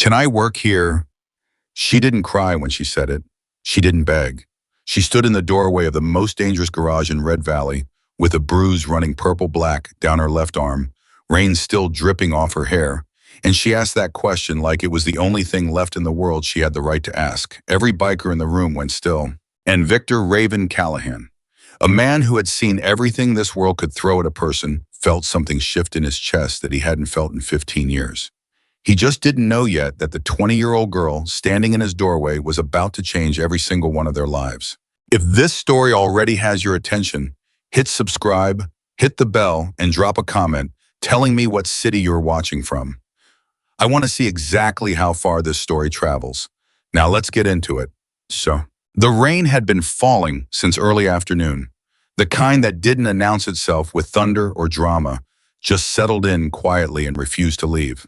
Can I work here? She didn't cry when she said it. She didn't beg. She stood in the doorway of the most dangerous garage in Red Valley, with a bruise running purple-black down her left arm, rain still dripping off her hair, and she asked that question like it was the only thing left in the world she had the right to ask. Every biker in the room went still. And Victor Raven Callahan, a man who had seen everything this world could throw at a person, felt something shift in his chest that he hadn't felt in 15 years. He just didn't know yet that the 20-year-old girl standing in his doorway was about to change every single one of their lives. If this story already has your attention, hit subscribe, hit the bell, and drop a comment telling me what city you're watching from. I want to see exactly how far this story travels. Now let's get into it. The rain had been falling since early afternoon, the kind that didn't announce itself with thunder or drama, just settled in quietly and refused to leave.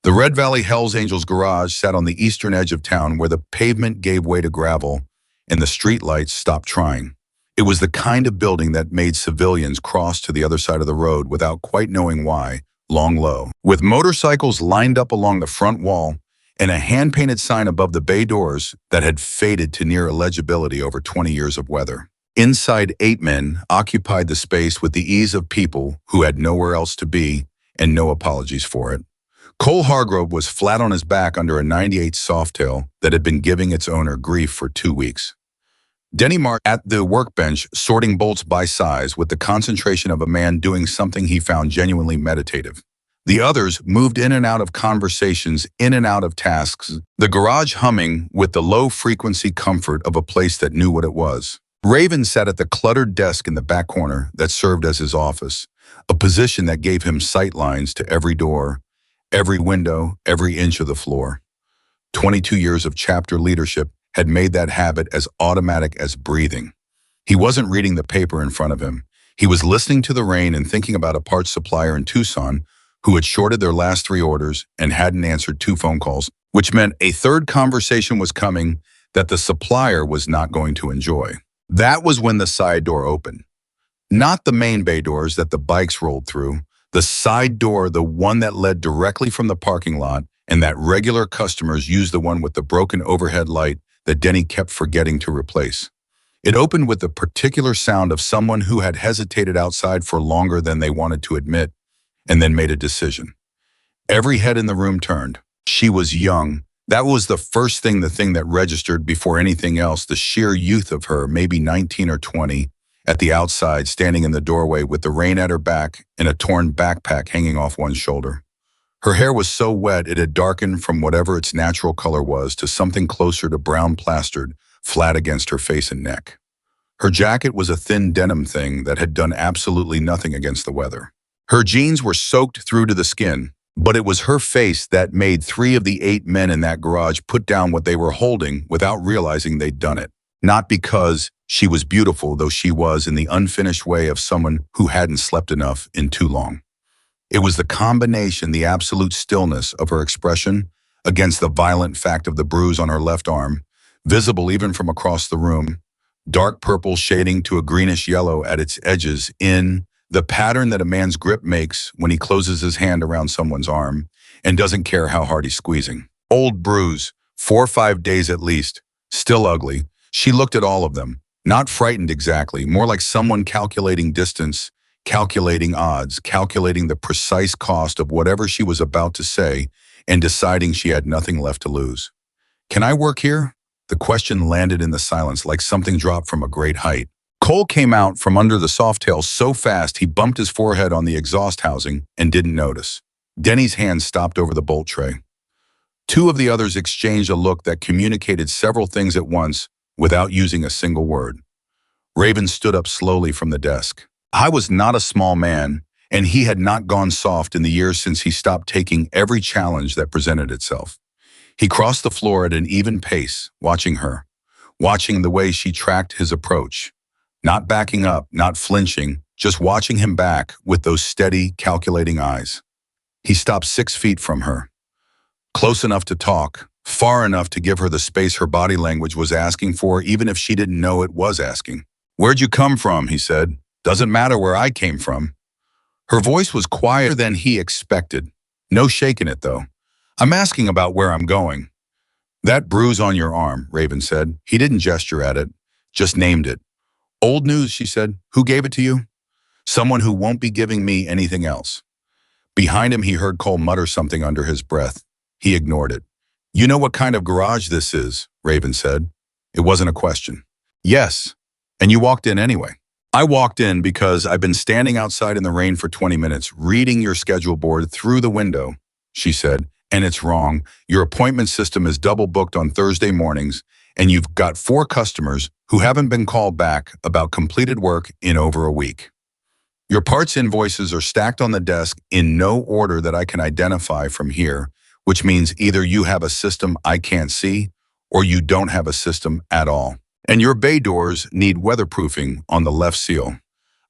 The Red Valley Hells Angels garage sat on the eastern edge of town where the pavement gave way to gravel and the streetlights stopped trying. It was the kind of building that made civilians cross to the other side of the road without quite knowing why, long low. With motorcycles lined up along the front wall and a hand-painted sign above the bay doors that had faded to near illegibility over 20 years of weather. Inside, 8 men occupied the space with the ease of people who had nowhere else to be and no apologies for it. Cole Hargrove was flat on his back under a '98 Softail that had been giving its owner grief for 2 weeks. Denny Mark at the workbench sorting bolts by size with the concentration of a man doing something he found genuinely meditative. The others moved in and out of conversations, in and out of tasks, the garage humming with the low-frequency comfort of a place that knew what it was. Raven sat at the cluttered desk in the back corner that served as his office, a position that gave him sight lines to every door, every window, every inch of the floor. 22 years of chapter leadership had made that habit as automatic as breathing. He wasn't reading the paper in front of him. He was listening to the rain and thinking about a parts supplier in Tucson who had shorted their last 3 orders and hadn't answered 2 phone calls, which meant a third conversation was coming that the supplier was not going to enjoy. That was when the side door opened. Not the main bay doors that the bikes rolled through, the side door, the one that led directly from the parking lot, and that regular customers used, the one with the broken overhead light that Denny kept forgetting to replace. It opened with the particular sound of someone who had hesitated outside for longer than they wanted to admit, and then made a decision. Every head in the room turned. She was young. That was the first thing, the thing that registered before anything else, the sheer youth of her, maybe 19 or 20, at the outside, standing in the doorway with the rain at her back and a torn backpack hanging off one shoulder. Her hair was so wet it had darkened from whatever its natural color was to something closer to brown plastered, flat against her face and neck. Her jacket was a thin denim thing that had done absolutely nothing against the weather. Her jeans were soaked through to the skin, but it was her face that made 3 of the 8 men in that garage put down what they were holding without realizing they'd done it. Not because she was beautiful, though she was, in the unfinished way of someone who hadn't slept enough in too long. It was the combination, the absolute stillness of her expression against the violent fact of the bruise on her left arm, visible even from across the room, dark purple shading to a greenish yellow at its edges, in the pattern that a man's grip makes when he closes his hand around someone's arm and doesn't care how hard he's squeezing. Old bruise, 4 or 5 days at least, still ugly. She looked at all of them, not frightened exactly, more like someone calculating distance, calculating odds, calculating the precise cost of whatever she was about to say, and deciding she had nothing left to lose. Can I work here? The question landed in the silence like something dropped from a great height. Cole came out from under the Softail so fast he bumped his forehead on the exhaust housing and didn't notice. Denny's hand stopped over the bolt tray. 2 of the others exchanged a look that communicated several things at once without using a single word. Raven stood up slowly from the desk. I was not a small man, and he had not gone soft in the years since he stopped taking every challenge that presented itself. He crossed the floor at an even pace, watching her, watching the way she tracked his approach. Not backing up, not flinching, just watching him back with those steady, calculating eyes. He stopped 6 feet from her. Close enough to talk, far enough to give her the space her body language was asking for, even if she didn't know it was asking. "Where'd you come from?" he said. "Doesn't matter where I came from." Her voice was quieter than he expected. No shake in it, though. I'm asking about where I'm going. That bruise on your arm, Raven said. He didn't gesture at it, just named it. Old news, she said. Who gave it to you? Someone who won't be giving me anything else. Behind him, he heard Cole mutter something under his breath. He ignored it. You know what kind of garage this is, Raven said. It wasn't a question. Yes. And you walked in anyway. I walked in because I've been standing outside in the rain for 20 minutes, reading your schedule board through the window, she said, and it's wrong. Your appointment system is double booked on Thursday mornings, and you've got 4 customers who haven't been called back about completed work in over a week. Your parts invoices are stacked on the desk in no order that I can identify from here, which means either you have a system I can't see or you don't have a system at all. And your bay doors need weatherproofing on the left seal.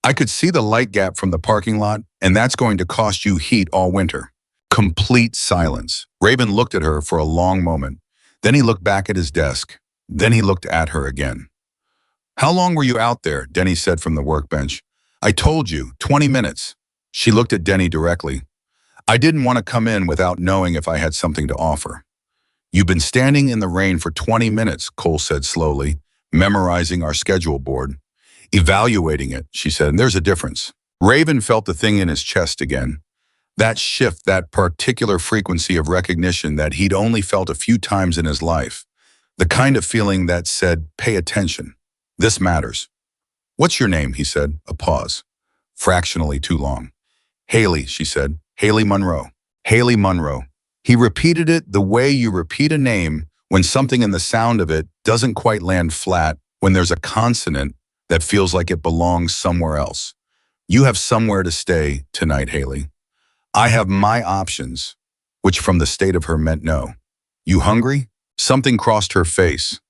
I could see the light gap from the parking lot, and that's going to cost you heat all winter. Complete silence. Raven looked at her for a long moment. Then he looked back at his desk. Then he looked at her again. How long were you out there? Denny said from the workbench. I told you, 20 minutes. She looked at Denny directly. I didn't want to come in without knowing if I had something to offer. You've been standing in the rain for 20 minutes, Cole said slowly, memorizing our schedule board. Evaluating it, she said, and there's a difference. Raven felt the thing in his chest again. That shift, that particular frequency of recognition that he'd only felt a few times in his life. The kind of feeling that said, pay attention. This matters. What's your name, he said, a pause. Fractionally too long. Haley, she said. Haley Monroe. Haley Monroe. He repeated it the way you repeat a name when something in the sound of it doesn't quite land flat, when there's a consonant that feels like it belongs somewhere else. You have somewhere to stay tonight, Haley. I have my options, which from the state of her meant no. You hungry? Something crossed her face.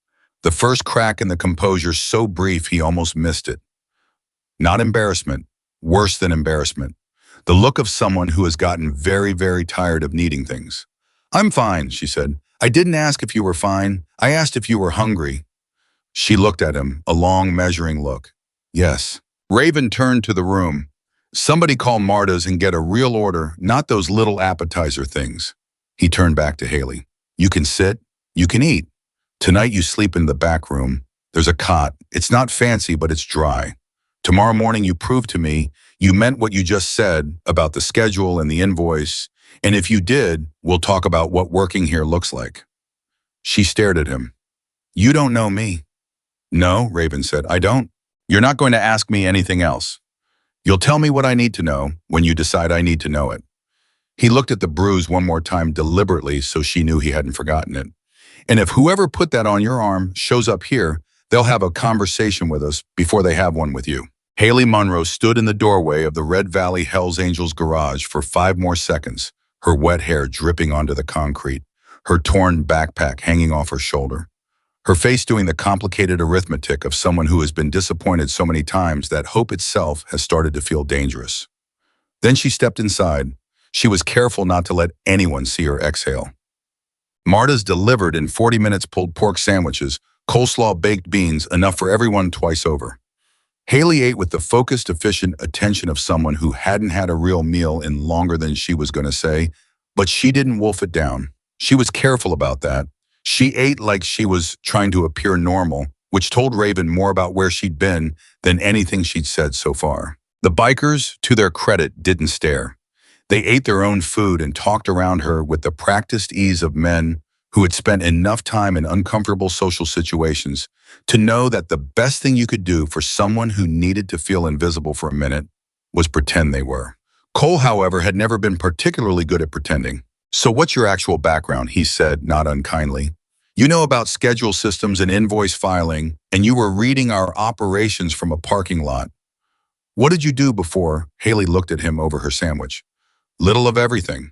The first crack in the composure so brief he almost missed it. Not embarrassment, worse than embarrassment. The look of someone who has gotten very, very tired of needing things. I'm fine, she said. I didn't ask if you were fine. I asked if you were hungry. She looked at him, a long, measuring look. Yes. Raven turned to the room. Somebody call Marta's and get a real order, not those little appetizer things. He turned back to Haley. You can sit. You can eat. Tonight you sleep in the back room. There's a cot. It's not fancy, but it's dry. Tomorrow morning you prove to me you meant what you just said about the schedule and the invoice, and if you did, we'll talk about what working here looks like. She stared at him. You don't know me. No, Raven said, I don't. You're not going to ask me anything else. You'll tell me what I need to know when you decide I need to know it. He looked at the bruise one more time deliberately so she knew he hadn't forgotten it. And if whoever put that on your arm shows up here, they'll have a conversation with us before they have one with you. Haley Monroe stood in the doorway of the Red Valley Hells Angels garage for 5 more seconds, her wet hair dripping onto the concrete, her torn backpack hanging off her shoulder, her face doing the complicated arithmetic of someone who has been disappointed so many times that hope itself has started to feel dangerous. Then she stepped inside. She was careful not to let anyone see her exhale. Marta's delivered in 40 minutes pulled pork sandwiches, coleslaw baked beans, enough for everyone twice over. Haley ate with the focused, efficient attention of someone who hadn't had a real meal in longer than she was going to say, but she didn't wolf it down. She was careful about that. She ate like she was trying to appear normal, which told Raven more about where she'd been than anything she'd said so far. The bikers, to their credit, didn't stare. They ate their own food and talked around her with the practiced ease of men who had spent enough time in uncomfortable social situations to know that the best thing you could do for someone who needed to feel invisible for a minute was pretend they were. Cole, however, had never been particularly good at pretending. So what's your actual background? He said, not unkindly. You know about schedule systems and invoice filing, and you were reading our operations from a parking lot. What did you do before? Haley looked at him over her sandwich. Little of everything.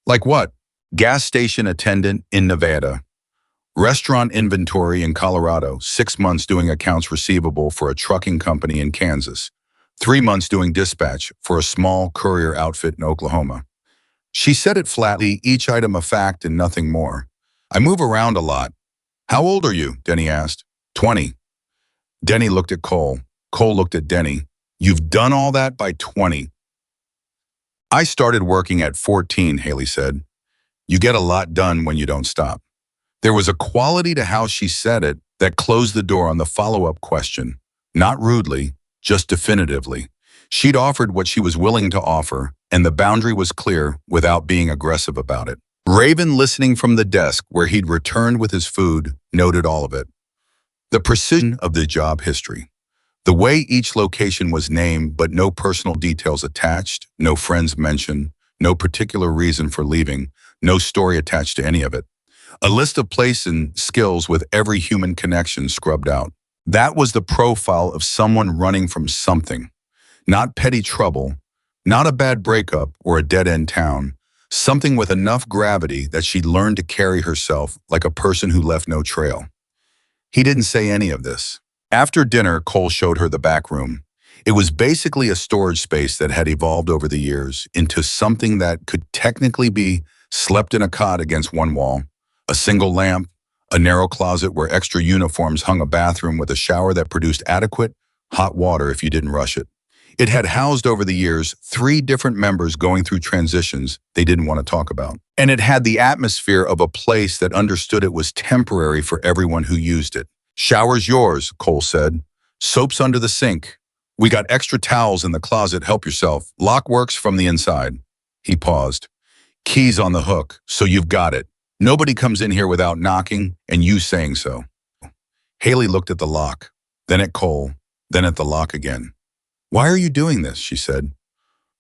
Like what? Gas station attendant in Nevada. Restaurant inventory in Colorado, 6 months doing accounts receivable for a trucking company in Kansas, 3 months doing dispatch for a small courier outfit in Oklahoma. She said it flatly, each item a fact and nothing more. I move around a lot. How old are you? Denny asked. 20. Denny looked at Cole. Cole looked at Denny. You've done all that by 20. I started working at 14, Haley said. You get a lot done when you don't stop. There was a quality to how she said it that closed the door on the follow-up question, not rudely, just definitively. She'd offered what she was willing to offer, and the boundary was clear without being aggressive about it. Raven, listening from the desk where he'd returned with his food, noted all of it. The precision of the job history. The way each location was named but no personal details attached, no friends mentioned, no particular reason for leaving, no story attached to any of it. A list of place and skills with every human connection scrubbed out. That was the profile of someone running from something. Not petty trouble, not a bad breakup or a dead-end town. Something with enough gravity that she'd learned to carry herself like a person who left no trail. He didn't say any of this. After dinner, Cole showed her the back room. It was basically a storage space that had evolved over the years into something that could technically be slept in a cot against one wall, a single lamp, a narrow closet where extra uniforms hung, a bathroom with a shower that produced adequate, hot water if you didn't rush it. It had housed over the years 3 different members going through transitions they didn't want to talk about. And it had the atmosphere of a place that understood it was temporary for everyone who used it. "Shower's yours," Cole said. "Soap's under the sink. We got extra towels in the closet, help yourself. Lock works from the inside." He paused. "Keys on the hook, so you've got it. Nobody comes in here without knocking, and you saying so." Haley looked at the lock, then at Cole, then at the lock again. "Why are you doing this?" she said.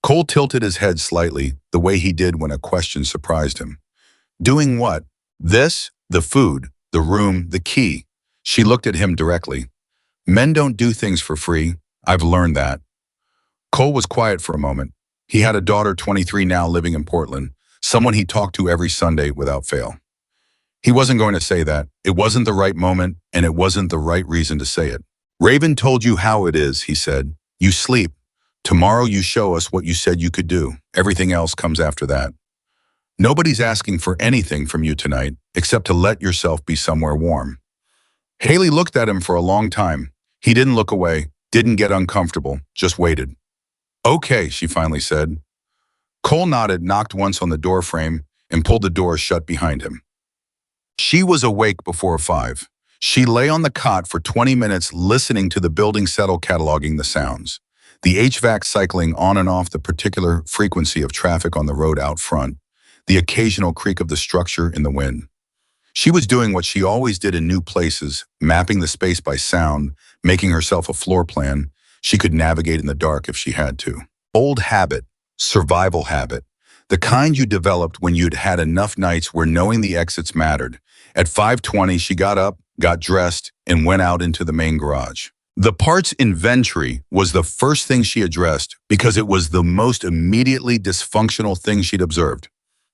Cole tilted his head slightly, the way he did when a question surprised him. "Doing what?" "This, the food, the room, the key." She looked at him directly. "Men don't do things for free. I've learned that." Cole was quiet for a moment. He had a daughter, 23 now, living in Portland, someone he talked to every Sunday without fail. He wasn't going to say that. It wasn't the right moment, and it wasn't the right reason to say it. "Raven told you how it is," he said. "You sleep. Tomorrow you show us what you said you could do. Everything else comes after that. Nobody's asking for anything from you tonight, except to let yourself be somewhere warm." Haley looked at him for a long time. He didn't look away, didn't get uncomfortable, just waited. "Okay," she finally said. Cole nodded, knocked once on the door frame, and pulled the door shut behind him. She was awake before 5. She lay on the cot for 20 minutes listening to the building settle, cataloging the sounds. The HVAC cycling on and off, the particular frequency of traffic on the road out front, the occasional creak of the structure in the wind. She was doing what she always did in new places, mapping the space by sound, making herself a floor plan. She could navigate in the dark if she had to. Old habit, survival habit, the kind you developed when you'd had enough nights where knowing the exits mattered. At 5:20, she got up, got dressed, and went out into the main garage. The parts inventory was the first thing she addressed because it was the most immediately dysfunctional thing she'd observed.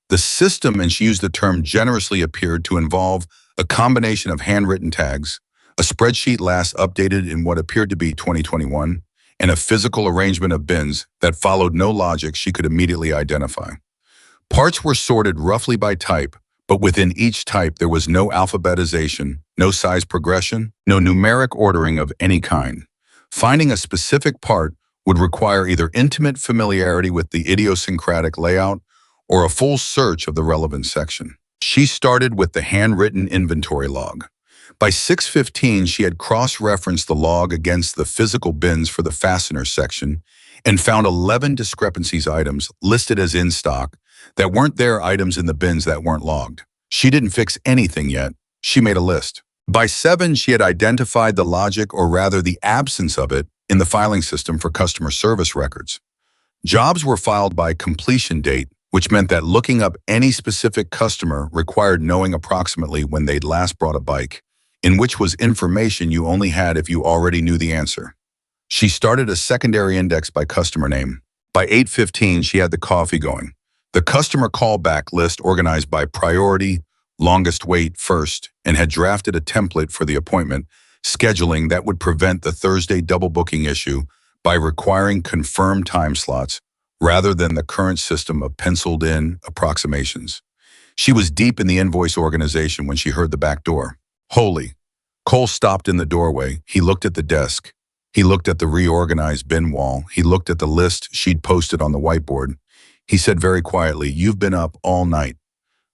The system, and she used the term generously, appeared to involve a combination of handwritten tags, a spreadsheet last updated in what appeared to be 2021, and a physical arrangement of bins that followed no logic she could immediately identify. Parts were sorted roughly by type, but within each type there was no alphabetization, no size progression, no numeric ordering of any kind. Finding a specific part would require either intimate familiarity with the idiosyncratic layout or a full search of the relevant section. She started with the handwritten inventory log. By 6:15, she had cross-referenced the log against the physical bins for the fastener section and found 11 discrepancies, items listed as in stock that weren't there, items in the bins that weren't logged. She didn't fix anything yet. She made a list. By 7, she had identified the logic, or rather the absence of it, in the filing system for customer service records. Jobs were filed by completion date, which meant that looking up any specific customer required knowing approximately when they'd last brought a bike, in which was information you only had if you already knew the answer. She started a secondary index by customer name. By 8:15, she had the coffee going. The customer callback list organized by priority, longest wait first, and had drafted a template for the appointment scheduling that would prevent the Thursday double booking issue by requiring confirmed time slots rather than the current system of penciled-in approximations. She was deep in the invoice organization when she heard the back door. Holy. Cole stopped in the doorway. He looked at the desk. He looked at the reorganized bin wall. He looked at the list she'd posted on the whiteboard. He said very quietly, "You've been up all night."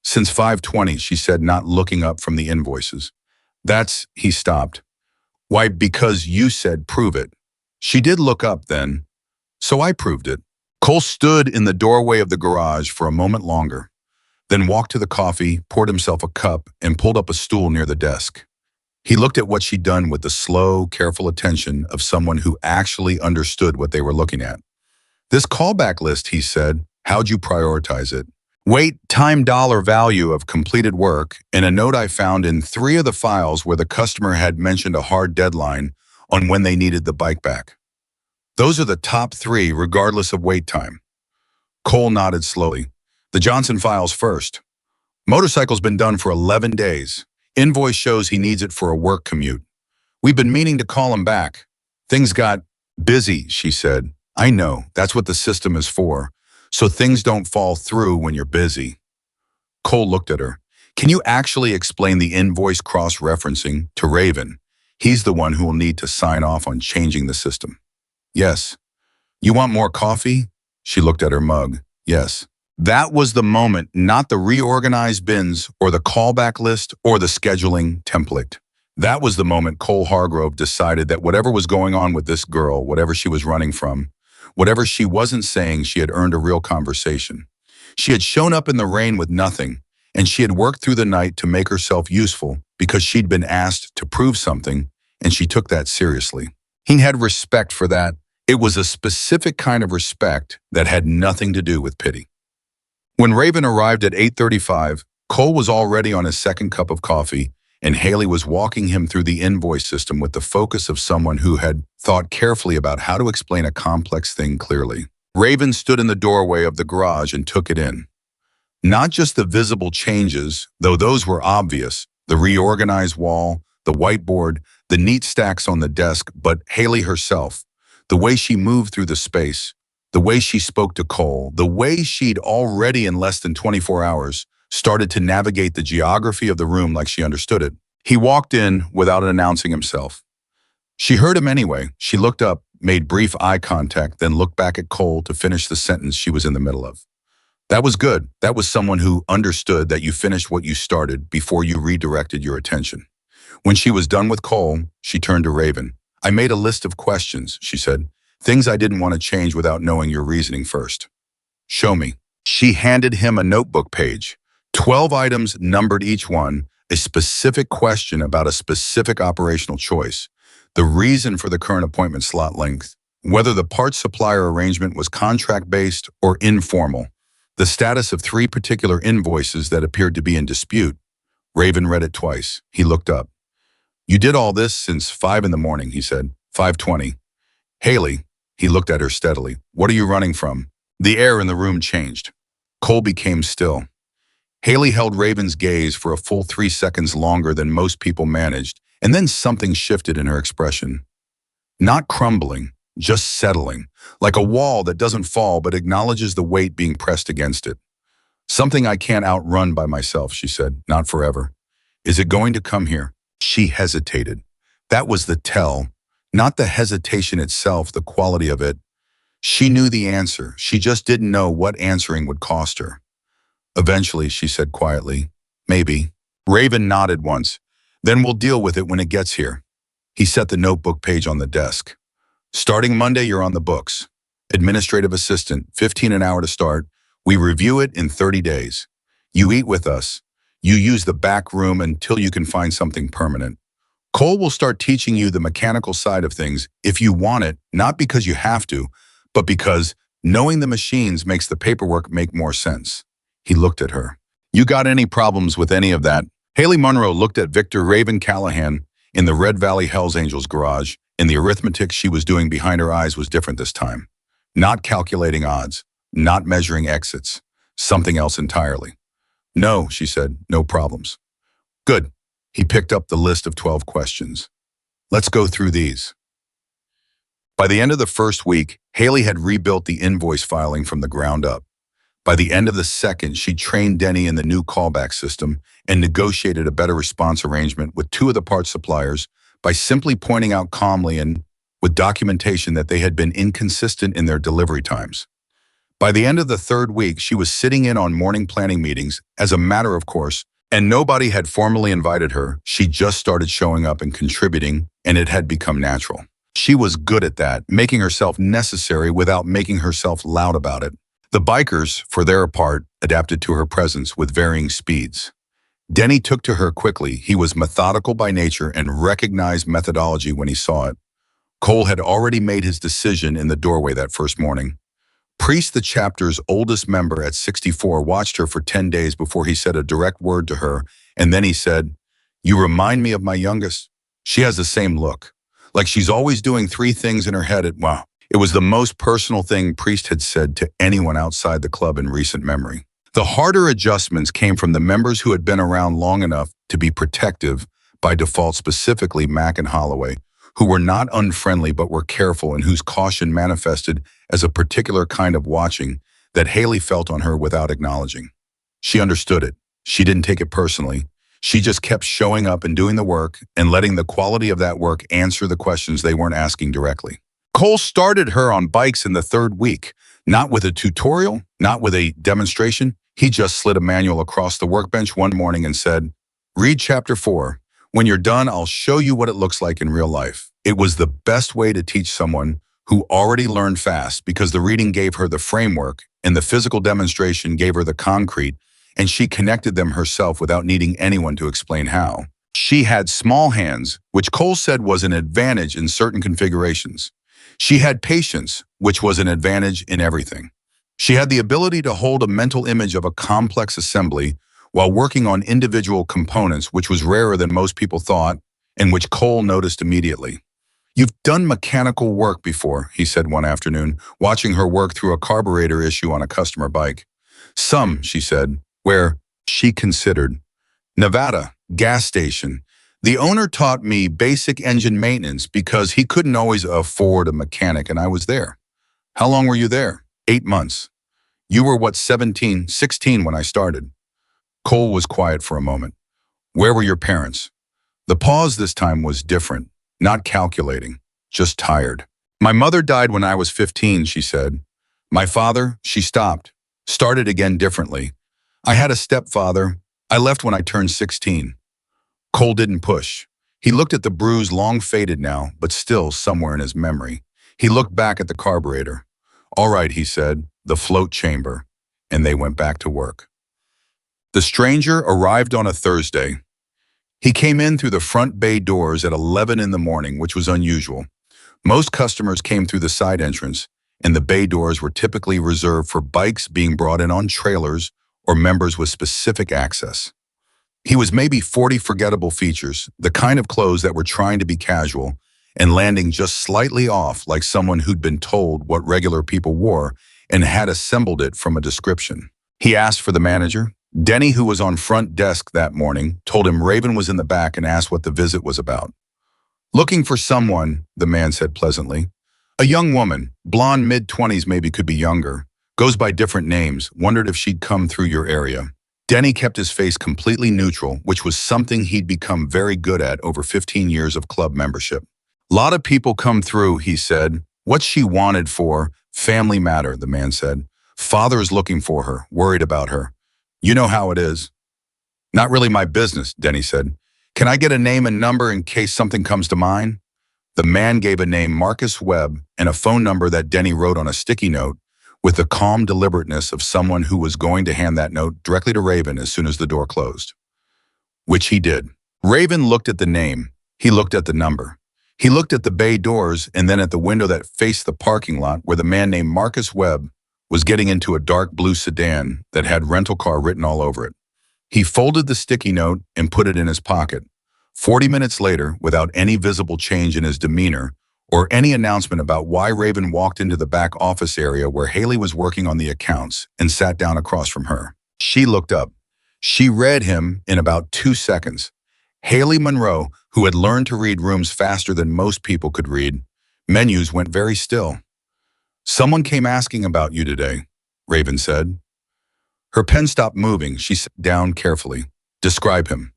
Since 5:20, she said, not looking up from the invoices. He stopped. Why, because you said prove it. She did look up then, so I proved it. Cole stood in the doorway of the garage for a moment longer, then walked to the coffee, poured himself a cup, and pulled up a stool near the desk. He looked at what she'd done with the slow, careful attention of someone who actually understood what they were looking at. This callback list, he said, how'd you prioritize it? Weight, time, dollar value of completed work, and a note I found in 3 of the files where the customer had mentioned a hard deadline on when they needed the bike back. Those are the top 3 regardless of wait time. Cole nodded slowly. The Johnson files first. Motorcycle's been done for 11 days. Invoice shows he needs it for a work commute. We've been meaning to call him back. Things got busy, she said. I know, that's what the system is for. So things don't fall through when you're busy. Cole looked at her. Can you actually explain the invoice cross-referencing to Raven? He's the one who will need to sign off on changing the system. Yes. You want more coffee? She looked at her mug. Yes. That was the moment, not the reorganized bins or the callback list or the scheduling template. That was the moment Cole Hargrove decided that whatever was going on with this girl, whatever she was running from, whatever she wasn't saying, she had earned a real conversation. She had shown up in the rain with nothing, and she had worked through the night to make herself useful because she'd been asked to prove something, and she took that seriously. He had respect for that. It was a specific kind of respect that had nothing to do with pity. When Raven arrived at 8:35, Cole was already on his second cup of coffee, and Haley was walking him through the invoice system with the focus of someone who had thought carefully about how to explain a complex thing clearly. Raven stood in the doorway of the garage and took it in. Not just the visible changes, though those were obvious, the reorganized wall, the whiteboard, the neat stacks on the desk, but Haley herself, the way she moved through the space, the way she spoke to Cole, the way she'd already in less than 24 hours started to navigate the geography of the room like she understood it. He walked in without announcing himself. She heard him anyway. She looked up, made brief eye contact, then looked back at Cole to finish the sentence she was in the middle of. That was good. That was someone who understood that you finished what you started before you redirected your attention. When she was done with Cole, she turned to Raven. I made a list of questions, she said. Things I didn't want to change without knowing your reasoning first. Show me. She handed him a notebook page. 12 items numbered each one, a specific question about a specific operational choice, the reason for the current appointment slot length, whether the parts supplier arrangement was contract-based or informal, the status of 3 particular invoices that appeared to be in dispute. Raven read it twice. He looked up. You did all this since 5 in the morning, he said. 5:20. Haley, he looked at her steadily. What are you running from? The air in the room changed. Cole became still. Haley held Raven's gaze for a full 3 seconds longer than most people managed, and then something shifted in her expression. Not crumbling, just settling, like a wall that doesn't fall but acknowledges the weight being pressed against it. Something I can't outrun by myself, she said, not forever. Is it going to come here? She hesitated. That was the tell, not the hesitation itself, the quality of it. She knew the answer. She just didn't know what answering would cost her. Eventually, she said quietly, maybe. Raven nodded once. Then we'll deal with it when it gets here. He set the notebook page on the desk. Starting Monday, you're on the books. Administrative assistant, 15 an hour to start. We review it in 30 days. You eat with us. You use the back room until you can find something permanent. Cole will start teaching you the mechanical side of things if you want it, not because you have to, but because knowing the machines makes the paperwork make more sense. He looked at her. You got any problems with any of that? Haley Monroe looked at Victor Raven Callahan in the Red Valley Hells Angels garage, and the arithmetic she was doing behind her eyes was different this time. Not calculating odds, not measuring exits, something else entirely. No, she said, no problems. Good. He picked up the list of 12 questions. Let's go through these. By the end of the first week, Haley had rebuilt the invoice filing from the ground up. By the end of the second, she trained Denny in the new callback system and negotiated a better response arrangement with 2 of the parts suppliers by simply pointing out calmly and with documentation that they had been inconsistent in their delivery times. By the end of the third week, she was sitting in on morning planning meetings as a matter of course, and nobody had formally invited her. She just started showing up and contributing, and it had become natural. She was good at that, making herself necessary without making herself loud about it. The bikers, for their part, adapted to her presence with varying speeds. Denny took to her quickly. He was methodical by nature and recognized methodology when he saw it. Cole had already made his decision in the doorway that first morning. Priest, the chapter's oldest member at 64, watched her for 10 days before he said a direct word to her, and then he said, "You remind me of my youngest. She has the same look. Like she's always doing three things in her head at wow." It was the most personal thing Priest had said to anyone outside the club in recent memory. The harder adjustments came from the members who had been around long enough to be protective, by default specifically Mac and Holloway, who were not unfriendly but were careful and whose caution manifested as a particular kind of watching that Haley felt on her without acknowledging. She understood it. She didn't take it personally. She just kept showing up and doing the work and letting the quality of that work answer the questions they weren't asking directly. Cole started her on bikes in the third week, not with a tutorial, not with a demonstration. He just slid a manual across the workbench one morning and said, "Read chapter 4. When you're done, I'll show you what it looks like in real life." It was the best way to teach someone who already learned fast because the reading gave her the framework and the physical demonstration gave her the concrete, and she connected them herself without needing anyone to explain how. She had small hands, which Cole said was an advantage in certain configurations. She had patience, which was an advantage in everything. She had the ability to hold a mental image of a complex assembly while working on individual components, which was rarer than most people thought, and which Cole noticed immediately. "You've done mechanical work before," he said one afternoon, watching her work through a carburetor issue on a customer bike. "Some," she said. "Where?" She considered. "Nevada, gas station. The owner taught me basic engine maintenance because he couldn't always afford a mechanic, and I was there." "How long were you there?" 8 months. "You were what, 17, 16 when I started?" Cole was quiet for a moment. "Where were your parents?" The pause this time was different, not calculating, just tired. "My mother died when I was 15, she said. "My father," she stopped, "started again differently. I had a stepfather. I left when I turned 16. Cole didn't push. He looked at the bruise, long faded now, but still somewhere in his memory. He looked back at the carburetor. "All right," he said, "the float chamber." And they went back to work. The stranger arrived on a Thursday. He came in through the front bay doors at 11 in the morning, which was unusual. Most customers came through the side entrance, and the bay doors were typically reserved for bikes being brought in on trailers or members with specific access. He was maybe 40 forgettable features, the kind of clothes that were trying to be casual and landing just slightly off, like someone who'd been told what regular people wore and had assembled it from a description. He asked for the manager. Denny, who was on front desk that morning, told him Raven was in the back and asked what the visit was about. "Looking for someone," the man said pleasantly. "A young woman, blonde, mid-20s, maybe could be younger. Goes by different names. Wondered if she'd come through your area." Denny kept his face completely neutral, which was something he'd become very good at over 15 years of club membership. "Lot of people come through," he said. "What she wanted for? Family matter," the man said. "Father's looking for her, worried about her. You know how it is." "Not really my business," Denny said. "Can I get a name and number in case something comes to mind?" The man gave a name, Marcus Webb, and a phone number that Denny wrote on a sticky note with the calm deliberateness of someone who was going to hand that note directly to Raven as soon as the door closed. Which he did. Raven looked at the name. He looked at the number. He looked at the bay doors and then at the window that faced the parking lot where the man named Marcus Webb was getting into a dark blue sedan that had rental car written all over it. He folded the sticky note and put it in his pocket. 40 minutes later, without any visible change in his demeanor or any announcement about why, Raven walked into the back office area where Haley was working on the accounts and sat down across from her. She looked up. She read him in about 2 seconds. Haley Monroe, who had learned to read rooms faster than most people could read, menus went very still. "Someone came asking about you today," Raven said. Her pen stopped moving. She sat down carefully. "Describe him."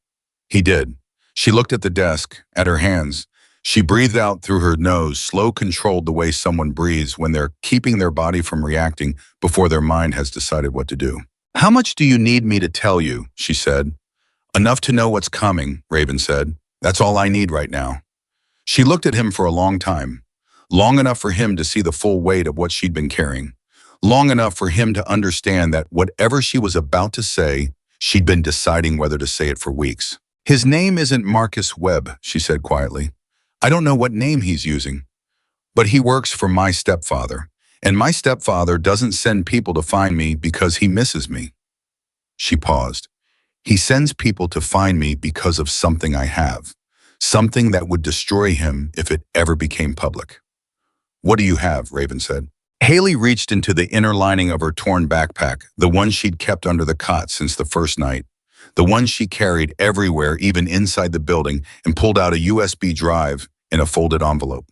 He did. She looked at the desk, at her hands. She breathed out through her nose, slow, controlled the way someone breathes when they're keeping their body from reacting before their mind has decided what to do. How much do you need me to tell you? She said. Enough to know what's coming, Raven said. That's all I need right now. She looked at him for a long time, long enough for him to see the full weight of what she'd been carrying, long enough for him to understand that whatever she was about to say, she'd been deciding whether to say it for weeks. His name isn't Marcus Webb, she said quietly. I don't know what name he's using, but he works for my stepfather, and my stepfather doesn't send people to find me because he misses me. She paused. He sends people to find me because of something I have, something that would destroy him if it ever became public. What do you have? Raven said. Haley reached into the inner lining of her torn backpack, the one she'd kept under the cot since the first night, the one she carried everywhere, even inside the building, and pulled out a USB drive in a folded envelope.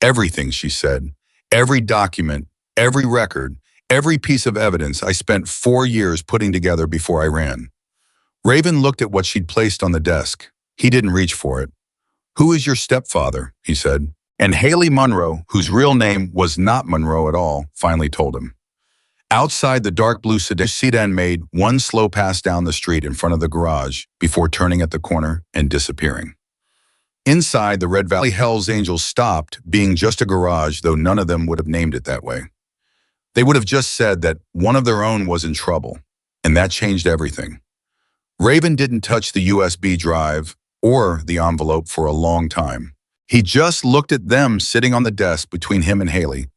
Everything, she said, every document, every record, every piece of evidence I spent 4 years putting together before I ran. Raven looked at what she'd placed on the desk. He didn't reach for it. Who is your stepfather? He said. And Haley Monroe, whose real name was not Monroe at all, finally told him. Outside, the dark blue sedan made one slow pass down the street in front of the garage before turning at the corner and disappearing. Inside, the Red Valley Hells Angels stopped being just a garage, though none of them would have named it that way. They would have just said that one of their own was in trouble, and that changed everything. Raven didn't touch the USB drive or the envelope for a long time. He just looked at them sitting on the desk between him and Haley,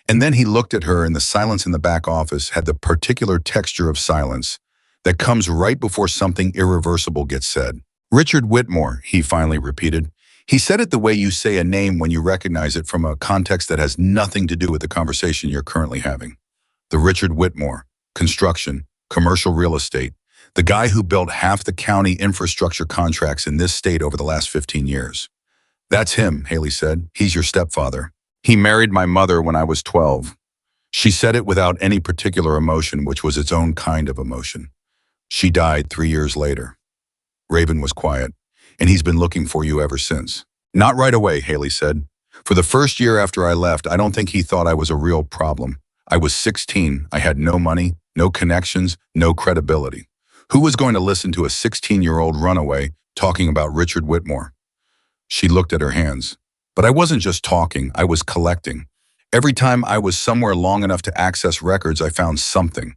and then he looked at her, and the silence in the back office had the particular texture of silence that comes right before something irreversible gets said. Richard Whitmore, he finally repeated. He said it the way you say a name when you recognize it from a context that has nothing to do with the conversation you're currently having. The Richard Whitmore, construction, commercial real estate, the guy who built half the county infrastructure contracts in this state over the last 15 years. That's him, Haley said. He's your stepfather. He married my mother when I was 12. She said it without any particular emotion, which was its own kind of emotion. She died 3 years later. Raven was quiet, and he's been looking for you ever since. Not right away, Haley said. For the first year after I left, I don't think he thought I was a real problem. I was 16. I had no money, no connections, no credibility. Who was going to listen to a 16-year-old runaway talking about Richard Whitmore? She looked at her hands. But I wasn't just talking, I was collecting. Every time I was somewhere long enough to access records, I found something.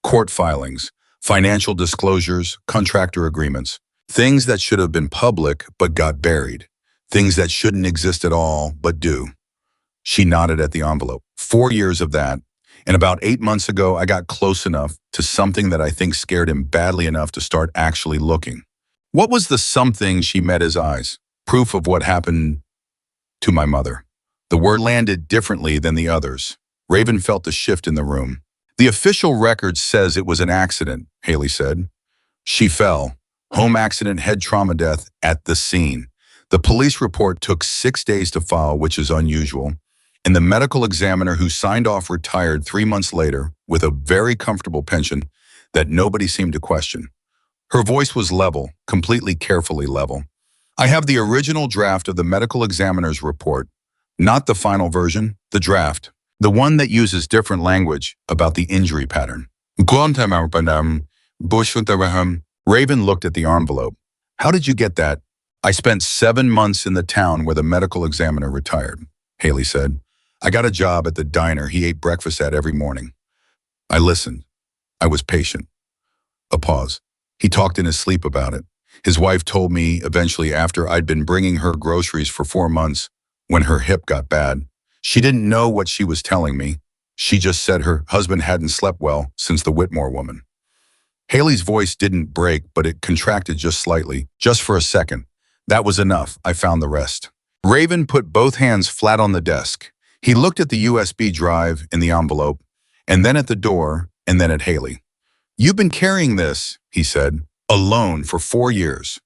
Court filings, financial disclosures, contractor agreements. Things that should have been public but got buried. Things that shouldn't exist at all but do. She nodded at the envelope. 4 years of that. And about 8 months ago, I got close enough to something that I think scared him badly enough to start actually looking. What was the something? She met his eyes. Proof of what happened to my mother. The word landed differently than the others. Raven felt the shift in the room. The official record says it was an accident, Haley said. She fell. Home accident, head trauma death at the scene. The police report took 6 days to file, which is unusual. And the medical examiner who signed off retired 3 months later with a very comfortable pension that nobody seemed to question. Her voice was level, completely carefully level. I have the original draft of the medical examiner's report, not the final version, the draft, the one that uses different language about the injury pattern. Raven looked at the envelope. How did you get that? I spent 7 months in the town where the medical examiner retired, Haley said. I got a job at the diner he ate breakfast at every morning. I listened. I was patient. A pause. He talked in his sleep about it. His wife told me eventually after I'd been bringing her groceries for 4 months when her hip got bad. She didn't know what she was telling me. She just said her husband hadn't slept well since the Whitmore woman. Haley's voice didn't break, but it contracted just slightly, just for a second. That was enough. I found the rest. Raven put both hands flat on the desk. He looked at the USB drive in the envelope, and then at the door, and then at Haley. You've been carrying this, he said, alone for 4 years.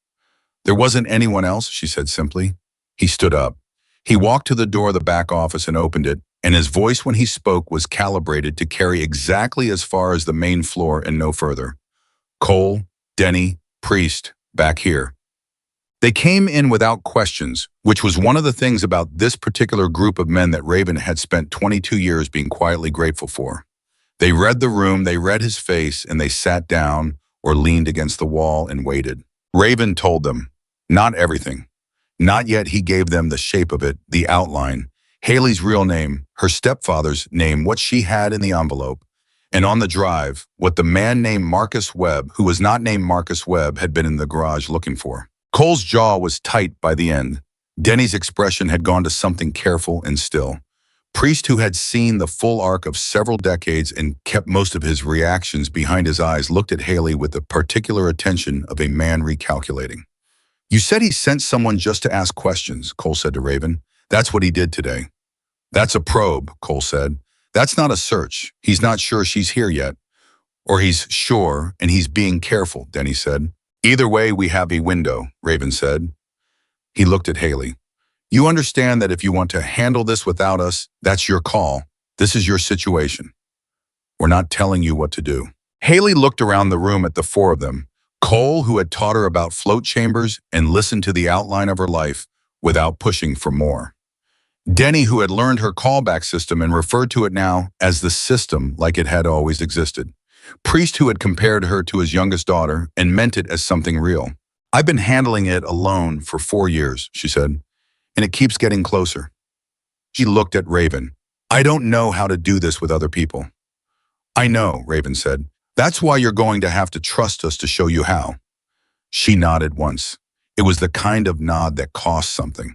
There wasn't anyone else, she said simply. He stood up. He walked to the door of the back office and opened it, and his voice when he spoke was calibrated to carry exactly as far as the main floor and no further. Cole, Denny, Priest, back here. They came in without questions, which was one of the things about this particular group of men that Raven had spent 22 years being quietly grateful for. They read the room, they read his face, and they sat down or leaned against the wall and waited. Raven told them, not everything. Not yet he gave them the shape of it, the outline, Haley's real name, her stepfather's name, what she had in the envelope, and on the drive, what the man named Marcus Webb, who was not named Marcus Webb, had been in the garage looking for. Cole's jaw was tight by the end. Denny's expression had gone to something careful and still. Priest, who had seen the full arc of several decades and kept most of his reactions behind his eyes, looked at Haley with the particular attention of a man recalculating. You said he sent someone just to ask questions, Cole said to Raven. That's what he did today. That's a probe, Cole said. That's not a search. He's not sure she's here yet. Or he's sure, and he's being careful, Denny said. Either way, we have a window, Raven said. He looked at Haley. You understand that if you want to handle this without us, that's your call. This is your situation. We're not telling you what to do. Haley looked around the room at the four of them. Cole, who had taught her about float chambers and listened to the outline of her life without pushing for more. Denny, who had learned her callback system and referred to it now as the system like it had always existed. Priest, who had compared her to his youngest daughter and meant it as something real. I've been handling it alone for 4 years, she said, and it keeps getting closer. She looked at Raven. I don't know how to do this with other people. I know, Raven said. That's why you're going to have to trust us to show you how. She nodded once. It was the kind of nod that cost something.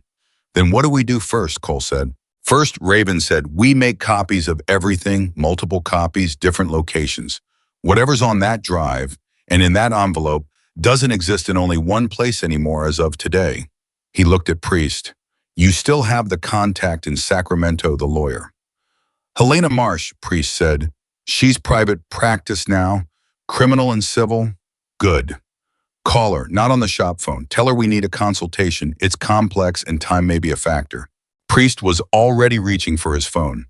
Then what do we do first, Cole said. First, Raven said, we make copies of everything, multiple copies, different locations. Whatever's on that drive and in that envelope doesn't exist in only one place anymore as of today. He looked at Priest. You still have the contact in Sacramento, the lawyer. Helena Marsh, Priest said. She's private practice now, criminal and civil. Good. Call her, not on the shop phone. Tell her we need a consultation. It's complex and time may be a factor. Priest was already reaching for his phone.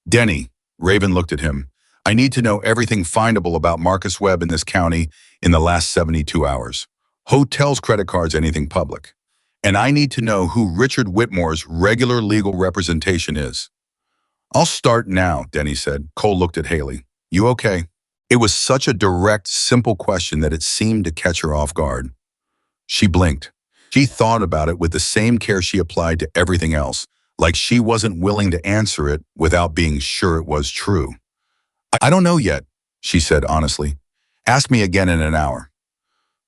Denny, Raven looked at him. I need to know everything findable about Marcus Webb in this county in the last 72 hours. Hotels, credit cards, anything public. And I need to know who Richard Whitmore's regular legal representation is. I'll start now, Denny said. Cole looked at Haley. You okay? It was such a direct, simple question that it seemed to catch her off guard. She blinked. She thought about it with the same care she applied to everything else, like she wasn't willing to answer it without being sure it was true. I don't know yet, she said honestly. Ask me again in an hour.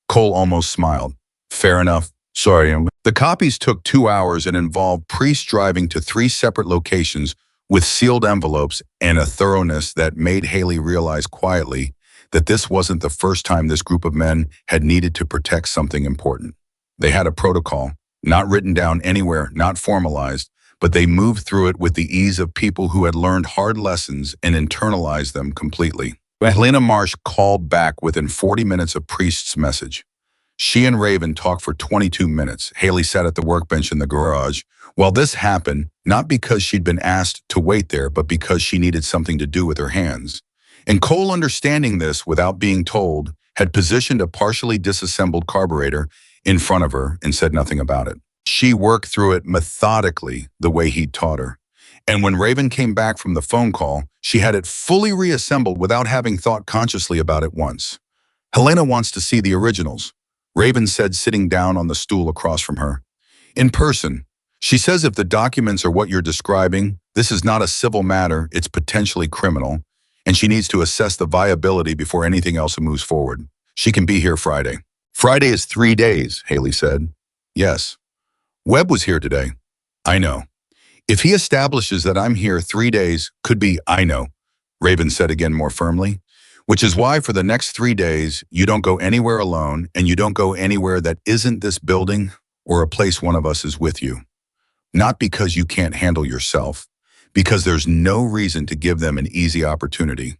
Cole almost smiled. Fair enough. Sorry. The copies took 2 hours and involved Priest driving to 3 separate locations with sealed envelopes and a thoroughness that made Haley realize quietly that this wasn't the first time this group of men had needed to protect something important. They had a protocol, not written down anywhere, not formalized, but they moved through it with the ease of people who had learned hard lessons and internalized them completely. Helena Marsh called back within 40 minutes of Priest's message. She and Raven talked for 22 minutes. Haley sat at the workbench in the garage. While this happened, not because she'd been asked to wait there, but because she needed something to do with her hands. And Cole, understanding this without being told, had positioned a partially disassembled carburetor in front of her and said nothing about it. She worked through it methodically the way he'd taught her. And when Raven came back from the phone call, she had it fully reassembled without having thought consciously about it once. Helena wants to see the originals, Raven said, sitting down on the stool across from her. In person. She says if the documents are what you're describing, this is not a civil matter, it's potentially criminal, and she needs to assess the viability before anything else moves forward. She can be here Friday. Friday is 3 days, Haley said. Yes. Webb was here today. I know. If he establishes that I'm here 3 days, could be I know, Raven said again more firmly, which is why for the next 3 days, you don't go anywhere alone and you don't go anywhere that isn't this building or a place one of us is with you. Not because you can't handle yourself, because there's no reason to give them an easy opportunity.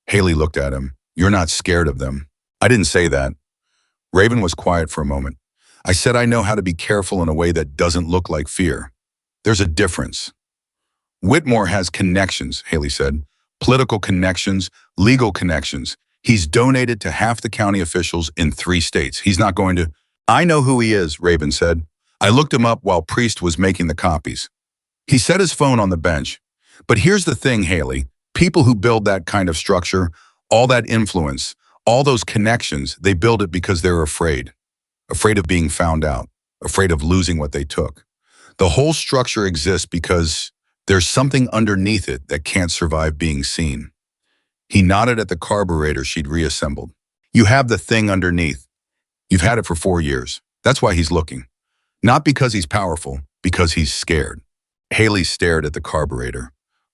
Haley looked at him. You're not scared of them. I didn't say that. Raven was quiet for a moment. I said I know how to be careful in a way that doesn't look like fear. There's a difference. Whitmore has connections, Haley said. Political connections, legal connections. He's donated to half the county officials in 3 states. He's not going to... I know who he is, Raven said. I looked him up while Priest was making the copies. He set his phone on the bench. But here's the thing, Haley. People who build that kind of structure, all that influence, all those connections, they build it because they're afraid. Afraid of being found out. Afraid of losing what they took. The whole structure exists because there's something underneath it that can't survive being seen. He nodded at the carburetor she'd reassembled. You have the thing underneath. You've had it for 4 years. That's why he's looking. Not because he's powerful, because he's scared. Haley stared at the carburetor.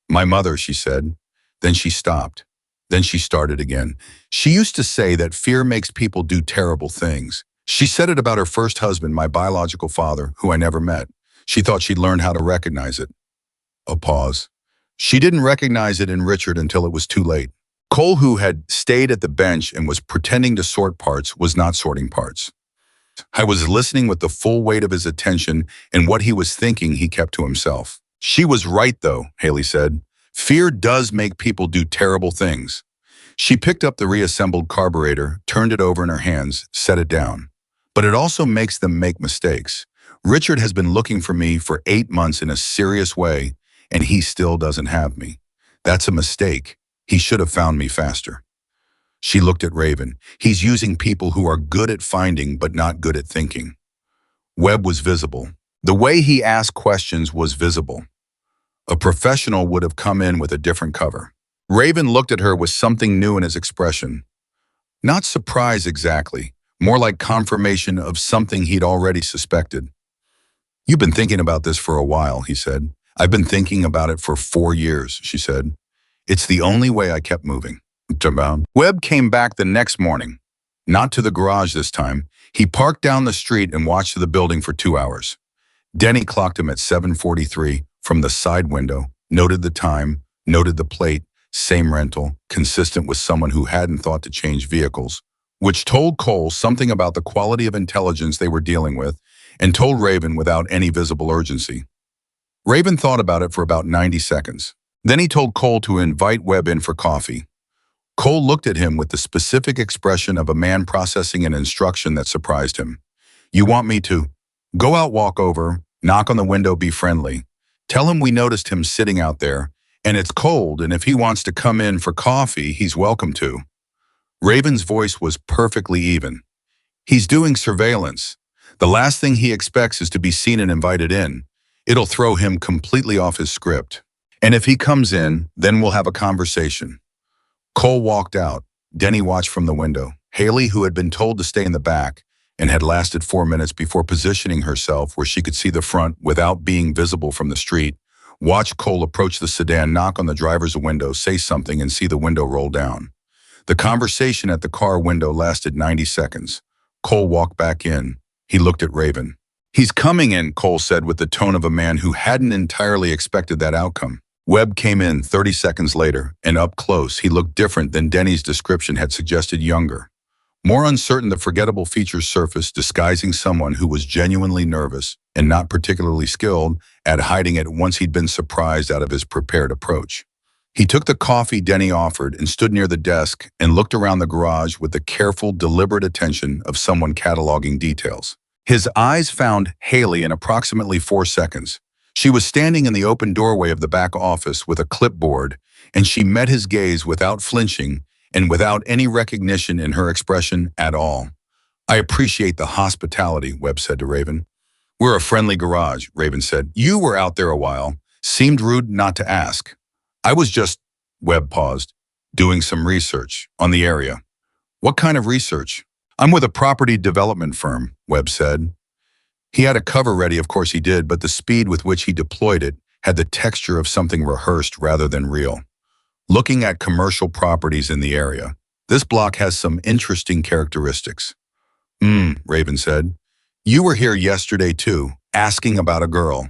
My mother, she said. Then she stopped. Then she started again. She used to say that fear makes people do terrible things. She said it about her first husband, my biological father, who I never met. She thought she'd learned how to recognize it. A pause. She didn't recognize it in Richard until it was too late. Cole, who had stayed at the bench and was pretending to sort parts, was not sorting parts. I was listening with the full weight of his attention, and what he was thinking he kept to himself. She was right, though, Haley said. Fear does make people do terrible things. She picked up the reassembled carburetor, turned it over in her hands, set it down. But it also makes them make mistakes. Richard has been looking for me for 8 months in a serious way, and he still doesn't have me. That's a mistake. He should have found me faster. She looked at Raven. He's using people who are good at finding but not good at thinking. Webb was visible. The way he asked questions was visible. A professional would have come in with a different cover. Raven looked at her with something new in his expression. Not surprise exactly, more like confirmation of something he'd already suspected. You've been thinking about this for a while, he said. I've been thinking about it for 4 years, she said. It's the only way I kept moving. Webb came back the next morning. Not to the garage this time. He parked down the street and watched the building for 2 hours. Denny clocked him at 7:43 from the side window, noted the time, noted the plate, same rental, consistent with someone who hadn't thought to change vehicles, which told Cole something about the quality of intelligence they were dealing with, and told Raven without any visible urgency. Raven thought about it for about 90 seconds. Then he told Cole to invite Webb in for coffee. Cole looked at him with the specific expression of a man processing an instruction that surprised him. You want me to go out, walk over, knock on the window, be friendly. Tell him we noticed him sitting out there, and it's cold, and if he wants to come in for coffee, he's welcome to. Raven's voice was perfectly even. He's doing surveillance. The last thing he expects is to be seen and invited in. It'll throw him completely off his script. And if he comes in, then we'll have a conversation. Cole walked out. Denny watched from the window. Haley, who had been told to stay in the back and had lasted 4 minutes before positioning herself where she could see the front without being visible from the street, watched Cole approach the sedan, knock on the driver's window, say something, and see the window roll down. The conversation at the car window lasted 90 seconds. Cole walked back in. He looked at Raven. He's coming in, Cole said with the tone of a man who hadn't entirely expected that outcome. Webb came in 30 seconds later, and up close, he looked different than Denny's description had suggested, younger. More uncertain, the forgettable features surfaced, disguising someone who was genuinely nervous and not particularly skilled at hiding it once he'd been surprised out of his prepared approach. He took the coffee Denny offered and stood near the desk and looked around the garage with the careful, deliberate attention of someone cataloging details. His eyes found Haley in approximately 4 seconds. She was standing in the open doorway of the back office with a clipboard, and she met his gaze without flinching and without any recognition in her expression at all. I appreciate the hospitality, Webb said to Raven. We're a friendly garage, Raven said. You were out there a while. Seemed rude not to ask. I was just, Webb paused, doing some research on the area. What kind of research? I'm with a property development firm, Webb said. He had a cover ready, of course he did, but the speed with which he deployed it had the texture of something rehearsed rather than real. Looking at commercial properties in the area, this block has some interesting characteristics. Raven said. You were here yesterday too, asking about a girl.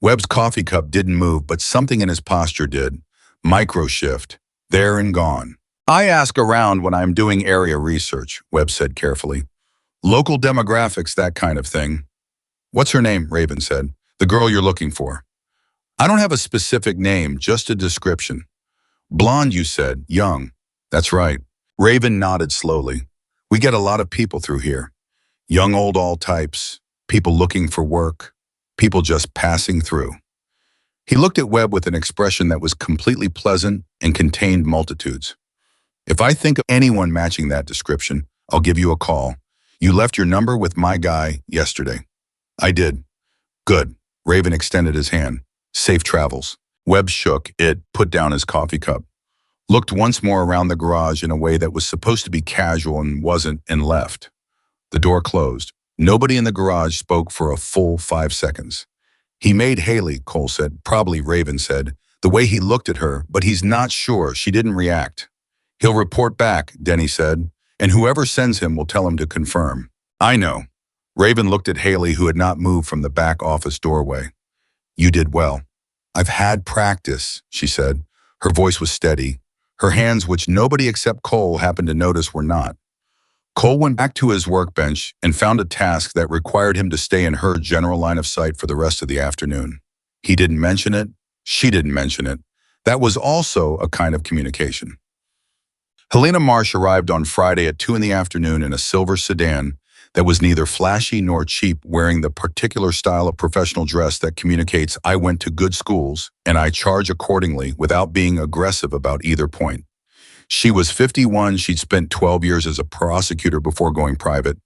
Webb's coffee cup didn't move, but something in his posture did. Micro shift. There and gone. I ask around when I'm doing area research, Webb said carefully. Local demographics, that kind of thing. What's her name? Raven said. The girl you're looking for. I don't have a specific name, just a description. Blonde, you said. Young. That's right. Raven nodded slowly. We get a lot of people through here. Young, old, all types, people looking for work, people just passing through. He looked at Webb with an expression that was completely pleasant and contained multitudes. If I think of anyone matching that description, I'll give you a call. You left your number with my guy yesterday. I did. Good. Raven extended his hand. Safe travels. Webb shook it, put down his coffee cup, looked once more around the garage in a way that was supposed to be casual and wasn't, and left. The door closed. Nobody in the garage spoke for a full 5 seconds. He made Haley, Cole said, probably Raven said, the way he looked at her, but he's not sure. She didn't react. He'll report back, Denny said, and whoever sends him will tell him to confirm. I know. Raven looked at Haley, who had not moved from the back office doorway. You did well. I've had practice, she said. Her voice was steady. Her hands, which nobody except Cole happened to notice, were not. Cole went back to his workbench and found a task that required him to stay in her general line of sight for the rest of the afternoon. He didn't mention it. She didn't mention it. That was also a kind of communication. Helena Marsh arrived on Friday at 2 in the afternoon in a silver sedan that was neither flashy nor cheap, wearing the particular style of professional dress that communicates I went to good schools and I charge accordingly without being aggressive about either point. She was 51, she'd spent 12 years as a prosecutor before going private,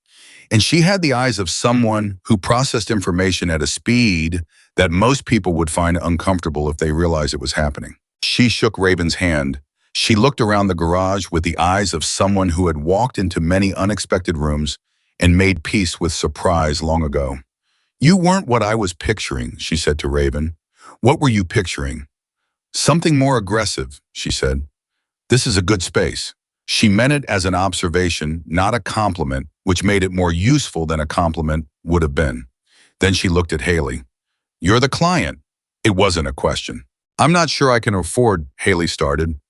and she had the eyes of someone who processed information at a speed that most people would find uncomfortable if they realized it was happening. She shook Raven's hand. She looked around the garage with the eyes of someone who had walked into many unexpected rooms and made peace with surprise long ago. You weren't what I was picturing, she said to Raven. What were you picturing? Something more aggressive, she said. This is a good space. She meant it as an observation, not a compliment, which made it more useful than a compliment would have been. Then she looked at Haley. You're the client. It wasn't a question. I'm not sure I can afford, Haley started.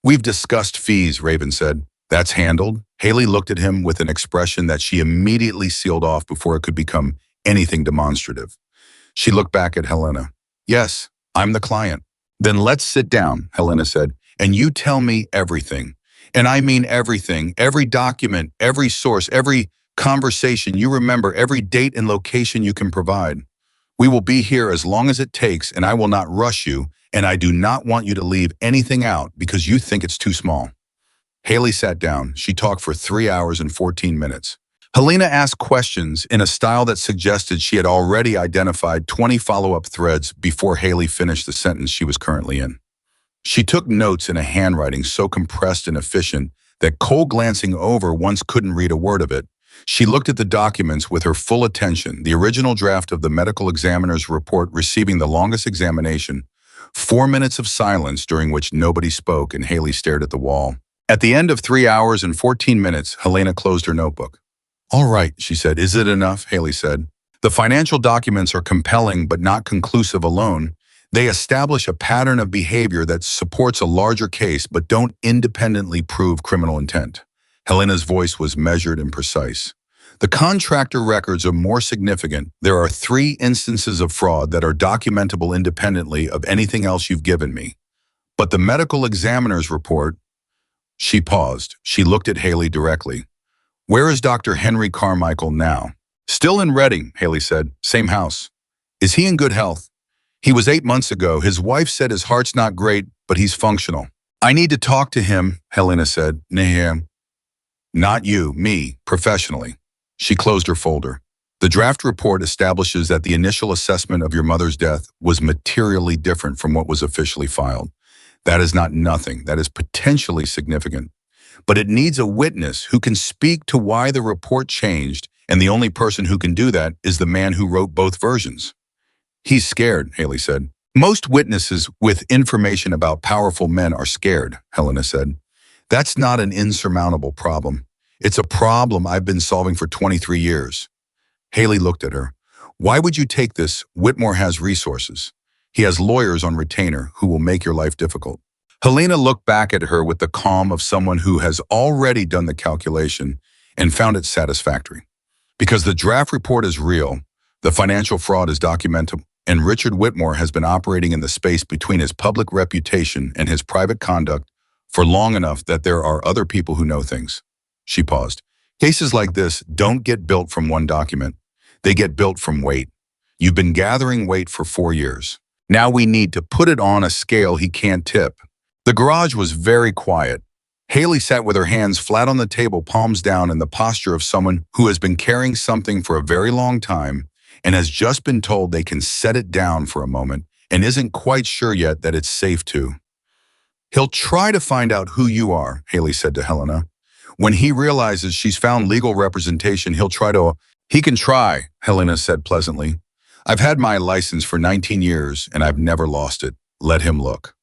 We've discussed fees, Raven said. That's handled. Haley looked at him with an expression that she immediately sealed off before it could become anything demonstrative. She looked back at Helena. Yes, I'm the client. Then let's sit down, Helena said, and you tell me everything. And I mean everything, every document, every source, every conversation you remember, every date and location you can provide. We will be here as long as it takes, and I will not rush you, and I do not want you to leave anything out because you think it's too small. Haley sat down. She talked for 3 hours and 14 minutes. Helena asked questions in a style that suggested she had already identified 20 follow-up threads before Haley finished the sentence she was currently in. She took notes in a handwriting so compressed and efficient that Cole, glancing over once, couldn't read a word of it. She looked at the documents with her full attention, the original draft of the medical examiner's report receiving the longest examination, 4 minutes of silence during which nobody spoke, and Haley stared at the wall. At the end of 3 hours and 14 minutes, Helena closed her notebook. All right, she said. Is it enough? Haley said. The financial documents are compelling but not conclusive alone. They establish a pattern of behavior that supports a larger case but don't independently prove criminal intent. Helena's voice was measured and precise. The contractor records are more significant. There are 3 instances of fraud that are documentable independently of anything else you've given me. But the medical examiner's report... She paused. She looked at Haley directly. Where is Dr. Henry Carmichael now? Still in Reading, Haley said. Same house. Is he in good health? He was 8 months ago. His wife said his heart's not great, but he's functional. I need to talk to him, Helena said. Nah, not you, me, professionally. She closed her folder. The draft report establishes that the initial assessment of your mother's death was materially different from what was officially filed. That is not nothing. That is potentially significant. But it needs a witness who can speak to why the report changed, and the only person who can do that is the man who wrote both versions. He's scared, Haley said. Most witnesses with information about powerful men are scared, Helena said. That's not an insurmountable problem. It's a problem I've been solving for 23 years. Haley looked at her. Why would you take this? Whitmore has resources. He has lawyers on retainer who will make your life difficult. Helena looked back at her with the calm of someone who has already done the calculation and found it satisfactory. Because the draft report is real, the financial fraud is documentable, and Richard Whitmore has been operating in the space between his public reputation and his private conduct for long enough that there are other people who know things. She paused. Cases like this don't get built from one document. They get built from weight. You've been gathering weight for 4 years. Now we need to put it on a scale he can't tip. The garage was very quiet. Haley sat with her hands flat on the table, palms down, in the posture of someone who has been carrying something for a very long time and has just been told they can set it down for a moment and isn't quite sure yet that it's safe to. He'll try to find out who you are, Haley said to Helena. When he realizes she's found legal representation, he can try, Helena said pleasantly. I've had my license for 19 years and I've never lost it. Let him look.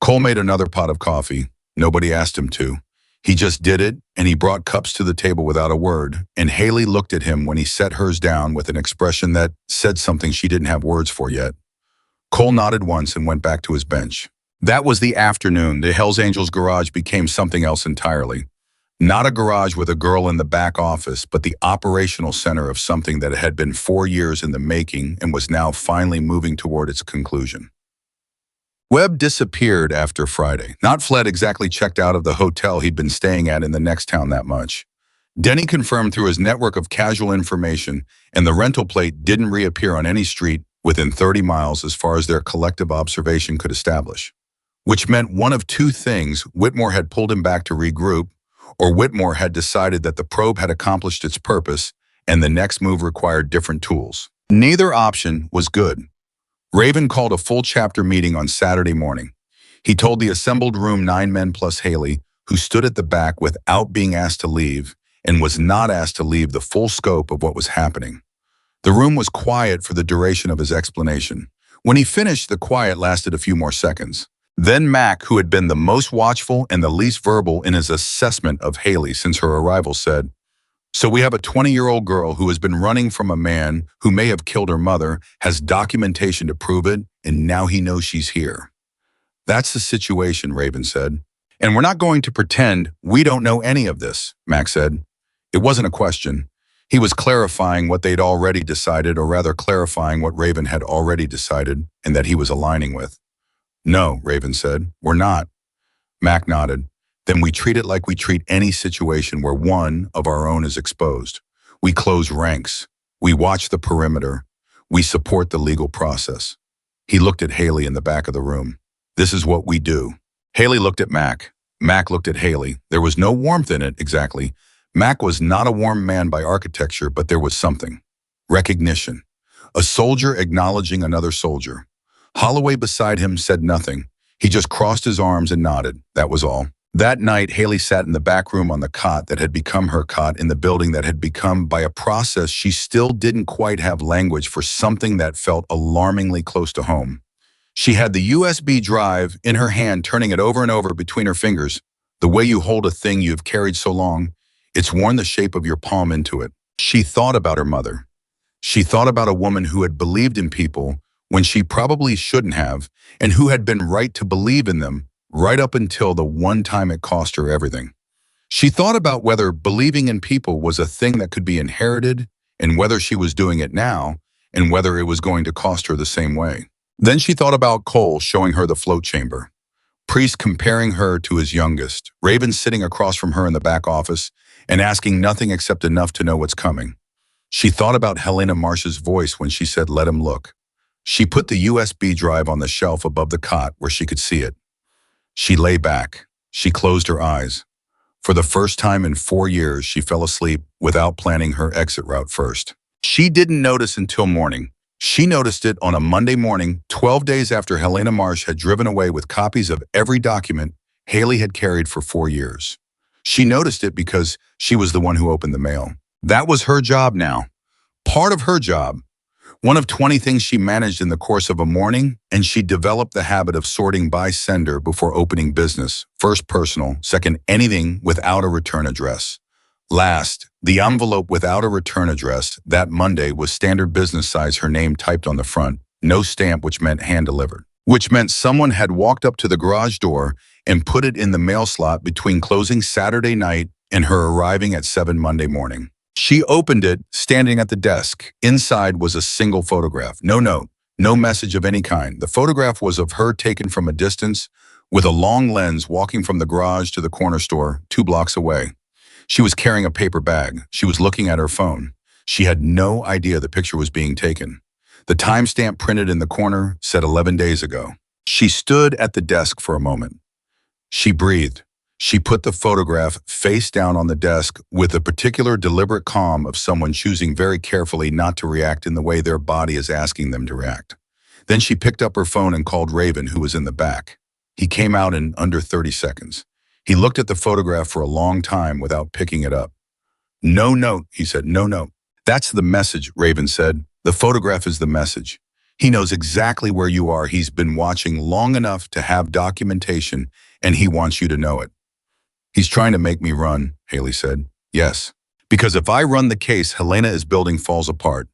Cole made another pot of coffee. Nobody asked him to. He just did it, and he brought cups to the table without a word, and Haley looked at him when he set hers down with an expression that said something she didn't have words for yet. Cole nodded once and went back to his bench. That was the afternoon. The Hells Angels garage became something else entirely. Not a garage with a girl in the back office, but the operational center of something that had been 4 years in the making and was now finally moving toward its conclusion. Webb disappeared after Friday. Not fled, exactly, checked out of the hotel he'd been staying at in the next town that much. Denny confirmed through his network of casual information, and the rental plate didn't reappear on any street within 30 miles as far as their collective observation could establish. Which meant one of two things: Whitmore had pulled him back to regroup, or Whitmore had decided that the probe had accomplished its purpose and the next move required different tools. Neither option was good. Raven called a full chapter meeting on Saturday morning. He told the assembled room 9 men plus Haley, who stood at the back without being asked to leave and was not asked to leave, the full scope of what was happening. The room was quiet for the duration of his explanation. When he finished, the quiet lasted a few more seconds. Then Mac, who had been the most watchful and the least verbal in his assessment of Haley since her arrival, said, "So we have a 20-year-old girl who has been running from a man who may have killed her mother, has documentation to prove it, and now he knows she's here." "That's the situation," Raven said. "And we're not going to pretend we don't know any of this," Mac said. It wasn't a question. He was clarifying what they'd already decided, or rather clarifying what Raven had already decided and that he was aligning with. "No," Raven said, "we're not." Mac nodded. "Then we treat it like we treat any situation where one of our own is exposed. We close ranks. We watch the perimeter. We support the legal process." He looked at Haley in the back of the room. "This is what we do." Haley looked at Mac. Mac looked at Haley. There was no warmth in it, exactly. Mac was not a warm man by architecture, but there was something. Recognition. A soldier acknowledging another soldier. Holloway beside him said nothing. He just crossed his arms and nodded. That was all. That night, Haley sat in the back room on the cot that had become her cot in the building that had become, by a process she still didn't quite have language for, something that felt alarmingly close to home. She had the USB drive in her hand, turning it over and over between her fingers. The way you hold a thing you've carried so long, it's worn the shape of your palm into it. She thought about her mother. She thought about a woman who had believed in people when she probably shouldn't have, and who had been right to believe in them right up until the one time it cost her everything. She thought about whether believing in people was a thing that could be inherited, and whether she was doing it now, and whether it was going to cost her the same way. Then she thought about Cole showing her the float chamber. Priest comparing her to his youngest. Raven sitting across from her in the back office and asking nothing except enough to know what's coming. She thought about Helena Marsh's voice when she said, "Let him look." She put the USB drive on the shelf above the cot where she could see it. She lay back. She closed her eyes. For the first time in 4 years, she fell asleep without planning her exit route first. She didn't notice until morning. She noticed it on a Monday morning, 12 days after Helena Marsh had driven away with copies of every document Haley had carried for 4 years. She noticed it because she was the one who opened the mail. That was her job now. Part of her job. One of 20 things she managed in the course of a morning, and she developed the habit of sorting by sender before opening business. First personal, second anything without a return address. Last, the envelope without a return address that Monday was standard business size, her name typed on the front, no stamp, which meant hand-delivered. Which meant someone had walked up to the garage door and put it in the mail slot between closing Saturday night and her arriving at 7 Monday morning. She opened it, standing at the desk. Inside was a single photograph. No note, no message of any kind. The photograph was of her taken from a distance with a long lens, walking from the garage to the corner store 2 blocks away. She was carrying a paper bag. She was looking at her phone. She had no idea the picture was being taken. The timestamp printed in the corner said 11 days ago. She stood at the desk for a moment. She breathed. She put the photograph face down on the desk with a particular deliberate calm of someone choosing very carefully not to react in the way their body is asking them to react. Then she picked up her phone and called Raven, who was in the back. He came out in under 30 seconds. He looked at the photograph for a long time without picking it up. "No note," he said, "no note." "That's the message," Raven said. "The photograph is the message. He knows exactly where you are. He's been watching long enough to have documentation, and he wants you to know it." "He's trying to make me run," Haley said. "Yes. Because if I run the case Helena is building falls apart.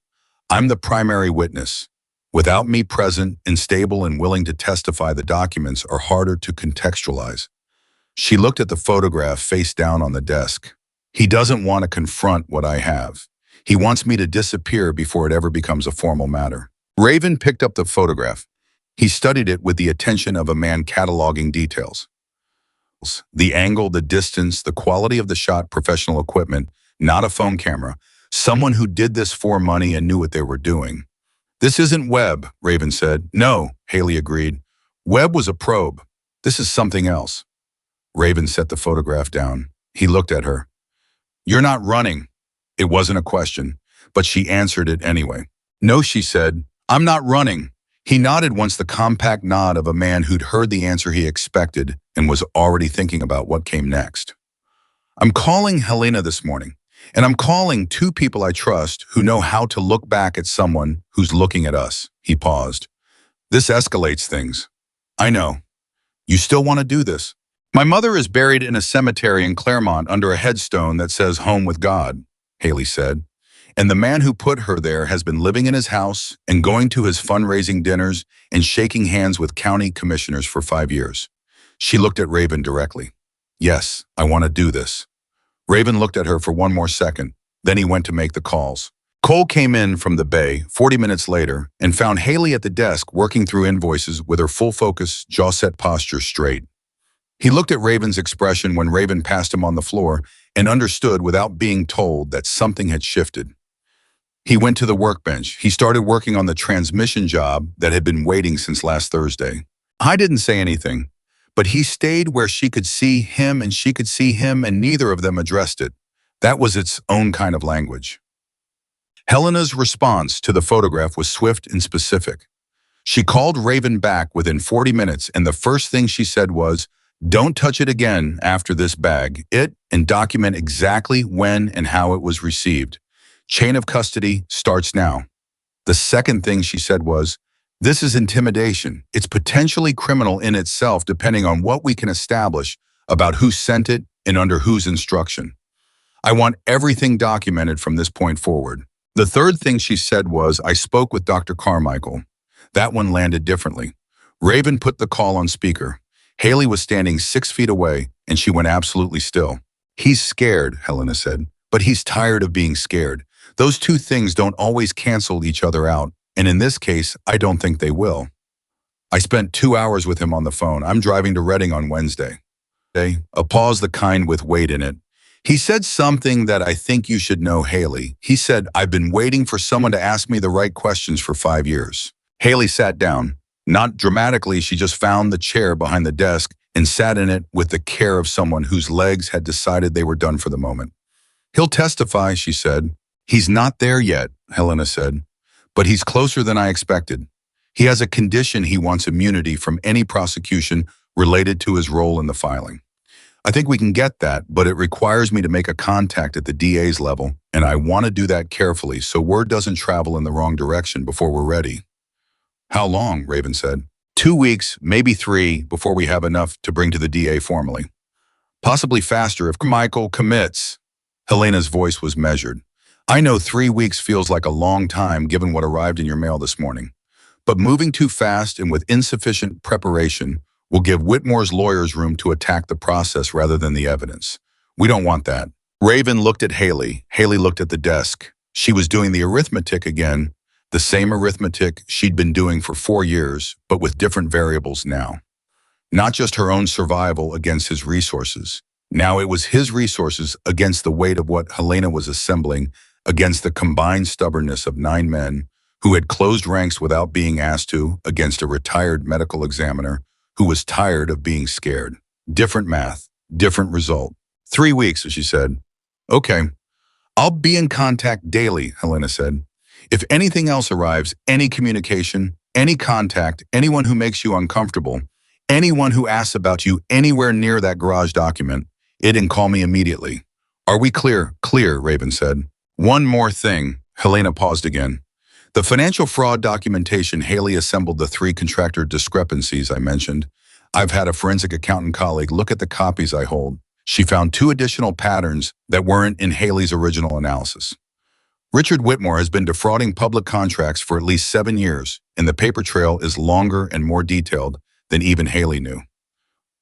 I'm the primary witness. Without me present and stable and willing to testify, the documents are harder to contextualize." She looked at the photograph face down on the desk. "He doesn't want to confront what I have. He wants me to disappear before it ever becomes a formal matter." Raven picked up the photograph. He studied it with the attention of a man cataloging details. The angle, the distance, the quality of the shot, professional equipment, not a phone camera. Someone who did this for money and knew what they were doing. "This isn't Webb," Raven said. "No," Haley agreed. "Webb was a probe. This is something else." Raven set the photograph down. He looked at her. "You're not running." It wasn't a question, but she answered it anyway. "No," she said. "I'm not running." He nodded once, the compact nod of a man who'd heard the answer he expected and was already thinking about what came next. "I'm calling Helena this morning, and I'm calling two people I trust who know how to look back at someone who's looking at us." He paused. "This escalates things. I know. You still want to do this?" "My mother is buried in a cemetery in Claremont under a headstone that says home with God," Haley said. "And the man who put her there has been living in his house and going to his fundraising dinners and shaking hands with county commissioners for 5 years." She looked at Raven directly. "Yes, I want to do this." Raven looked at her for one more second. Then he went to make the calls. Cole came in from the Bay 40 minutes later and found Haley at the desk working through invoices with her full focus, jaw-set posture straight. He looked at Raven's expression when Raven passed him on the floor and understood without being told that something had shifted. He went to the workbench. He started working on the transmission job that had been waiting since last Thursday. I didn't say anything, but he stayed where she could see him and she could see him, and neither of them addressed it. That was its own kind of language. Helena's response to the photograph was swift and specific. She called Raven back within 40 minutes, and the first thing she said was, "Don't touch it again after this bag. And document exactly when and how it was received. Chain of custody starts now." The second thing she said was, "This is intimidation. It's potentially criminal in itself depending on what we can establish about who sent it and under whose instruction. I want everything documented from this point forward." The third thing she said was, "I spoke with Dr. Carmichael." That one landed differently. Raven put the call on speaker. Haley was standing 6 feet away, and she went absolutely still. "He's scared," Helena said, "but he's tired of being scared. Those two things don't always cancel each other out, and in this case, I don't think they will. I spent 2 hours with him on the phone. I'm driving to Reading on Wednesday." A pause, the kind with weight in it. "He said something that I think you should know, Haley. He said, 'I've been waiting for someone to ask me the right questions for 5 years.'" Haley sat down. Not dramatically, she just found the chair behind the desk and sat in it with the care of someone whose legs had decided they were done for the moment. "He'll testify," she said. "He's not there yet," Helena said, "but he's closer than I expected. He has a condition. He wants immunity from any prosecution related to his role in the filing. I think we can get that, but it requires me to make a contact at the DA's level, and I want to do that carefully so word doesn't travel in the wrong direction before we're ready." "How long?" Raven said. 2 weeks, maybe 3, before we have enough to bring to the DA formally. Possibly faster if Michael commits." Helena's voice was measured. "I know 3 weeks feels like a long time given what arrived in your mail this morning. But moving too fast and with insufficient preparation will give Whitmore's lawyers room to attack the process rather than the evidence. We don't want that." Raven looked at Haley. Haley looked at the desk. She was doing the arithmetic again, the same arithmetic she'd been doing for 4 years, but with different variables now. Not just her own survival against his resources. Now it was his resources against the weight of what Helena was assembling, against the combined stubbornness of 9 men who had closed ranks without being asked to, against a retired medical examiner who was tired of being scared. Different math, different result. 3 weeks, she said. Okay, I'll be in contact daily, Helena said. If anything else arrives, any communication, any contact, anyone who makes you uncomfortable, anyone who asks about you anywhere near that garage document, it and call me immediately. Are we clear? Clear, Raven said. One more thing. Helena paused again. The financial fraud documentation Haley assembled the 3 contractor discrepancies I mentioned. I've had a forensic accountant colleague look at the copies I hold. She found 2 additional patterns that weren't in Haley's original analysis. Richard Whitmore has been defrauding public contracts for at least 7 years, and the paper trail is longer and more detailed than even Haley knew.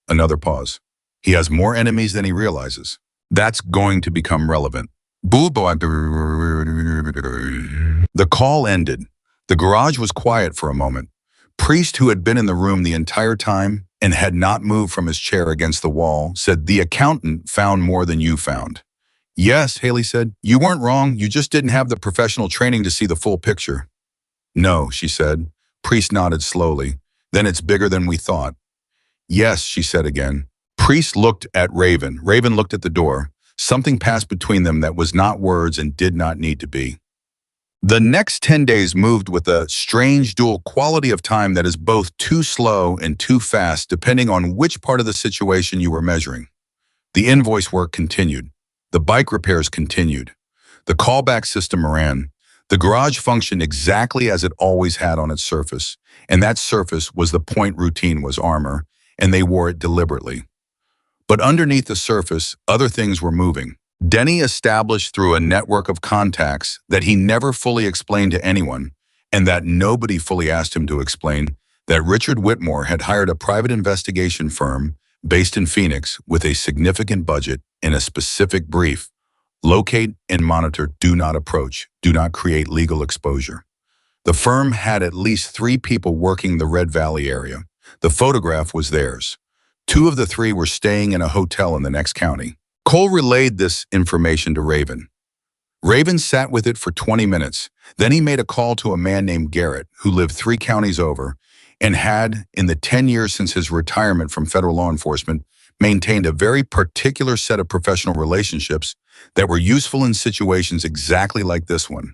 Another pause. He has more enemies than he realizes. That's going to become relevant. The call ended. The garage was quiet for a moment. Priest, who had been in the room the entire time and had not moved from his chair against the wall, said, "The accountant found more than you found." "Yes," Haley said. "You weren't wrong. You just didn't have the professional training to see the full picture." "No," she said. Priest nodded slowly. "Then it's bigger than we thought." "Yes," she said again. Priest looked at Raven. Raven looked at the door. Something passed between them that was not words and did not need to be. The next 10 days moved with a strange dual quality of time that is both too slow and too fast depending on which part of the situation you were measuring. The invoice work continued. The bike repairs continued. The callback system ran. The garage functioned exactly as it always had on its surface, and that surface was the point routine was armor, and they wore it deliberately. But underneath the surface, other things were moving. Denny established through a network of contacts that he never fully explained to anyone, and that nobody fully asked him to explain, that Richard Whitmore had hired a private investigation firm based in Phoenix with a significant budget and a specific brief: locate and monitor, do not approach, do not create legal exposure. The firm had at least 3 people working the Red Valley area. The photograph was theirs. 2 of the 3 were staying in a hotel in the next county. Cole relayed this information to Raven. Raven sat with it for 20 minutes. Then he made a call to a man named Garrett, who lived 3 counties over and had, in the 10 years since his retirement from federal law enforcement, maintained a very particular set of professional relationships that were useful in situations exactly like this one.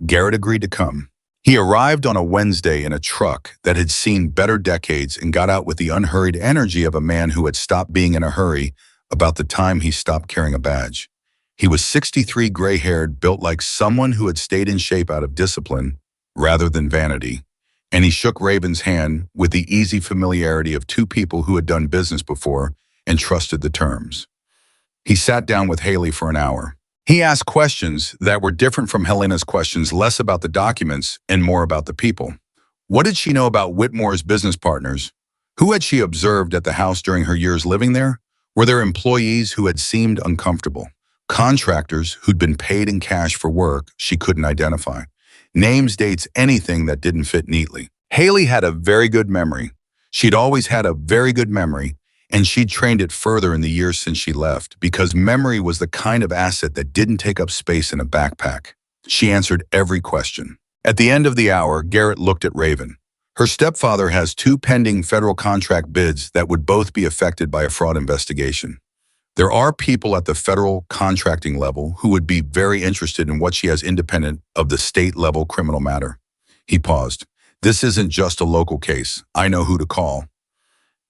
Garrett agreed to come. He arrived on a Wednesday in a truck that had seen better decades and got out with the unhurried energy of a man who had stopped being in a hurry about the time he stopped carrying a badge. He was 63, gray-haired, built like someone who had stayed in shape out of discipline rather than vanity. And he shook Raven's hand with the easy familiarity of 2 people who had done business before and trusted the terms. He sat down with Haley for an hour. He asked questions that were different from Helena's questions, less about the documents and more about the people. What did she know about Whitmore's business partners? Who had she observed at the house during her years living there? Were there employees who had seemed uncomfortable? Contractors who'd been paid in cash for work she couldn't identify? Names, dates, anything that didn't fit neatly. Haley had a very good memory. She'd always had a very good memory, and she'd trained it further in the years since she left, because memory was the kind of asset that didn't take up space in a backpack. She answered every question. At the end of the hour, Garrett looked at Raven. Her stepfather has 2 pending federal contract bids that would both be affected by a fraud investigation. There are people at the federal contracting level who would be very interested in what she has independent of the state-level criminal matter. He paused. This isn't just a local case. I know who to call.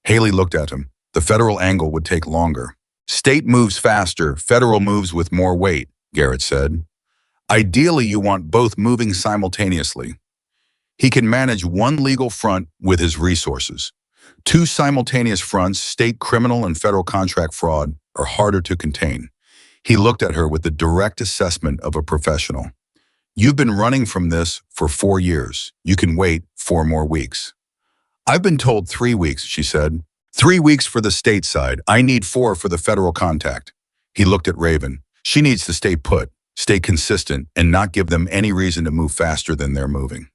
Haley looked at him. The federal angle would take longer. State moves faster, federal moves with more weight, Garrett said. Ideally, you want both moving simultaneously. He can manage one legal front with his resources. 2 simultaneous fronts, state criminal and federal contract fraud, are harder to contain. He looked at her with the direct assessment of a professional. You've been running from this for 4 years. You can wait 4 more weeks. I've been told 3 weeks, she said. 3 weeks for the state side. I need 4 for the federal contact. He looked at Raven. She needs to stay put, stay consistent, and not give them any reason to move faster than they're moving.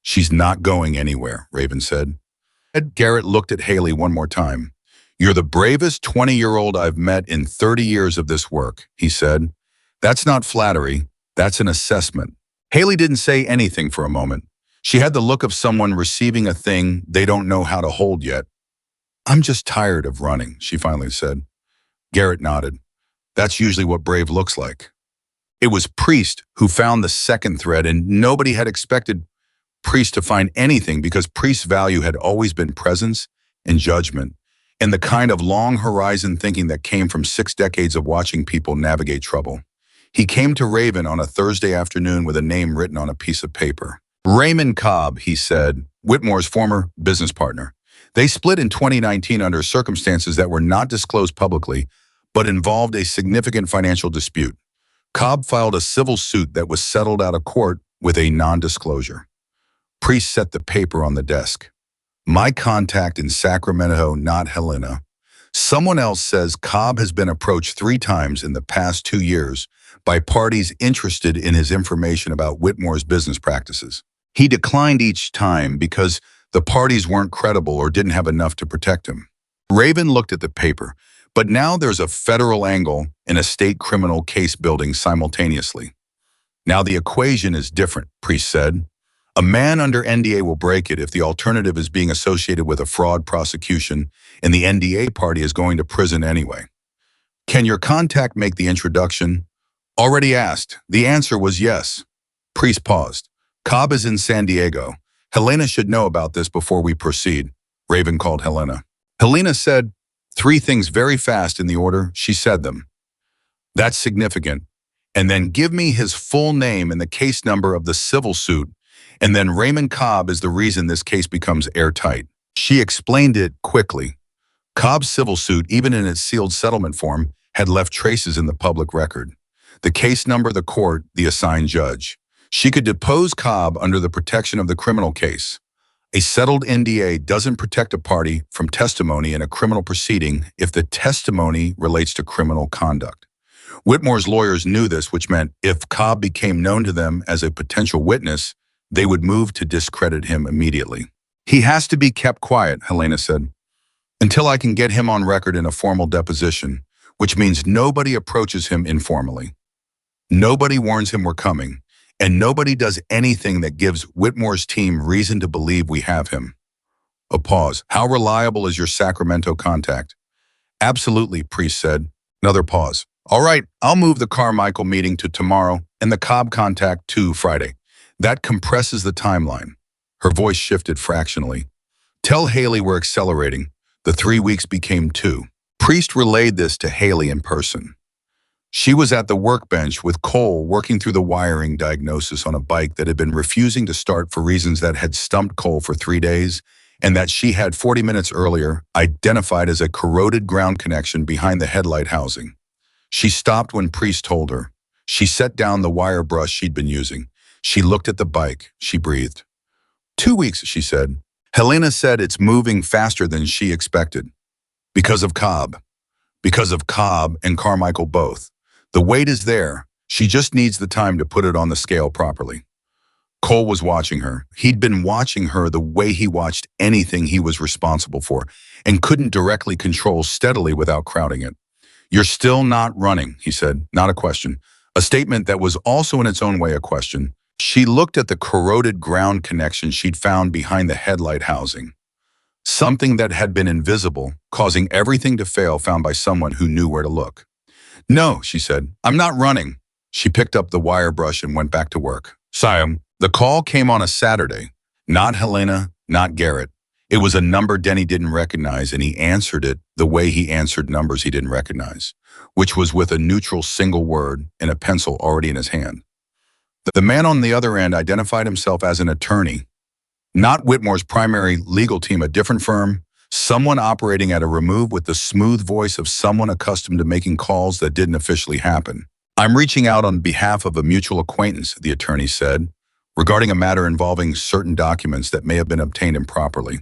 She's not going anywhere, Raven said. Garrett looked at Haley one more time. "You're the bravest 20-year-old I've met in 30 years of this work," he said. "That's not flattery, that's an assessment." Haley didn't say anything for a moment. She had the look of someone receiving a thing they don't know how to hold yet. "I'm just tired of running," she finally said. Garrett nodded. "That's usually what brave looks like." It was Priest who found the second thread, and nobody had expected Priest to find anything because Priest's value had always been presence and judgment, and the kind of long horizon thinking that came from 6 decades of watching people navigate trouble. He came to Raven on a Thursday afternoon with a name written on a piece of paper. Raymond Cobb, he said, Whitmore's former business partner. They split in 2019 under circumstances that were not disclosed publicly, but involved a significant financial dispute. Cobb filed a civil suit that was settled out of court with a non-disclosure. Priest set the paper on the desk. "My contact in Sacramento, not Helena. Someone else says Cobb has been approached 3 times in the past 2 years by parties interested in his information about Whitmore's business practices. He declined each time because the parties weren't credible or didn't have enough to protect him." Raven looked at the paper, but now there's a federal angle and a state criminal case building simultaneously. "Now the equation is different," Priest said. "A man under NDA will break it if the alternative is being associated with a fraud prosecution and the NDA party is going to prison anyway. Can your contact make the introduction?" "Already asked." The answer was yes. Priest paused. "Cobb is in San Diego. Helena should know about this before we proceed." Raven called Helena. Helena said 3 things very fast in the order she said them. "That's significant. And then give me his full name and the case number of the civil suit, and then Raymond Cobb is the reason this case becomes airtight." She explained it quickly. Cobb's civil suit, even in its sealed settlement form, had left traces in the public record. The case number, the court, the assigned judge. She could depose Cobb under the protection of the criminal case. A settled NDA doesn't protect a party from testimony in a criminal proceeding if the testimony relates to criminal conduct. Whitmore's lawyers knew this, which meant if Cobb became known to them as a potential witness, they would move to discredit him immediately. "He has to be kept quiet," Helena said, "until I can get him on record in a formal deposition, which means nobody approaches him informally. Nobody warns him we're coming, and nobody does anything that gives Whitmore's team reason to believe we have him." A pause. "How reliable is your Sacramento contact?" "Absolutely," Priest said. Another pause. "All right, I'll move the Carmichael meeting to tomorrow and the Cobb contact to Friday. That compresses the timeline." Her voice shifted fractionally. "Tell Haley we're accelerating." The 3 weeks became 2. Priest relayed this to Haley in person. She was at the workbench with Cole working through the wiring diagnosis on a bike that had been refusing to start for reasons that had stumped Cole for 3 days, and that she had 40 minutes earlier identified as a corroded ground connection behind the headlight housing. She stopped when Priest told her. She set down the wire brush she'd been using. She looked at the bike. She breathed. 2 weeks, she said. Helena said it's moving faster than she expected. Because of Cobb. Because of Cobb and Carmichael both. The weight is there. She just needs the time to put it on the scale properly. Cole was watching her. He'd been watching her the way he watched anything he was responsible for, and couldn't directly control steadily without crowding it. "You're still not running," he said, not a question. A statement that was also in its own way a question. She looked at the corroded ground connection she'd found behind the headlight housing. Something that had been invisible, causing everything to fail, found by someone who knew where to look. "No," she said, "I'm not running." She picked up the wire brush and went back to work. Siam. The call came on a Saturday. Not Helena, not Garrett. It was a number Denny didn't recognize, and he answered it the way he answered numbers he didn't recognize, which was with a neutral single word and a pencil already in his hand. The man on the other end identified himself as an attorney. Not Whitmore's primary legal team, a different firm, someone operating at a remove with the smooth voice of someone accustomed to making calls that didn't officially happen. "I'm reaching out on behalf of a mutual acquaintance," the attorney said, "regarding a matter involving certain documents that may have been obtained improperly.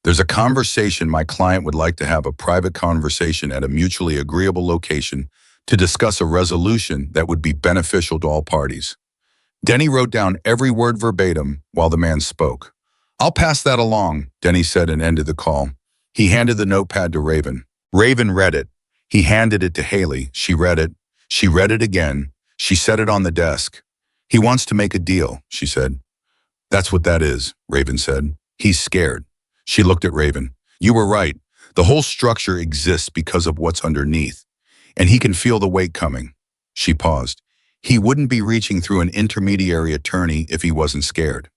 There's a conversation my client would like to have, a private conversation at a mutually agreeable location to discuss a resolution that would be beneficial to all parties." Denny wrote down every word verbatim while the man spoke. "I'll pass that along," Denny said and ended the call. He handed the notepad to Raven. Raven read it. He handed it to Haley. She read it. She read it again. She set it on the desk. He wants to make a deal, she said. That's what that is, Raven said. He's scared. She looked at Raven. You were right. The whole structure exists because of what's underneath. And he can feel the weight coming. She paused. He wouldn't be reaching through an intermediary attorney if he wasn't scared.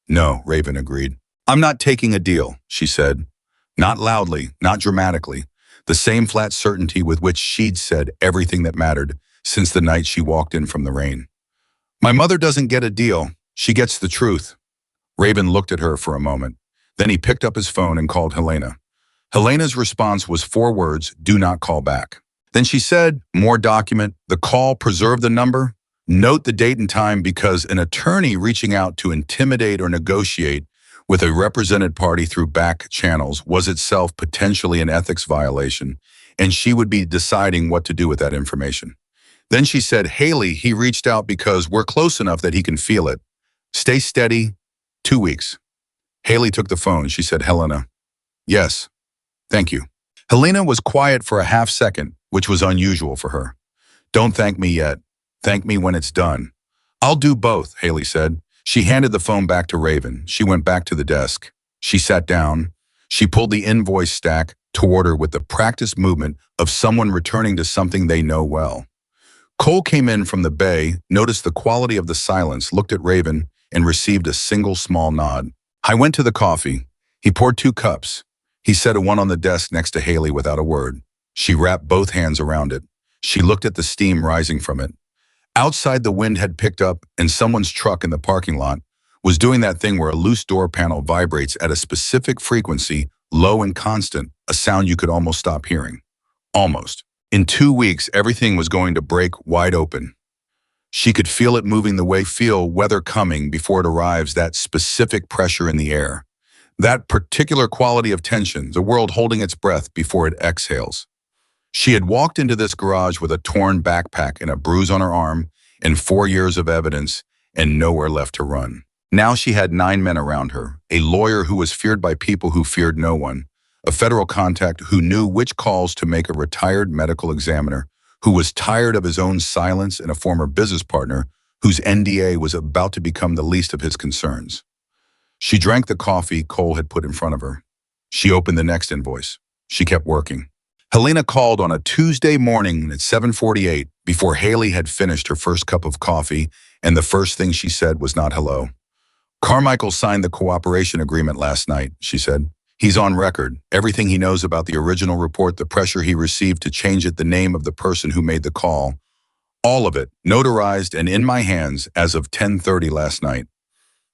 No, Raven agreed. I'm not taking a deal, she said. Not loudly, not dramatically. The same flat certainty with which she'd said everything that mattered since the night she walked in from the rain. My mother doesn't get a deal. She gets the truth. Raven looked at her for a moment. Then he picked up his phone and called Helena. Helena's response was 4 words, do not call back. Then she said, more document, the call, preserve the number, note the date and time because an attorney reaching out to intimidate or negotiate with a represented party through back channels was itself potentially an ethics violation, and she would be deciding what to do with that information. Then she said, Haley, he reached out because we're close enough that he can feel it. Stay steady, 2 weeks. Haley took the phone. She said, Helena. Yes, thank you. Helena was quiet for a half second, which was unusual for her. Don't thank me yet. Thank me when it's done. I'll do both, Haley said. She handed the phone back to Raven. She went back to the desk. She sat down. She pulled the invoice stack toward her with the practiced movement of someone returning to something they know well. Cole came in from the bay, noticed the quality of the silence, looked at Raven, and received a single small nod. I went to the coffee. He poured 2 cups. He set one on the desk next to Haley without a word. She wrapped both hands around it. She looked at the steam rising from it. Outside, the wind had picked up, and someone's truck in the parking lot was doing that thing where a loose door panel vibrates at a specific frequency, low and constant, a sound you could almost stop hearing. Almost. In 2 weeks, everything was going to break wide open. She could feel it moving the way feel weather coming before it arrives, that specific pressure in the air. That particular quality of tension, the world holding its breath before it exhales. She had walked into this garage with a torn backpack and a bruise on her arm and 4 years of evidence and nowhere left to run. Now she had 9 men around her, a lawyer who was feared by people who feared no one, a federal contact who knew which calls to make, a retired medical examiner who was tired of his own silence, and a former business partner whose NDA was about to become the least of his concerns. She drank the coffee Cole had put in front of her. She opened the next invoice. She kept working. Helena called on a Tuesday morning at 7:48 before Haley had finished her first cup of coffee, and the first thing she said was not hello. Carmichael signed the cooperation agreement last night, she said. He's on record. Everything he knows about the original report, the pressure he received to change it, the name of the person who made the call. All of it, notarized and in my hands as of 10:30 last night.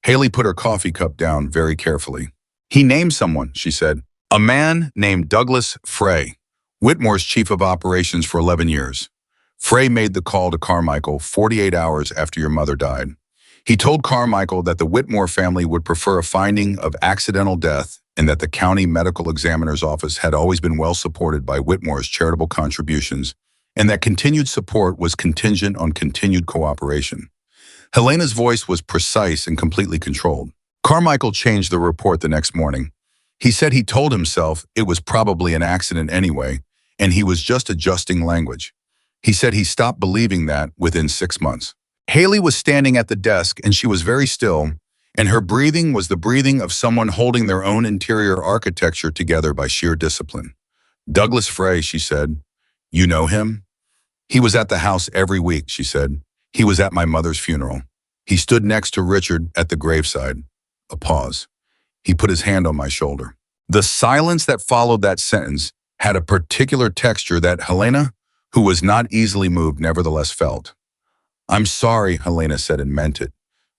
Haley put her coffee cup down very carefully. He named someone, she said. A man named Douglas Frey, Whitmore's chief of operations for 11 years. Frey made the call to Carmichael 48 hours after your mother died. He told Carmichael that the Whitmore family would prefer a finding of accidental death and that the county medical examiner's office had always been well supported by Whitmore's charitable contributions and that continued support was contingent on continued cooperation. Helena's voice was precise and completely controlled. Carmichael changed the report the next morning. He said he told himself it was probably an accident anyway, and he was just adjusting language. He said he stopped believing that within 6 months. Haley was standing at the desk, and she was very still, and her breathing was the breathing of someone holding their own interior architecture together by sheer discipline. Douglas Frey, she said. You know him? He was at the house every week, she said. He was at my mother's funeral. He stood next to Richard at the graveside. A pause. He put his hand on my shoulder. The silence that followed that sentence had a particular texture that Helena, who was not easily moved, nevertheless felt. I'm sorry, Helena said and meant it.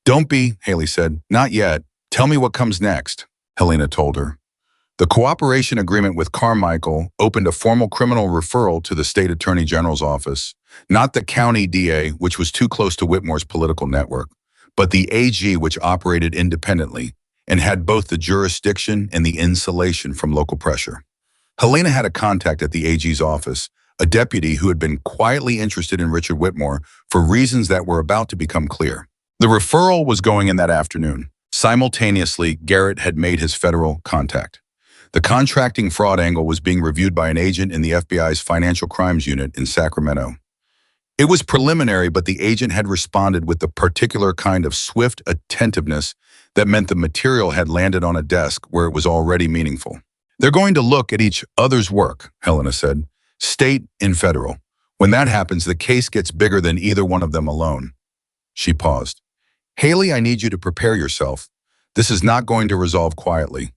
Don't be, Haley said. Not yet. Tell me what comes next, Helena told her. The cooperation agreement with Carmichael opened a formal criminal referral to the state attorney general's office, not the county DA, which was too close to Whitmore's political network, but the AG, which operated independently and had both the jurisdiction and the insulation from local pressure. Helena had a contact at the AG's office, a deputy who had been quietly interested in Richard Whitmore for reasons that were about to become clear. The referral was going in that afternoon. Simultaneously, Garrett had made his federal contact. The contracting fraud angle was being reviewed by an agent in the FBI's Financial Crimes Unit in Sacramento. It was preliminary, but the agent had responded with the particular kind of swift attentiveness that meant the material had landed on a desk where it was already meaningful. They're going to look at each other's work, Helena said, state and federal. When that happens, the case gets bigger than either one of them alone. She paused. Haley, I need you to prepare yourself. This is not going to resolve quietly.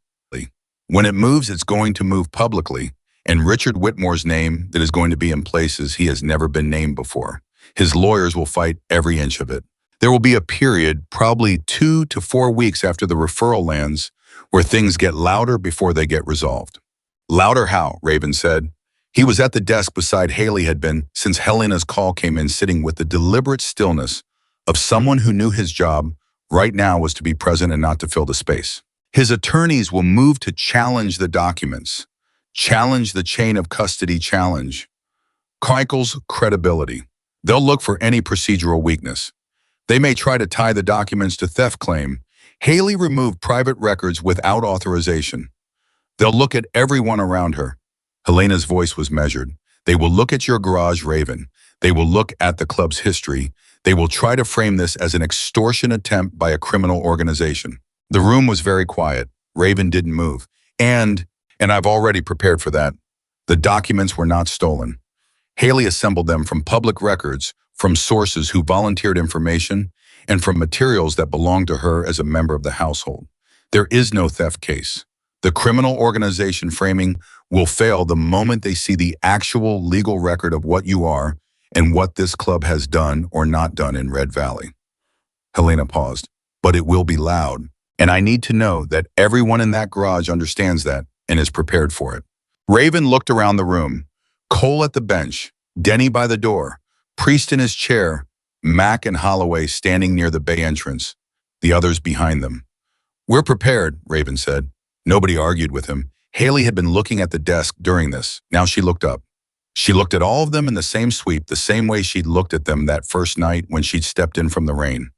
When it moves, it's going to move publicly, and Richard Whitmore's name that is going to be in places he has never been named before. His lawyers will fight every inch of it. There will be a period, probably 2 to 4 weeks after the referral lands, where things get louder before they get resolved. Louder how? Raven said. He was at the desk beside Haley had been since Helena's call came in, sitting with the deliberate stillness of someone who knew his job right now was to be present and not to fill the space. His attorneys will move to challenge the documents, challenge the chain of custody, challenge Michael's credibility. They'll look for any procedural weakness. They may try to tie the documents to theft claim. Haley removed private records without authorization. They'll look at everyone around her. Helena's voice was measured. They will look at your garage, Raven. They will look at the club's history. They will try to frame this as an extortion attempt by a criminal organization. The room was very quiet. Raven didn't move. And I've already prepared for that. The documents were not stolen. Haley assembled them from public records, from sources who volunteered information, and from materials that belonged to her as a member of the household. There is no theft case. The criminal organization framing will fail the moment they see the actual legal record of what you are and what this club has done or not done in Red Valley. Helena paused. But it will be loud. And I need to know that everyone in that garage understands that and is prepared for it. Raven looked around the room. Cole at the bench, Denny by the door, Priest in his chair, Mac and Holloway standing near the bay entrance, the others behind them. We're prepared, Raven said. Nobody argued with him. Haley had been looking at the desk during this. Now she looked up. She looked at all of them in the same sweep, the same way she'd looked at them that first night when she'd stepped in from the rain.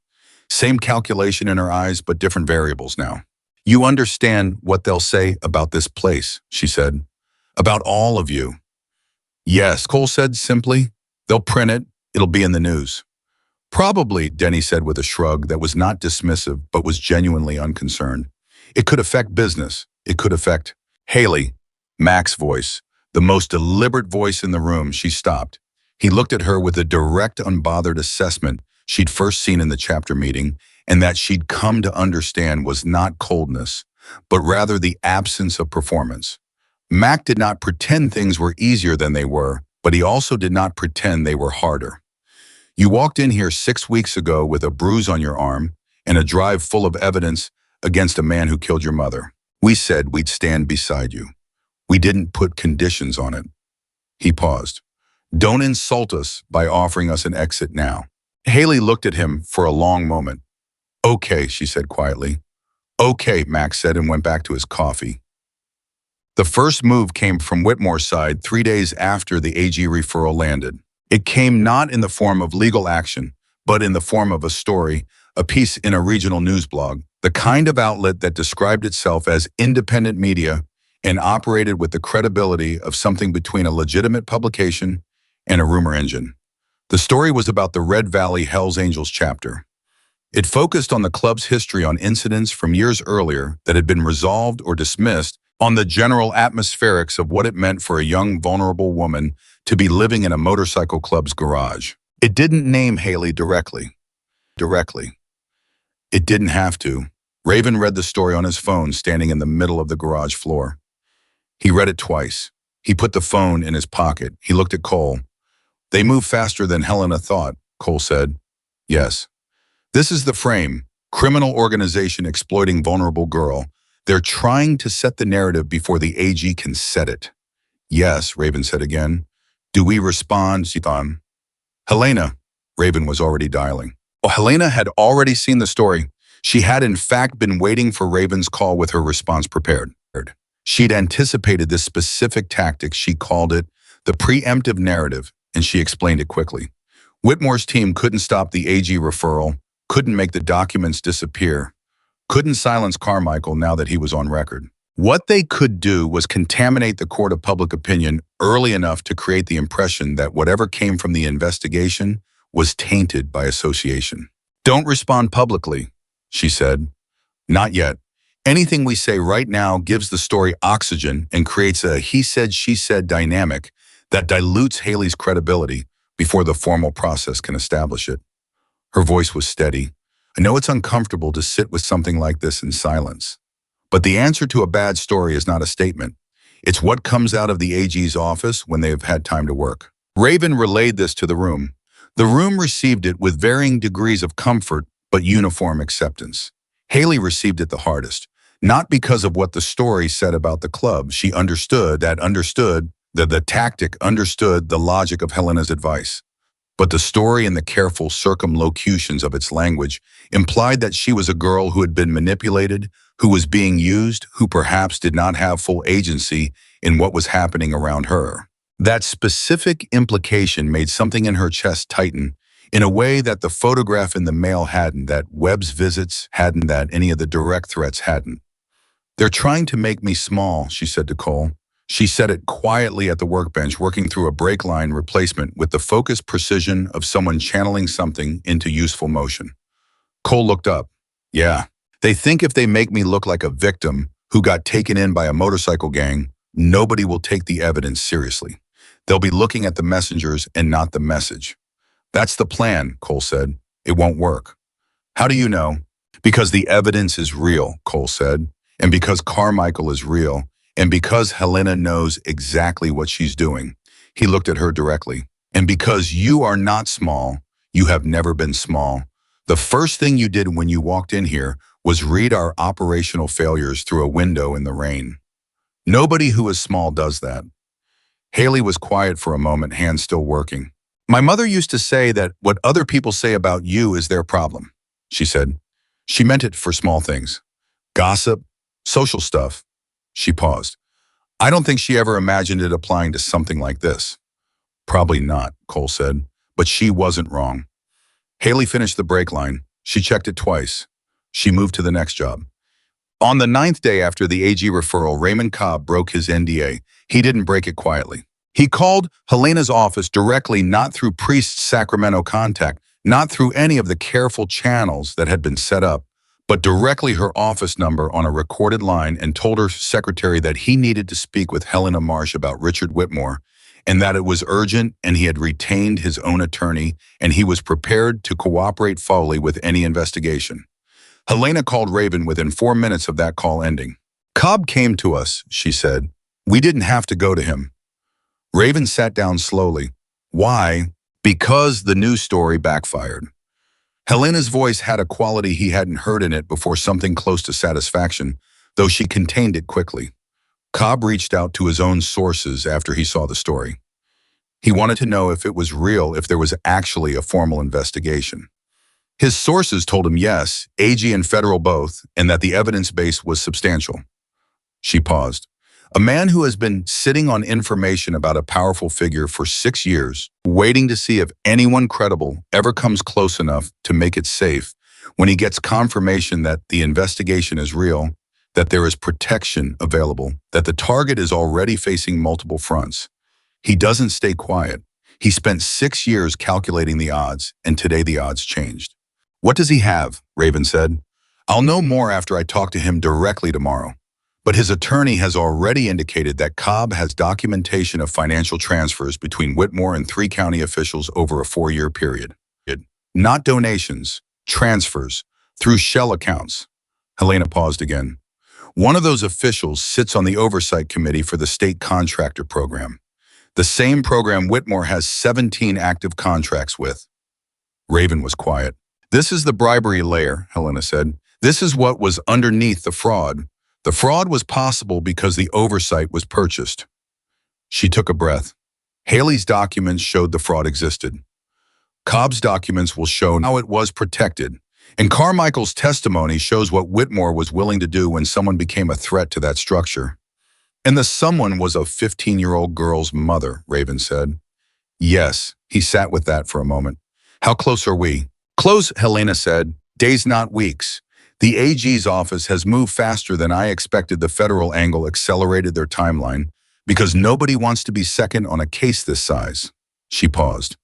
Same calculation in her eyes, but different variables now. You understand what they'll say about this place, she said. About all of you. Yes, Cole said simply. They'll print it. It'll be in the news. Probably, Denny said with a shrug that was not dismissive, but was genuinely unconcerned. It could affect business. It could affect Haley. Mac's voice, the most deliberate voice in the room. She stopped. He looked at her with a direct, unbothered assessment she'd first seen in the chapter meeting, and that she'd come to understand was not coldness, but rather the absence of performance. Mac did not pretend things were easier than they were, but he also did not pretend they were harder. You walked in here 6 weeks ago with a bruise on your arm and a drive full of evidence against a man who killed your mother. We said we'd stand beside you. We didn't put conditions on it. He paused. Don't insult us by offering us an exit now. Haley looked at him for a long moment. Okay, she said quietly. Okay, Max said and went back to his coffee. The first move came from Whitmore's side 3 days after the AG referral landed. It came not in the form of legal action, but in the form of a story, a piece in a regional news blog, the kind of outlet that described itself as independent media and operated with the credibility of something between a legitimate publication and a rumor engine. The story was about the Red Valley Hells Angels chapter. It focused on the club's history, on incidents from years earlier that had been resolved or dismissed, on the general atmospherics of what it meant for a young, vulnerable woman to be living in a motorcycle club's garage. It didn't name Haley directly. It didn't have to. Raven read the story on his phone, standing in the middle of the garage floor. He read it twice. He put the phone in his pocket. He looked at Cole. They move faster than Helena thought, Cole said. Yes. This is the frame. Criminal organization exploiting vulnerable girl. They're trying to set the narrative before the AG can set it. Yes, Raven said again. Do we respond, Sithan? Helena. Raven was already dialing. Oh, Helena had already seen the story. She had in fact been waiting for Raven's call with her response prepared. She'd anticipated this specific tactic. She called it the preemptive narrative, and she explained it quickly. Whitmore's team couldn't stop the AG referral, couldn't make the documents disappear, couldn't silence Carmichael now that he was on record. What they could do was contaminate the court of public opinion early enough to create the impression that whatever came from the investigation was tainted by association. Don't respond publicly, she said. Not yet. Anything we say right now gives the story oxygen and creates a he said, she said dynamic that dilutes Haley's credibility before the formal process can establish it. Her voice was steady. I know it's uncomfortable to sit with something like this in silence. But the answer to a bad story is not a statement. It's what comes out of the AG's office when they have had time to work. Raven relayed this to the room. The room received it with varying degrees of comfort but uniform acceptance. Haley received it the hardest. Not because of what the story said about the club. She understood the tactic, understood the logic of Helena's advice. But the story and the careful circumlocutions of its language implied that she was a girl who had been manipulated, who was being used, who perhaps did not have full agency in what was happening around her. That specific implication made something in her chest tighten, in a way that the photograph in the mail hadn't, that Webb's visits hadn't, that any of the direct threats hadn't. They're trying to make me small, she said to Cole. She said it quietly at the workbench, working through a brake line replacement with the focused precision of someone channeling something into useful motion. Cole looked up. Yeah, they think if they make me look like a victim who got taken in by a motorcycle gang, nobody will take the evidence seriously. They'll be looking at the messengers and not the message. That's the plan, Cole said. It won't work. How do you know? Because the evidence is real, Cole said, and because Carmichael is real, and because Helena knows exactly what she's doing. He looked at her directly. And because you are not small, you have never been small. The first thing you did when you walked in here was read our operational failures through a window in the rain. Nobody who is small does that. Haley was quiet for a moment, hands still working. My mother used to say that what other people say about you is their problem, she said. She meant it for small things. Gossip, social stuff. She paused. I don't think she ever imagined it applying to something like this. Probably not, Cole said, but she wasn't wrong. Haley finished the brake line. She checked it twice. She moved to the next job. On the 9th day after the AG referral, Raymond Cobb broke his NDA. He didn't break it quietly. He called Helena's office directly, not through Priest's Sacramento contact, not through any of the careful channels that had been set up, but directly her office number on a recorded line, and told her secretary that he needed to speak with Helena Marsh about Richard Whitmore, and that it was urgent, and he had retained his own attorney, and he was prepared to cooperate fully with any investigation. Helena called Raven within 4 minutes of that call ending. Cobb came to us, she said. We didn't have to go to him. Raven sat down slowly. Why? Because the news story backfired. Helena's voice had a quality he hadn't heard in it before, something close to satisfaction, though she contained it quickly. Cobb reached out to his own sources after he saw the story. He wanted to know if it was real, if there was actually a formal investigation. His sources told him yes, AG and federal both, and that the evidence base was substantial. She paused. A man who has been sitting on information about a powerful figure for 6 years, waiting to see if anyone credible ever comes close enough to make it safe, when he gets confirmation that the investigation is real, that there is protection available, that the target is already facing multiple fronts. He doesn't stay quiet. He spent 6 years calculating the odds, and today the odds changed. What does he have? Raven said. I'll know more after I talk to him directly tomorrow. But his attorney has already indicated that Cobb has documentation of financial transfers between Whitmore and 3 county officials over a 4-year period. Not donations, transfers, through shell accounts. Helena paused again. One of those officials sits on the oversight committee for the state contractor program. The same program Whitmore has 17 active contracts with. Raven was quiet. This is the bribery layer, Helena said. This is what was underneath the fraud. The fraud was possible because the oversight was purchased. She took a breath. Haley's documents showed the fraud existed. Cobb's documents will show how it was protected. And Carmichael's testimony shows what Whitmore was willing to do when someone became a threat to that structure. And the someone was a 15-year-old girl's mother, Raven said. Yes, he sat with that for a moment. How close are we? Close, Helena said. Days, not weeks. The AG's office has moved faster than I expected. The federal angle accelerated their timeline because nobody wants to be second on a case this size. She paused.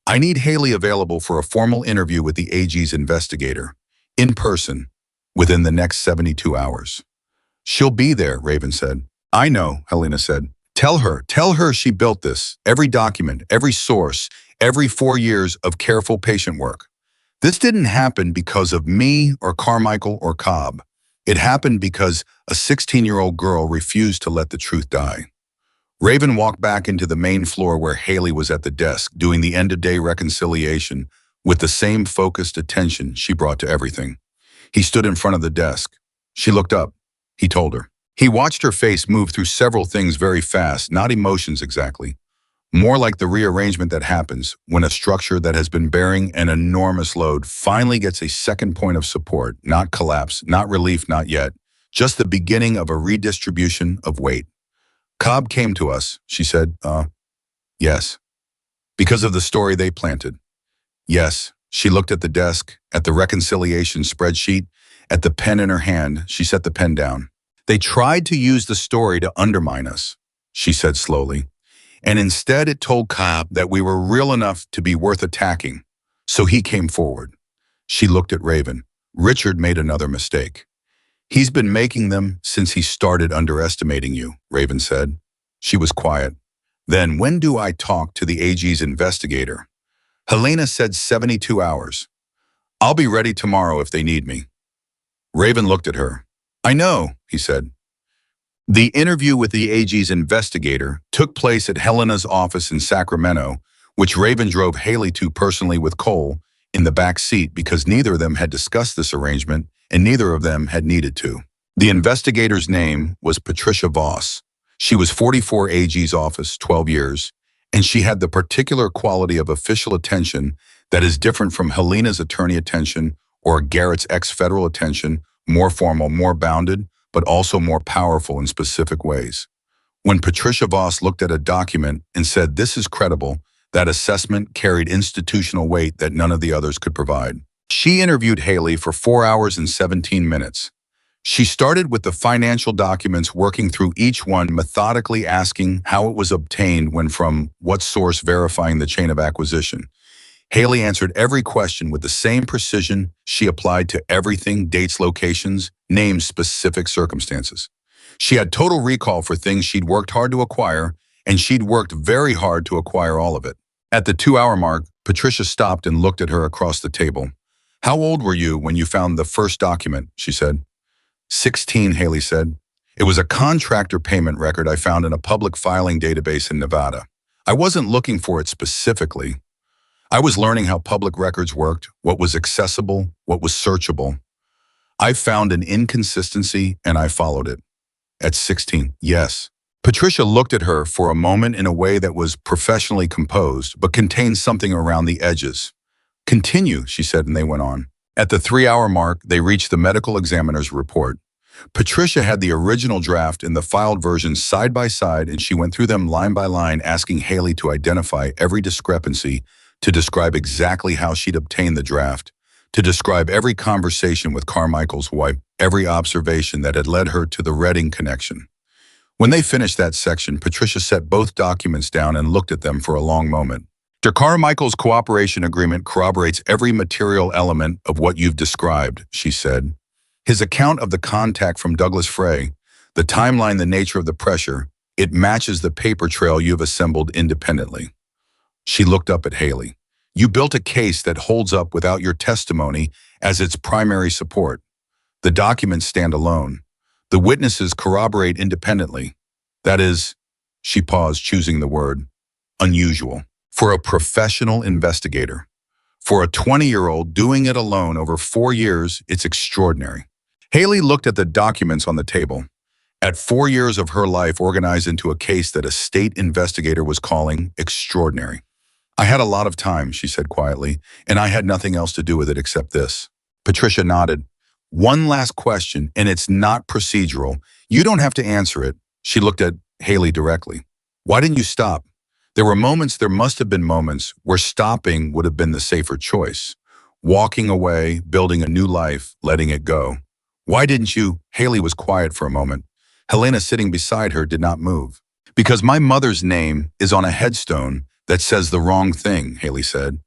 I need Haley available for a formal interview with the AG's investigator, in person, within the next 72 hours. She'll be there, Raven said. I know, Helena said. Tell her she built this, every document, every source, every 4 years of careful patient work. This didn't happen because of me or Carmichael or Cobb. It happened because a 16-year-old girl refused to let the truth die. Raven walked back into the main floor where Haley was at the desk, doing the end-of-day reconciliation with the same focused attention she brought to everything. He stood in front of the desk. She looked up. He told her. He watched her face move through several things very fast, not emotions exactly. More like the rearrangement that happens when a structure that has been bearing an enormous load finally gets a second point of support, not collapse, not relief, not yet, just the beginning of a redistribution of weight. Cobb came to us, she said. Yes. Because of the story they planted. Yes. She looked at the desk, at the reconciliation spreadsheet, at the pen in her hand. She set the pen down. They tried to use the story to undermine us, she said slowly. And instead it told Cobb that we were real enough to be worth attacking. So he came forward. She looked at Raven. Richard made another mistake. He's been making them since he started underestimating you, Raven said. She was quiet. Then when do I talk to the AG's investigator? Helena said 72 hours. I'll be ready tomorrow if they need me. Raven looked at her. I know, he said. The interview with the AG's investigator took place at Helena's office in Sacramento, which Raven drove Haley to personally with Cole in the back seat because neither of them had discussed this arrangement and neither of them had needed to. The investigator's name was Patricia Voss. She was 44 AG's office, 12 years, and she had the particular quality of official attention that is different from Helena's attorney attention or Garrett's ex-federal attention, more formal, more bounded, but also more powerful in specific ways. When Patricia Voss looked at a document and said, "This is credible," that assessment carried institutional weight that none of the others could provide. She interviewed Haley for 4 hours and 17 minutes. She started with the financial documents, working through each one, methodically asking how it was obtained when from what source, verifying the chain of acquisition. Haley answered every question with the same precision she applied to everything: dates, locations, names, specific circumstances. She had total recall for things she'd worked hard to acquire, and she'd worked very hard to acquire all of it. At the 2-hour mark, Patricia stopped and looked at her across the table. How old were you when you found the first document? She said. 16, Haley said. It was a contractor payment record I found in a public filing database in Nevada. I wasn't looking for it specifically. I was learning how public records worked, what was accessible, what was searchable. I found an inconsistency and I followed it. At 16, yes. Patricia looked at her for a moment in a way that was professionally composed, but contained something around the edges. Continue, she said, and they went on. At the 3-hour mark, they reached the medical examiner's report. Patricia had the original draft and the filed version side by side, and she went through them line by line, asking Haley to identify every discrepancy, to describe exactly how she'd obtained the draft, to describe every conversation with Carmichael's wife, every observation that had led her to the Redding connection. When they finished that section, Patricia set both documents down and looked at them for a long moment. Dr. Carmichael's cooperation agreement corroborates every material element of what you've described, she said. His account of the contact from Douglas Frey, the timeline, the nature of the pressure, it matches the paper trail you've assembled independently. She looked up at Haley. You built a case that holds up without your testimony as its primary support. The documents stand alone. The witnesses corroborate independently. That is, she paused, choosing the word, unusual. For a professional investigator. For a 20-year-old doing it alone over 4 years, it's extraordinary. Haley looked at the documents on the table. At 4 years of her life organized into a case that a state investigator was calling extraordinary. I had a lot of time, she said quietly, and I had nothing else to do with it except this. Patricia nodded. One last question, and it's not procedural. You don't have to answer it. She looked at Haley directly. Why didn't you stop? There must have been moments, where stopping would have been the safer choice, walking away, building a new life, letting it go. Why didn't you? Haley was quiet for a moment. Helena, sitting beside her, did not move. Because my mother's name is on a headstone that says the wrong thing, Haley said.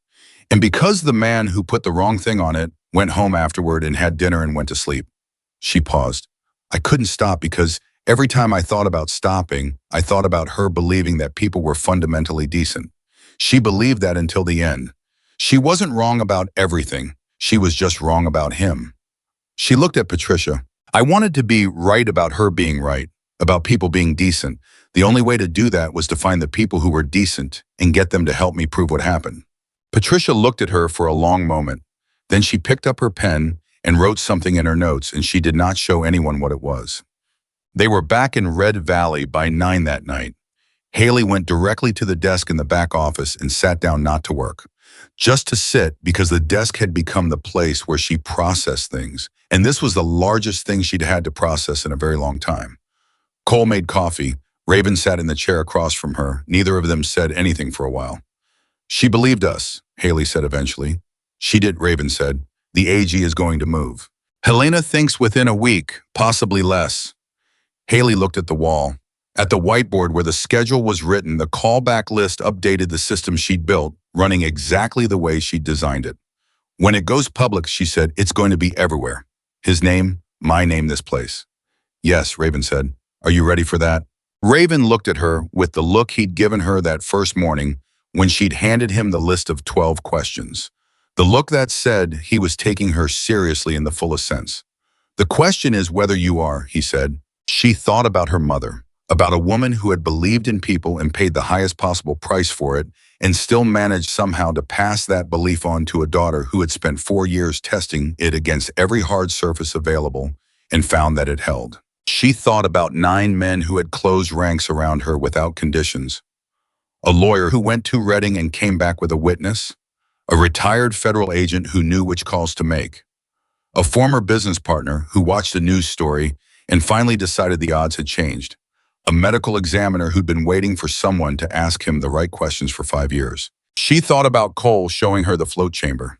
And because the man who put the wrong thing on it went home afterward and had dinner and went to sleep. She paused. I couldn't stop because every time I thought about stopping, I thought about her believing that people were fundamentally decent. She believed that until the end. She wasn't wrong about everything. She was just wrong about him. She looked at Patricia. I wanted to be right about her being right, about people being decent. The only way to do that was to find the people who were decent and get them to help me prove what happened. Patricia looked at her for a long moment. Then she picked up her pen and wrote something in her notes, and she did not show anyone what it was. They were back in Red Valley by 9 that night. Haley went directly to the desk in the back office and sat down not to work, just to sit because the desk had become the place where she processed things, and this was the largest thing she'd had to process in a very long time. Cole made coffee. Raven sat in the chair across from her. Neither of them said anything for a while. She believed us, Haley said eventually. She did, Raven said. The AG is going to move. Helena thinks within a week, possibly less. Haley looked at the wall. At the whiteboard where the schedule was written, the callback list updated the system she'd built, running exactly the way she'd designed it. When it goes public, she said, it's going to be everywhere. His name, my name, this place. Yes, Raven said. Are you ready for that? Raven looked at her with the look he'd given her that first morning when she'd handed him the list of 12 questions. The look that said he was taking her seriously in the fullest sense. The question is whether you are, he said. She thought about her mother, about a woman who had believed in people and paid the highest possible price for it, and still managed somehow to pass that belief on to a daughter who had spent 4 years testing it against every hard surface available and found that it held. She thought about 9 men who had closed ranks around her without conditions. A lawyer who went to Reading and came back with a witness. A retired federal agent who knew which calls to make. A former business partner who watched a news story and finally decided the odds had changed. A medical examiner who'd been waiting for someone to ask him the right questions for 5 years. She thought about Cole showing her the float chamber.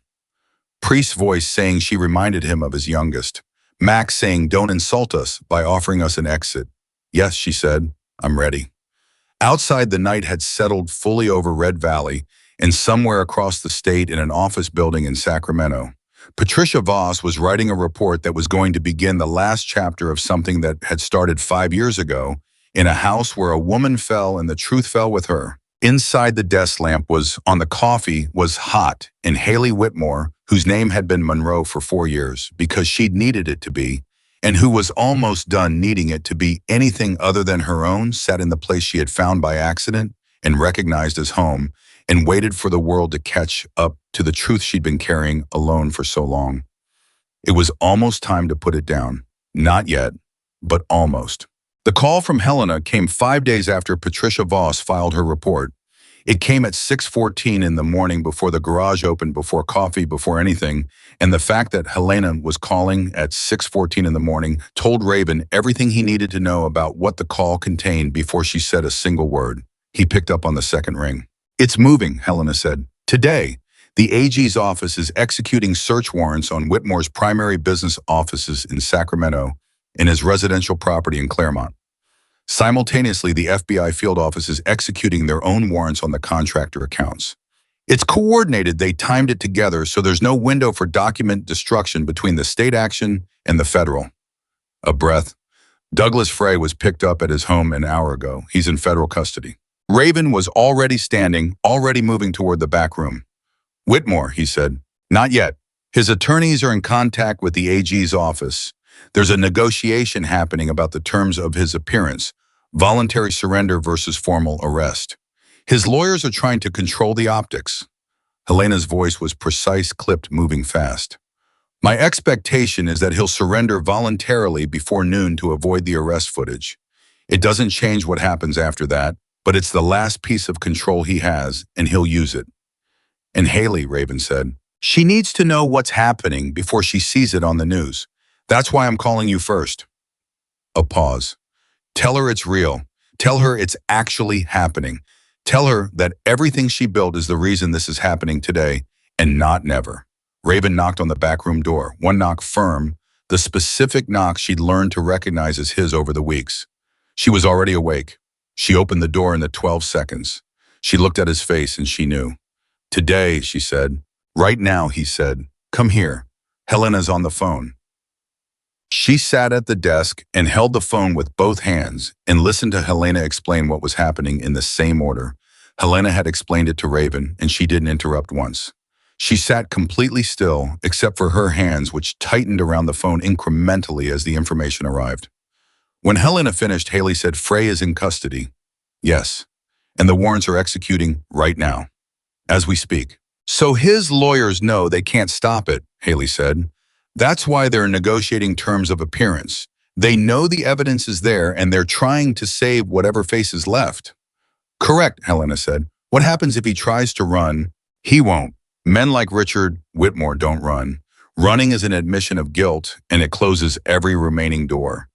Priest's voice saying she reminded him of his youngest. Max saying, don't insult us by offering us an exit. Yes, she said, I'm ready. Outside, the night had settled fully over Red Valley, and somewhere across the state in an office building in Sacramento, Patricia Voss was writing a report that was going to begin the last chapter of something that had started 5 years ago in a house where a woman fell and the truth fell with her. Inside, the desk lamp was on the coffee was hot, and Haley Whitmore, whose name had been Monroe for 4 years because she'd needed it to be, and who was almost done needing it to be anything other than her own, sat in the place she had found by accident and recognized as home, and waited for the world to catch up to the truth she'd been carrying alone for so long. It was almost time to put it down. Not yet, but almost. The call from Helena came 5 days after Patricia Voss filed her report. It came at 6:14 in the morning, before the garage opened, before coffee, before anything, and the fact that Helena was calling at 6:14 in the morning told Raven everything he needed to know about what the call contained before she said a single word. He picked up on the second ring. It's moving, Helena said. Today, the AG's office is executing search warrants on Whitmore's primary business offices in Sacramento and his residential property in Claremont. Simultaneously, the FBI field office is executing their own warrants on the contractor accounts. It's coordinated. They timed it together, so there's no window for document destruction between the state action and the federal. A breath. Douglas Frey was picked up at his home an hour ago. He's in federal custody. Raven was already standing, already moving toward the back room. Whitmore, he said. Not yet. His attorneys are in contact with the AG's office. There's a negotiation happening about the terms of his appearance, voluntary surrender versus formal arrest. His lawyers are trying to control the optics. Helena's voice was precise, clipped, moving fast. My expectation is that he'll surrender voluntarily before noon to avoid the arrest footage. It doesn't change what happens after that, but it's the last piece of control he has, and he'll use it. And Haley, Raven said, she needs to know what's happening before she sees it on the news. That's why I'm calling you first. A pause. Tell her it's real. Tell her it's actually happening. Tell her that everything she built is the reason this is happening today, and not never. Raven knocked on the back room door, one knock firm, the specific knock she'd learned to recognize as his over the weeks. She was already awake. She opened the door in the 12 seconds. She looked at his face and she knew. Today, she said. Right now, he said. Come here. Helena's on the phone. She sat at the desk and held the phone with both hands and listened to Helena explain what was happening in the same order. Helena had explained it to Raven, and she didn't interrupt once. She sat completely still, except for her hands, which tightened around the phone incrementally as the information arrived. When Helena finished, Haley said, Frey is in custody. Yes, and the warrants are executing right now, as we speak. So his lawyers know they can't stop it, Haley said. That's why they're negotiating terms of appearance. They know the evidence is there and they're trying to save whatever face is left. Correct, Helena said. What happens if he tries to run? He won't. Men like Richard Whitmore don't run. Running is an admission of guilt and it closes every remaining door.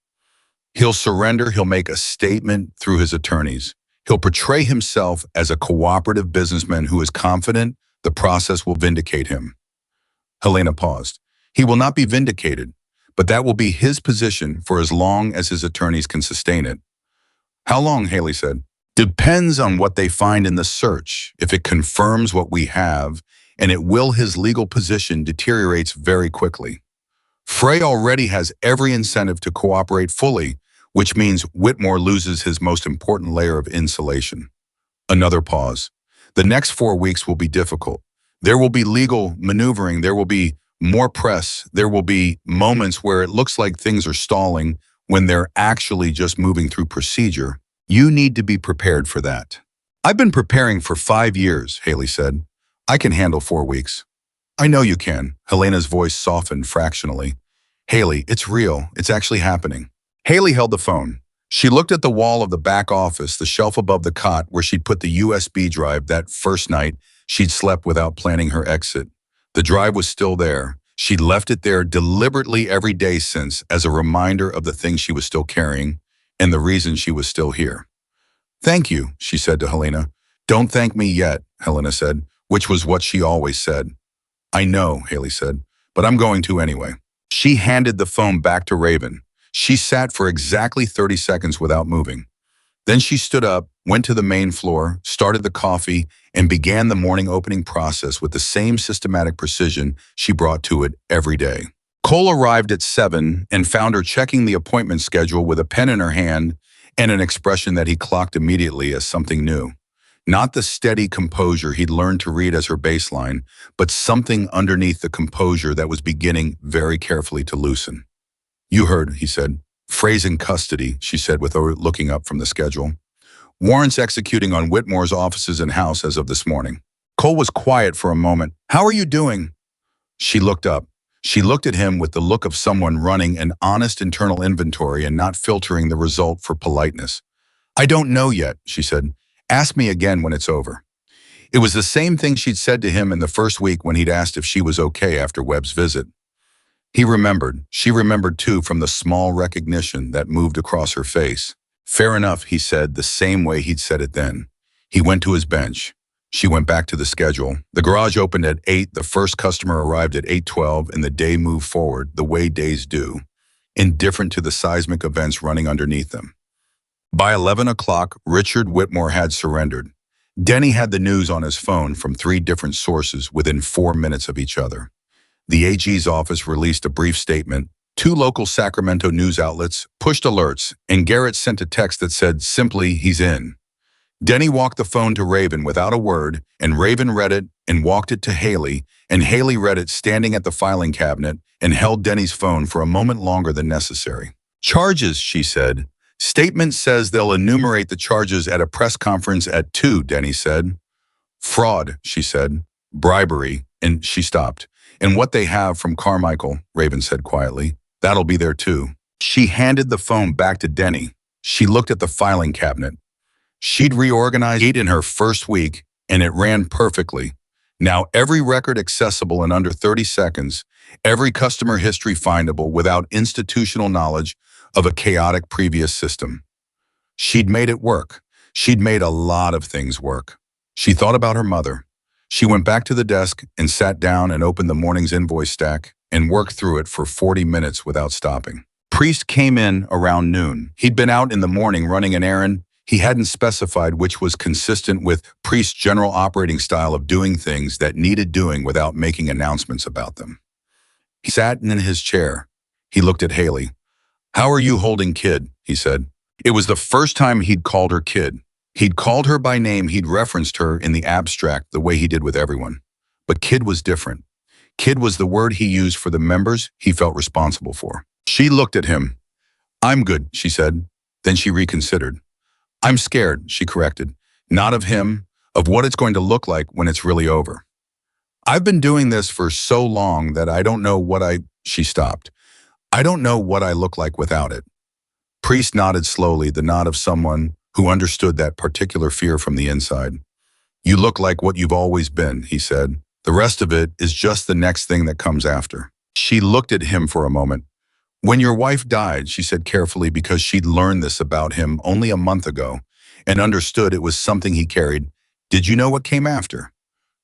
He'll surrender, he'll make a statement through his attorneys. He'll portray himself as a cooperative businessman who is confident the process will vindicate him. Helena paused. He will not be vindicated, but that will be his position for as long as his attorneys can sustain it. How long, Haley said. Depends on what they find in the search. If it confirms what we have, and it will, his legal position deteriorates very quickly. Frey already has every incentive to cooperate fully, which means Whitmore loses his most important layer of insulation. Another pause. The next 4 weeks will be difficult. There will be legal maneuvering. There will be more press. There will be moments where it looks like things are stalling when they're actually just moving through procedure. You need to be prepared for that. I've been preparing for 5 years, Haley said. I can handle 4 weeks. I know you can. Helena's voice softened fractionally. Haley, it's real. It's actually happening. Haley held the phone. She looked at the wall of the back office, the shelf above the cot where she'd put the USB drive that first night she'd slept without planning her exit. The drive was still there. She'd left it there deliberately every day since as a reminder of the things she was still carrying and the reason she was still here. Thank you, she said to Helena. Don't thank me yet, Helena said, which was what she always said. I know, Haley said, but I'm going to anyway. She handed the phone back to Raven. She sat for exactly 30 seconds without moving. Then she stood up, went to the main floor, started the coffee, and began the morning opening process with the same systematic precision she brought to it every day. Cole arrived at 7 and found her checking the appointment schedule with a pen in her hand and an expression that he clocked immediately as something new. Not the steady composure he'd learned to read as her baseline, but something underneath the composure that was beginning very carefully to loosen. You heard, he said. Frey's in custody, she said without looking up from the schedule. Warrants executing on Whitmore's offices and house as of this morning. Cole was quiet for a moment. How are you doing? She looked up. She looked at him with the look of someone running an honest internal inventory and not filtering the result for politeness. I don't know yet, she said. Ask me again when it's over. It was the same thing she'd said to him in the first week when he'd asked if she was okay after Webb's visit. He remembered. She remembered too from the small recognition that moved across her face. Fair enough, he said, the same way he'd said it then. He went to his bench. She went back to the schedule. The garage opened at 8, the first customer arrived at 8:12, and the day moved forward the way days do, indifferent to the seismic events running underneath them. By 11 o'clock, Richard Whitmore had surrendered. Denny had the news on his phone from 3 different sources within 4 minutes of each other. The AG's office released a brief statement. 2 local Sacramento news outlets pushed alerts, and Garrett sent a text that said simply, he's in. Denny walked the phone to Raven without a word, and Raven read it and walked it to Haley, and Haley read it standing at the filing cabinet and held Denny's phone for a moment longer than necessary. Charges, she said. Statement says they'll enumerate the charges at a press conference at 2, Denny said. Fraud, she said. Bribery, and she stopped. And what they have from Carmichael, Raven said quietly, that'll be there too. She handed the phone back to Denny. She looked at the filing cabinet. She'd reorganized it in her first week, and it ran perfectly. Now every record accessible in under 30 seconds, every customer history findable without institutional knowledge of a chaotic previous system. She'd made it work. She'd made a lot of things work. She thought about her mother. She went back to the desk and sat down and opened the morning's invoice stack and worked through it for 40 minutes without stopping. Priest came in around noon. He'd been out in the morning running an errand he hadn't specified, which was consistent with Priest's general operating style of doing things that needed doing without making announcements about them. He sat in his chair. He looked at Haley. "How are you holding, kid?" he said. It was the first time he'd called her kid. He'd called her by name, he'd referenced her in the abstract the way he did with everyone. But kid was different. Kid was the word he used for the members he felt responsible for. She looked at him. "I'm good," she said. Then she reconsidered. "I'm scared," she corrected. "Not of him, of what it's going to look like when it's really over. I've been doing this for so long that I don't know she stopped. "I don't know what I look like without it." Priest nodded slowly, the nod of someone who understood that particular fear from the inside. "You look like what you've always been," he said. "The rest of it is just the next thing that comes after." She looked at him for a moment. "When your wife died," she said carefully, because she'd learned this about him only a month ago and understood it was something he carried, "did you know what came after?"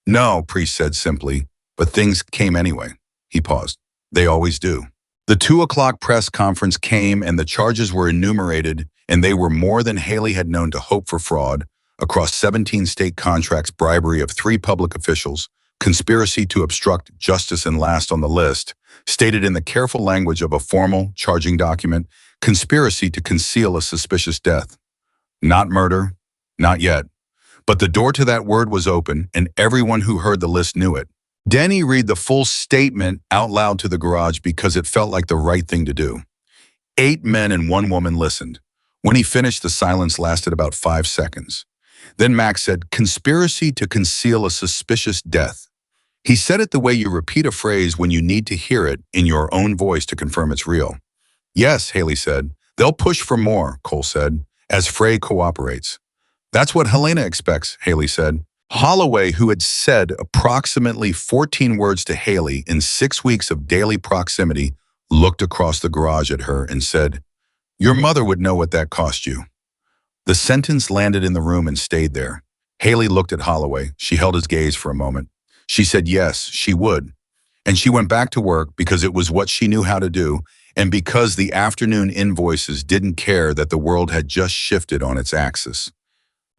"No," Priest said simply, "but things came anyway." He paused. "They always do." The 2 o'clock press conference came and the charges were enumerated, and they were more than Haley had known to hope for: fraud across 17 state contracts, bribery of 3 public officials, conspiracy to obstruct justice, and last on the list, stated in the careful language of a formal charging document, conspiracy to conceal a suspicious death. Not murder, not yet. But the door to that word was open, and everyone who heard the list knew it. Denny read the full statement out loud to the garage because it felt like the right thing to do. 8 men and 1 woman listened. When he finished, the silence lasted about 5 seconds. Then Max said, "Conspiracy to conceal a suspicious death." He said it the way you repeat a phrase when you need to hear it in your own voice to confirm it's real. "Yes," Haley said. "They'll push for more," Cole said, as Frey cooperates. "That's what Helena expects," Haley said. Holloway, who had said approximately 14 words to Haley in 6 weeks of daily proximity, looked across the garage at her and said, "Your mother would know what that cost you." The sentence landed in the room and stayed there. Haley looked at Holloway. She held his gaze for a moment. She said yes, she would. And she went back to work because it was what she knew how to do, and because the afternoon invoices didn't care that the world had just shifted on its axis.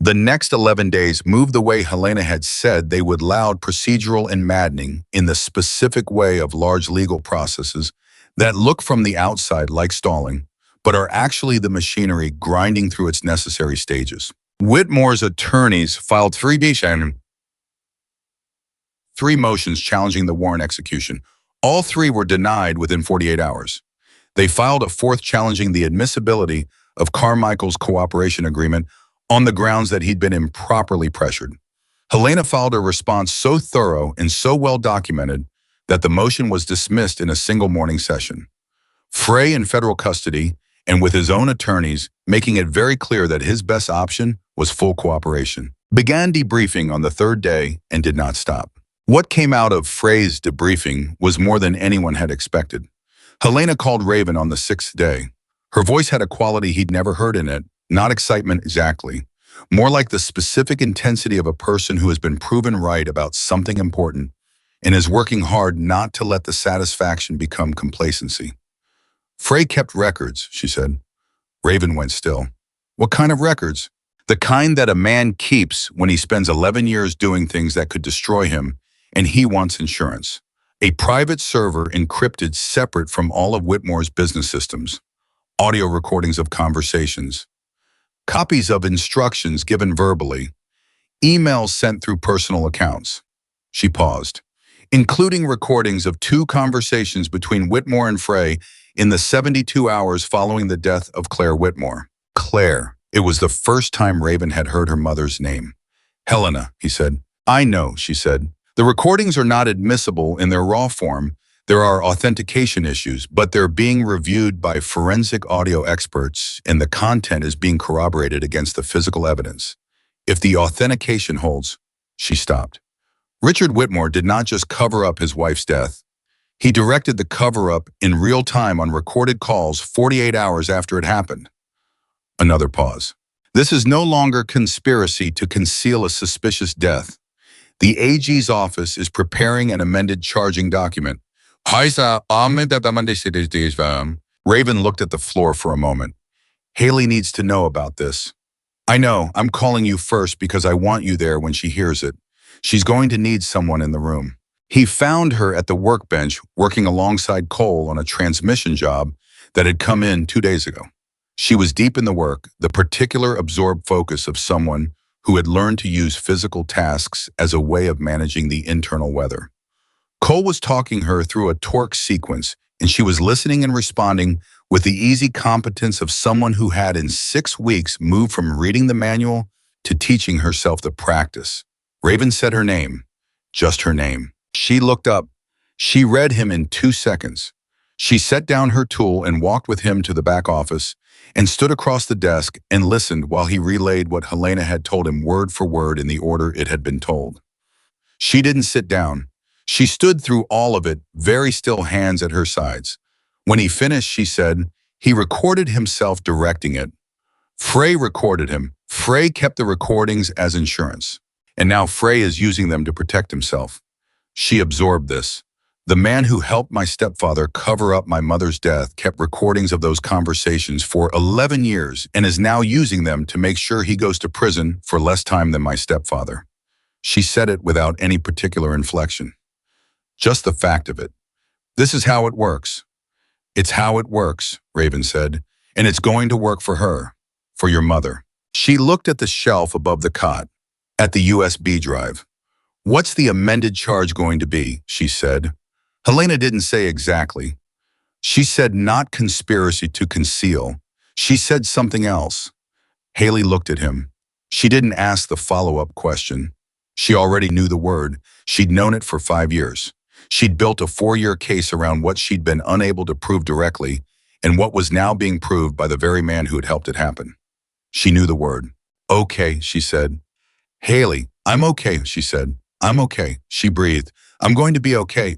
The next 11 days moved the way Helena had said they would: loud, procedural, and maddening, in the specific way of large legal processes that look from the outside like stalling, but are actually the machinery grinding through its necessary stages. Whitmore's attorneys filed 3 motions challenging the warrant execution. All 3 were denied within 48 hours. They filed a 4th challenging the admissibility of Carmichael's cooperation agreement on the grounds that he'd been improperly pressured. Helena filed a response so thorough and so well documented that the motion was dismissed in a single morning session. Frey in federal custody, and with his own attorneys making it very clear that his best option was full cooperation, began debriefing on the 3rd day and did not stop. What came out of Frey's debriefing was more than anyone had expected. Helena called Raven on the 6th day. Her voice had a quality he'd never heard in it, not excitement exactly, more like the specific intensity of a person who has been proven right about something important and is working hard not to let the satisfaction become complacency. "Frey kept records," she said. Raven went still. "What kind of records?" "The kind that a man keeps when he spends 11 years doing things that could destroy him, and he wants insurance. A private server encrypted separate from all of Whitmore's business systems. Audio recordings of conversations. Copies of instructions given verbally. Emails sent through personal accounts." She paused. "Including recordings of 2 conversations between Whitmore and Frey in the 72 hours following the death of Claire Whitmore." Claire. It was the first time Raven had heard her mother's name. "Helena," he said. "I know," she said. "The recordings are not admissible in their raw form. There are authentication issues, but they're being reviewed by forensic audio experts, and the content is being corroborated against the physical evidence. If the authentication holds..." She stopped. Richard Whitmore did not just cover up his wife's death. He directed the cover-up in real time on recorded calls 48 hours after it happened. Another pause. "This is no longer conspiracy to conceal a suspicious death. The AG's office is preparing an amended charging document. Raven looked at the floor for a moment. Haley needs to know about this. I know, I'm calling you first because I want you there when she hears it. She's going to need someone in the room. He found her at the workbench working alongside Cole on a transmission job that had come in 2 days ago. She was deep in the work, the particular absorbed focus of someone who had learned to use physical tasks as a way of managing the internal weather. Cole was talking her through a torque sequence, and she was listening and responding with the easy competence of someone who had in 6 weeks moved from reading the manual to teaching herself the practice. Raven said her name, just her name. She looked up. She read him in 2 seconds. She set down her tool and walked with him to the back office and stood across the desk and listened while he relayed what Helena had told him word for word in the order it had been told. She didn't sit down. She stood through all of it, very still, hands at her sides. When he finished, she said, he recorded himself directing it. Frey recorded him. Frey kept the recordings as insurance. And now Frey is using them to protect himself. She absorbed this. The man who helped my stepfather cover up my mother's death kept recordings of those conversations for 11 years and is now using them to make sure he goes to prison for less time than my stepfather. She said it without any particular inflection. Just the fact of it. This is how it works. It's how it works, Raven said, and it's going to work for her, for your mother. She looked at the shelf above the cot, at the USB drive. What's the amended charge going to be, she said. Helena didn't say exactly. She said not conspiracy to conceal. She said something else. Haley looked at him. She didn't ask the follow-up question. She already knew the word. She'd known it for 5 years. She'd built a 4-year case around what she'd been unable to prove directly and what was now being proved by the very man who had helped it happen. She knew the word. Okay, she said. Haley, I'm okay, she said. I'm okay, she breathed. I'm going to be okay.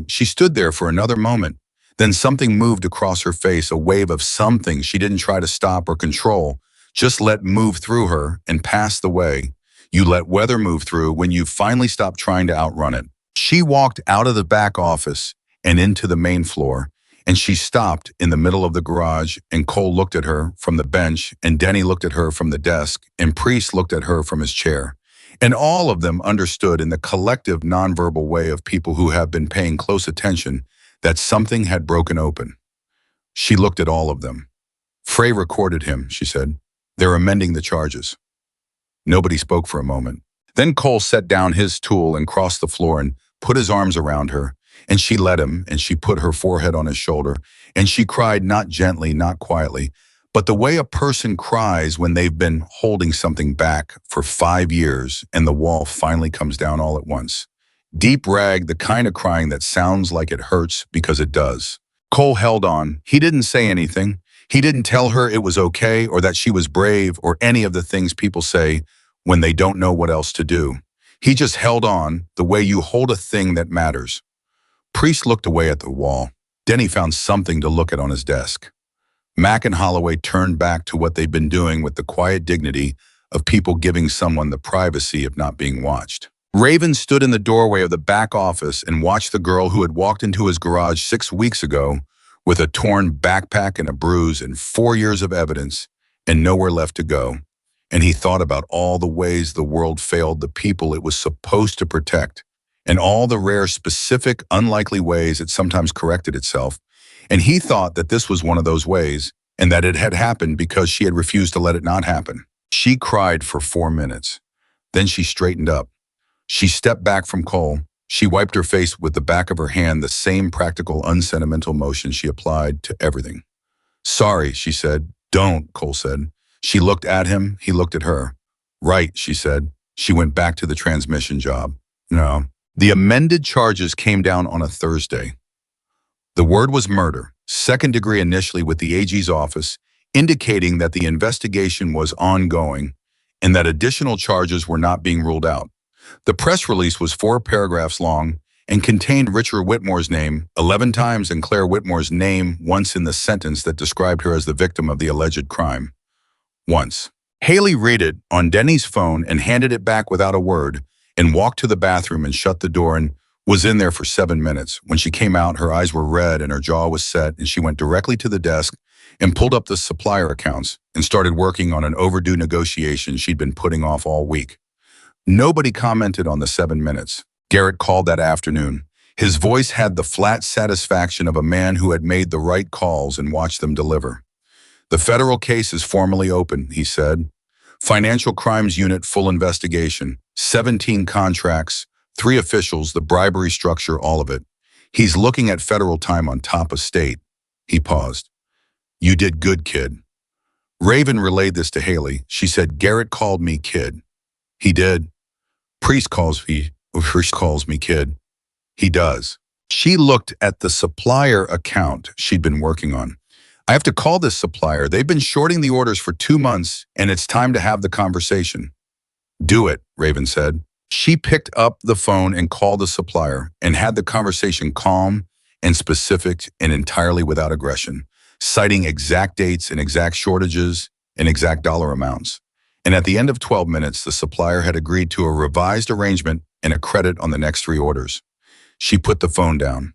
She stood there for another moment. Then something moved across her face, a wave of something she didn't try to stop or control, just let move through her and pass the way you let weather move through when you finally stop trying to outrun it. She walked out of the back office and into the main floor, and she stopped in the middle of the garage, and Cole looked at her from the bench, and Denny looked at her from the desk, and Priest looked at her from his chair. And all of them understood in the collective nonverbal way of people who have been paying close attention that something had broken open. She looked at all of them. Frey recorded him, she said. They're amending the charges. Nobody spoke for a moment. Then Cole set down his tool and crossed the floor and put his arms around her, and she let him, and she put her forehead on his shoulder, and she cried not gently, not quietly, but the way a person cries when they've been holding something back for 5 years and the wall finally comes down all at once. Deep rag, the kind of crying that sounds like it hurts because it does. Cole held on. He didn't say anything. He didn't tell her it was okay or that she was brave or any of the things people say when they don't know what else to do. He just held on the way you hold a thing that matters. Priest looked away at the wall. Denny found something to look at on his desk. Mac and Holloway turned back to what they'd been doing with the quiet dignity of people giving someone the privacy of not being watched. Raven stood in the doorway of the back office and watched the girl who had walked into his garage 6 weeks ago with a torn backpack and a bruise and 4 years of evidence and nowhere left to go. And he thought about all the ways the world failed the people it was supposed to protect, and all the rare, specific, unlikely ways it sometimes corrected itself. And he thought that this was one of those ways, and that it had happened because she had refused to let it not happen. She cried for 4 minutes. Then she straightened up. She stepped back from Cole. She wiped her face with the back of her hand, the same practical, unsentimental motion she applied to everything. Sorry, she said. Don't, Cole said. She looked at him. He looked at her. Right, she said. She went back to the transmission job. No. The amended charges came down on a Thursday. The word was murder, 2nd degree initially with the AG's office, indicating that the investigation was ongoing and that additional charges were not being ruled out. The press release was 4 paragraphs long and contained Richard Whitmore's name 11 times and Claire Whitmore's name once in the sentence that described her as the victim of the alleged crime. Once. Haley read it on Denny's phone and handed it back without a word, and walked to the bathroom and shut the door and was in there for 7 minutes. When she came out, her eyes were red and her jaw was set, and she went directly to the desk and pulled up the supplier accounts and started working on an overdue negotiation she'd been putting off all week. Nobody commented on the 7 minutes. Garrett called that afternoon. His voice had the flat satisfaction of a man who had made the right calls and watched them deliver. "The federal case is formally open," he said. "Financial Crimes Unit full investigation, 17 contracts, 3 officials, the bribery structure, all of it. He's looking at federal time on top of state." He paused. "You did good, kid." Raven relayed this to Haley. She said, "Garrett called me kid." "He did." Priest calls me kid." "He does." She looked at the supplier account she'd been working on. "I have to call this supplier. They've been shorting the orders for 2 months, and it's time to have the conversation." "Do it," Raven said. She picked up the phone and called the supplier and had the conversation calm and specific and entirely without aggression, citing exact dates and exact shortages and exact dollar amounts. And at the end of 12 minutes, the supplier had agreed to a revised arrangement and a credit on the next 3 orders. She put the phone down.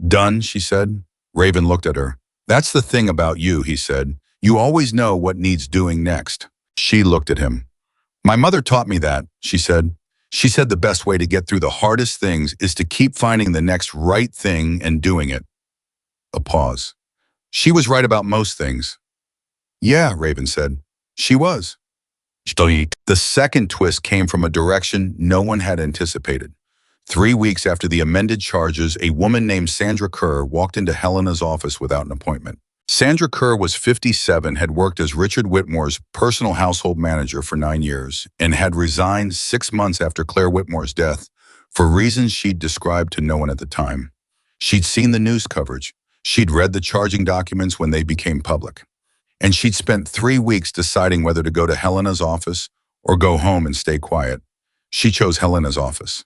"Done," she said. Raven looked at her. "That's the thing about you," he said. "You always know what needs doing next." She looked at him. "My mother taught me that," she said. "She said the best way to get through the hardest things is to keep finding the next right thing and doing it." A pause. "She was right about most things." "Yeah," Raven said. "She was." The second twist came from a direction no one had anticipated. 3 weeks after the amended charges, a woman named Sandra Kerr walked into Helena's office without an appointment. Sandra Kerr was 57, had worked as Richard Whitmore's personal household manager for 9 years, and had resigned 6 months after Claire Whitmore's death for reasons she'd described to no one at the time. She'd seen the news coverage. She'd read the charging documents when they became public. And she'd spent 3 weeks deciding whether to go to Helena's office or go home and stay quiet. She chose Helena's office.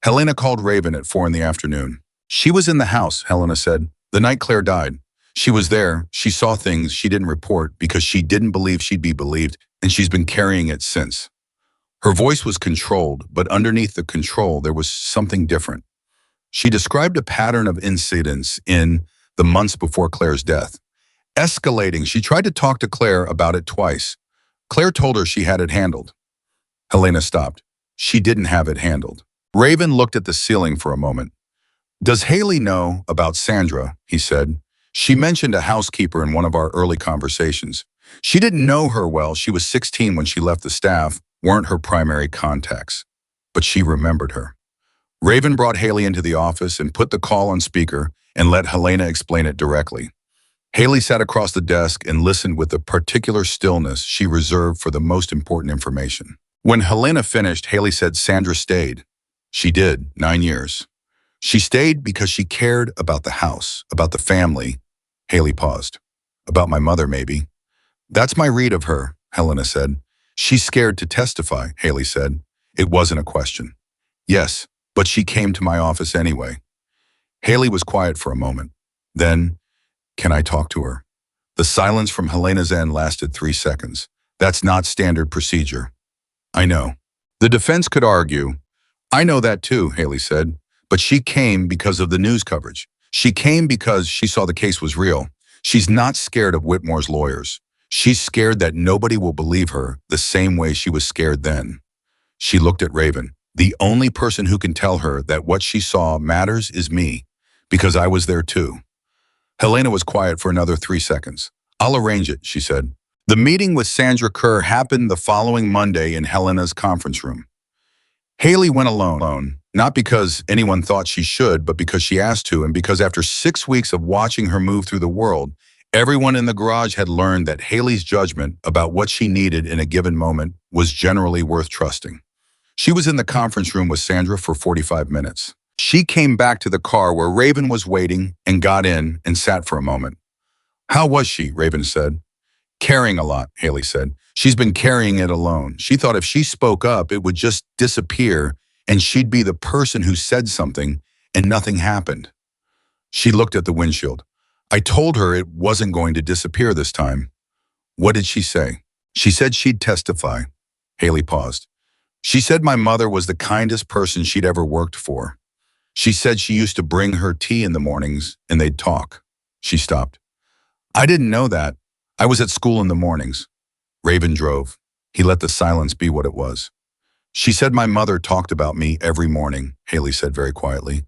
Helena called Raven at 4 in the afternoon. "She was in the house," Helena said, "the night Claire died. She was there. She saw things she didn't report because she didn't believe she'd be believed, and she's been carrying it since." Her voice was controlled, but underneath the control there was something different. She described a pattern of incidents in the months before Claire's death. Escalating, she tried to talk to Claire about it twice. Claire told her she had it handled. Helena stopped. She didn't have it handled. Raven looked at the ceiling for a moment. "Does Haley know about Sandra?" he said. "She mentioned a housekeeper in one of our early conversations. She didn't know her well. She was 16 when she left the staff, weren't her primary contacts. But she remembered her." Raven brought Haley into the office and put the call on speaker and let Helena explain it directly. Haley sat across the desk and listened with the particular stillness she reserved for the most important information. When Helena finished, Haley said Sandra stayed. She did, 9 years. She stayed because she cared about the house, about the family. Haley paused. "About my mother, maybe." "That's my read of her," Helena said. "She's scared to testify," Haley said. It wasn't a question. "Yes, but she came to my office anyway." Haley was quiet for a moment. Then, "Can I talk to her?" The silence from Helena's end lasted 3 seconds. "That's not standard procedure." "I know." The defense could argue. "I know that too," Haley said. "But she came because of the news coverage. She came because she saw the case was real. She's not scared of Whitmore's lawyers. She's scared that nobody will believe her the same way she was scared then." She looked at Raven. "The only person who can tell her that what she saw matters is me, because I was there too." Helena was quiet for another 3 seconds. "I'll arrange it," she said. The meeting with Sandra Kerr happened the following Monday in Helena's conference room. Haley went alone, not because anyone thought she should, but because she asked to, and because after 6 weeks of watching her move through the world, everyone in the garage had learned that Haley's judgment about what she needed in a given moment was generally worth trusting. She was in the conference room with Sandra for 45 minutes. She came back to the car where Raven was waiting and got in and sat for a moment. "How was she?" Raven said. "Carrying a lot," Haley said. "She's been carrying it alone. She thought if she spoke up, it would just disappear and she'd be the person who said something and nothing happened." She looked at the windshield. "I told her it wasn't going to disappear this time." "What did she say?" "She said she'd testify." Haley paused. She said my mother was the kindest person she'd ever worked for. She said she used to bring her tea in the mornings and they'd talk. She stopped. I didn't know that. I was at school in the mornings. Raven drove. He let the silence be what it was. She said my mother talked about me every morning, Haley said very quietly.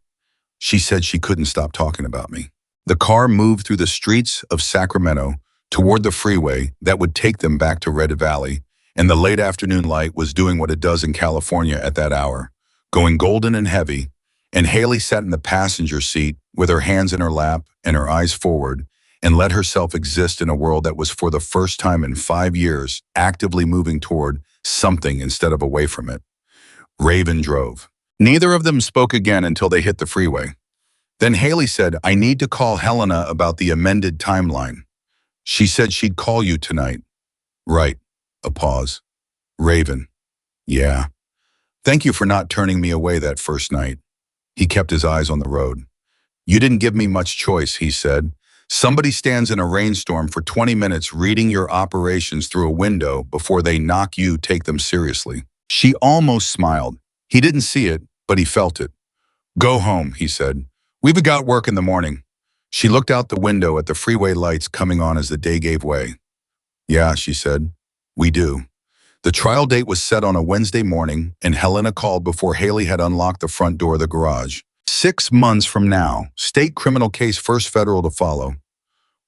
She said she couldn't stop talking about me. The car moved through the streets of Sacramento toward the freeway that would take them back to Red Valley, and the late afternoon light was doing what it does in California at that hour, going golden and heavy, and Haley sat in the passenger seat with her hands in her lap and her eyes forward and let herself exist in a world that was for the first time in 5 years actively moving toward something instead of away from it. Raven drove. Neither of them spoke again until they hit the freeway. Then Haley said, I need to call Helena about the amended timeline. She said she'd call you tonight. Right. A pause. Raven. Yeah. Thank you for not turning me away that first night. He kept his eyes on the road. You didn't give me much choice, he said. Somebody stands in a rainstorm for 20 minutes reading your operations through a window before they knock you take them seriously. She almost smiled. He didn't see it, but he felt it. Go home, he said. We've got work in the morning. She looked out the window at the freeway lights coming on as the day gave way. Yeah, she said. We do. The trial date was set on a Wednesday morning, and Helena called before Haley had unlocked the front door of the garage. 6 months from now, state criminal case first federal to follow.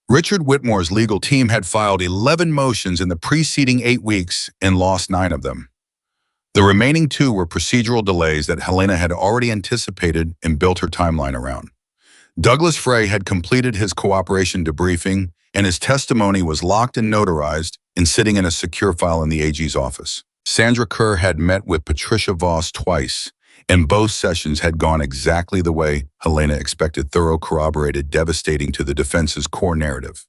Richard Whitmore's legal team had filed 11 motions in the preceding 8 weeks and lost 9 of them. The remaining 2 were procedural delays that Helena had already anticipated and built her timeline around. Douglas Frey had completed his cooperation debriefing, and his testimony was locked and notarized and sitting in a secure file in the AG's office. Sandra Kerr had met with Patricia Voss twice, and both sessions had gone exactly the way Helena expected, thorough, corroborated, devastating to the defense's core narrative.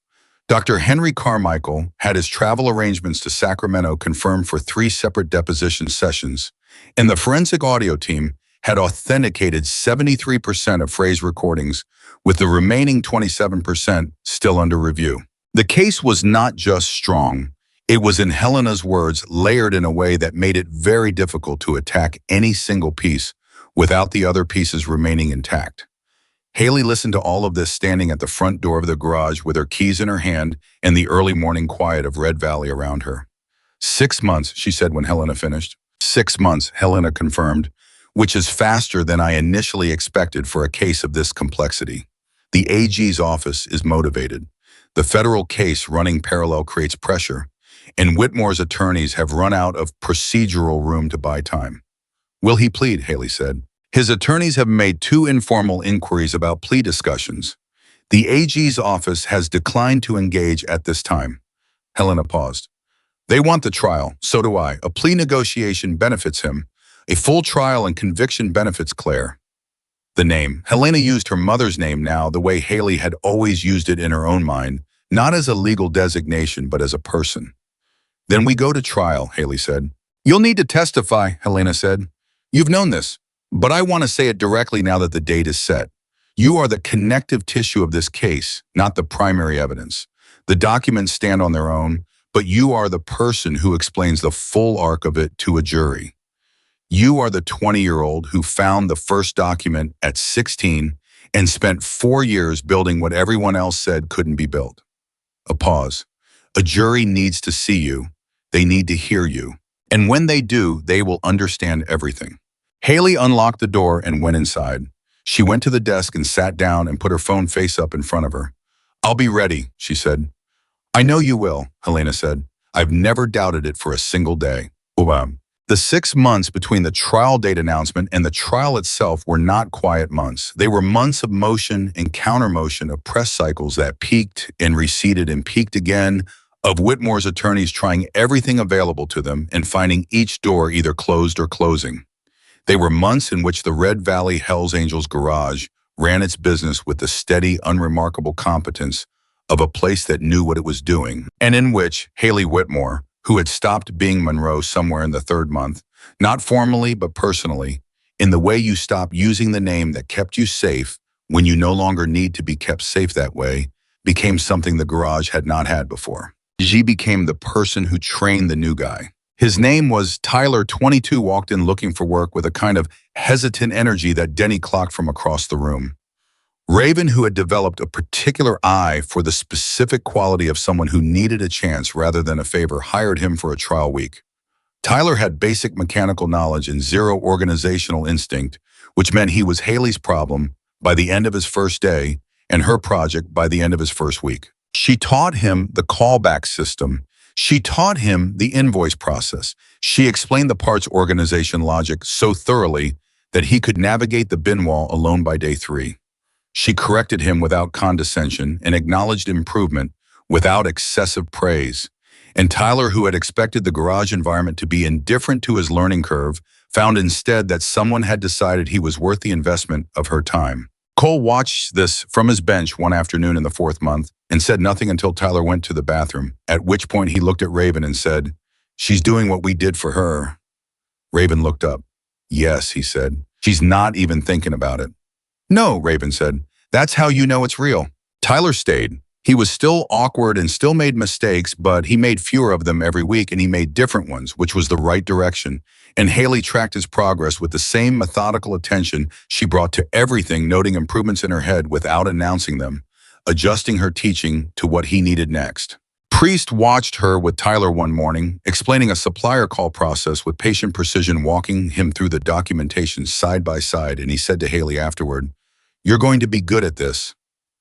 Dr. Henry Carmichael had his travel arrangements to Sacramento confirmed for 3 separate deposition sessions, and the forensic audio team had authenticated 73% of Frey's recordings, with the remaining 27% still under review. The case was not just strong, it was, in Helena's words, layered in a way that made it very difficult to attack any single piece without the other pieces remaining intact. Haley listened to all of this standing at the front door of the garage with her keys in her hand and the early morning quiet of Red Valley around her. 6 months, she said when Helena finished. 6 months, Helena confirmed, which is faster than I initially expected for a case of this complexity. The AG's office is motivated. The federal case running parallel creates pressure, and Whitmore's attorneys have run out of procedural room to buy time. Will he plead, Haley said. His attorneys have made 2 informal inquiries about plea discussions. The AG's office has declined to engage at this time. Helena paused. They want the trial, so do I. A plea negotiation benefits him. A full trial and conviction benefits Claire. The name. Helena used her mother's name now the way Haley had always used it in her own mind, not as a legal designation, but as a person. Then we go to trial, Haley said. You'll need to testify, Helena said. You've known this, but I want to say it directly now that the date is set. You are the connective tissue of this case, not the primary evidence. The documents stand on their own, but you are the person who explains the full arc of it to a jury. You are the 20-year-old who found the first document at 16 and spent 4 years building what everyone else said couldn't be built. A pause. A jury needs to see you. They need to hear you. And when they do, they will understand everything. Haley unlocked the door and went inside. She went to the desk and sat down and put her phone face up in front of her. I'll be ready, she said. I know you will, Helena said. I've never doubted it for a single day. The 6 months between the trial date announcement and the trial itself were not quiet months. They were months of motion and counter-motion, of press cycles that peaked and receded and peaked again, of Whitmore's attorneys trying everything available to them and finding each door either closed or closing. They were months in which the Red Valley Hells Angels garage ran its business with the steady, unremarkable competence of a place that knew what it was doing, and in which Haley Whitmore, who had stopped being Monroe somewhere in the 3rd month, not formally but personally, in the way you stop using the name that kept you safe when you no longer need to be kept safe that way, became something the garage had not had before. G became the person who trained the new guy. His name was Tyler. 22 walked in looking for work with a kind of hesitant energy that Denny clocked from across the room. Raven, who had developed a particular eye for the specific quality of someone who needed a chance rather than a favor, hired him for a trial week. Tyler had basic mechanical knowledge and zero organizational instinct, which meant he was Haley's problem by the end of his first day and her project by the end of his first week. She taught him the callback system. She taught him the invoice process. She explained the parts organization logic so thoroughly that he could navigate the bin wall alone by day 3. She corrected him without condescension and acknowledged improvement without excessive praise. And Tyler, who had expected the garage environment to be indifferent to his learning curve, found instead that someone had decided he was worth the investment of her time. Cole watched this from his bench one afternoon in the 4th month and said nothing until Tyler went to the bathroom, at which point he looked at Raven and said, "She's doing what we did for her." Raven looked up. "Yes," he said. "She's not even thinking about it." "No," Raven said. "That's how you know it's real." Tyler stayed. He was still awkward and still made mistakes, but he made fewer of them every week, and he made different ones, which was the right direction. And Haley tracked his progress with the same methodical attention she brought to everything, noting improvements in her head without announcing them, adjusting her teaching to what he needed next. Priest watched her with Tyler one morning, explaining a supplier call process with patient precision, walking him through the documentation side by side, and he said to Haley afterward, "You're going to be good at this."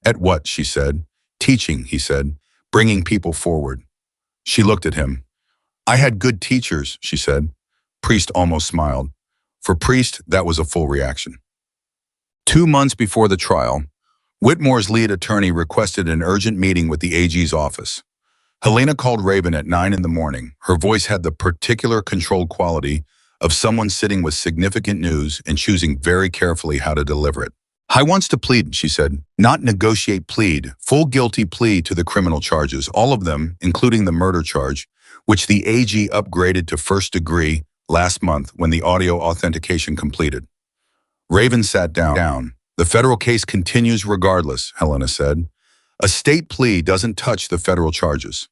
"At what?" she said. "Teaching," he said, "bringing people forward." She looked at him. "I had good teachers," she said. Priest almost smiled. For Priest, that was a full reaction. 2 months before the trial, Whitmore's lead attorney requested an urgent meeting with the AG's office. Helena called Raven at 9 in the morning. Her voice had the particular controlled quality of someone sitting with significant news and choosing very carefully how to deliver it. "I wants to plead," she said. "Not negotiate, plead. Full guilty plea to the criminal charges, all of them, including the murder charge, which the AG upgraded to first degree last month when the audio authentication completed." Raven sat down. "The federal case continues regardless," Helena said. "A state plea doesn't touch the federal charges."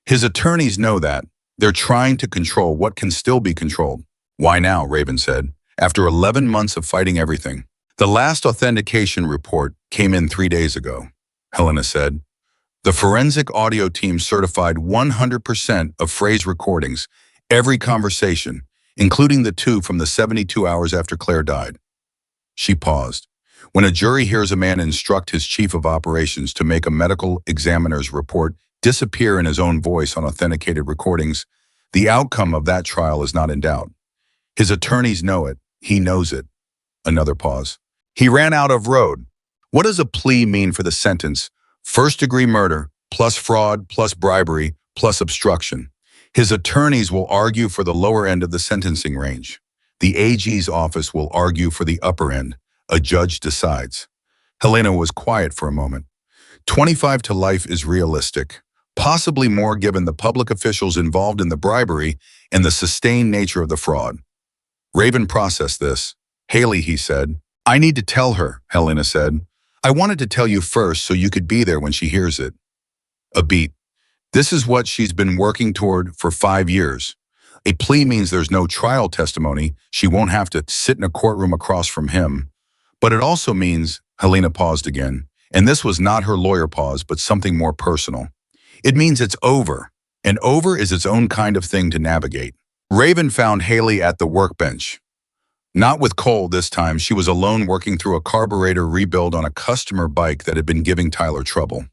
His attorneys know that. They're trying to control what can still be controlled. "Why now?" Raven said. "After 11 months of fighting everything." "The last authentication report came in 3 days ago," Helena said. "The forensic audio team certified 100% of phrase recordings, every conversation, including the 2 from the 72 hours after Claire died." She paused. When a jury hears a man instruct his chief of operations to make a medical examiner's report disappear in his own voice on authenticated recordings, the outcome of that trial is not in doubt. His attorneys know it. He knows it. Another pause. He ran out of road. What does a plea mean for the sentence? First-degree murder, plus fraud, plus bribery, plus obstruction. His attorneys will argue for the lower end of the sentencing range. The AG's office will argue for the upper end. A judge decides. Helena was quiet for a moment. 25 to life is realistic, possibly more given the public officials involved in the bribery and the sustained nature of the fraud. Raven processed this. "Haley," he said. "I need to tell her," Helena said. "I wanted to tell you first so you could be there when she hears it." A beat. "This is what she's been working toward for 5 years. A plea means there's no trial testimony. She won't have to sit in a courtroom across from him. But it also means," Helena paused again, and this was not her lawyer pause, but something more personal. "It means it's over, and over is its own kind of thing to navigate." Raven found Haley at the workbench. Not with Cole this time. She was alone working through a carburetor rebuild on a customer bike that had been giving Tyler trouble.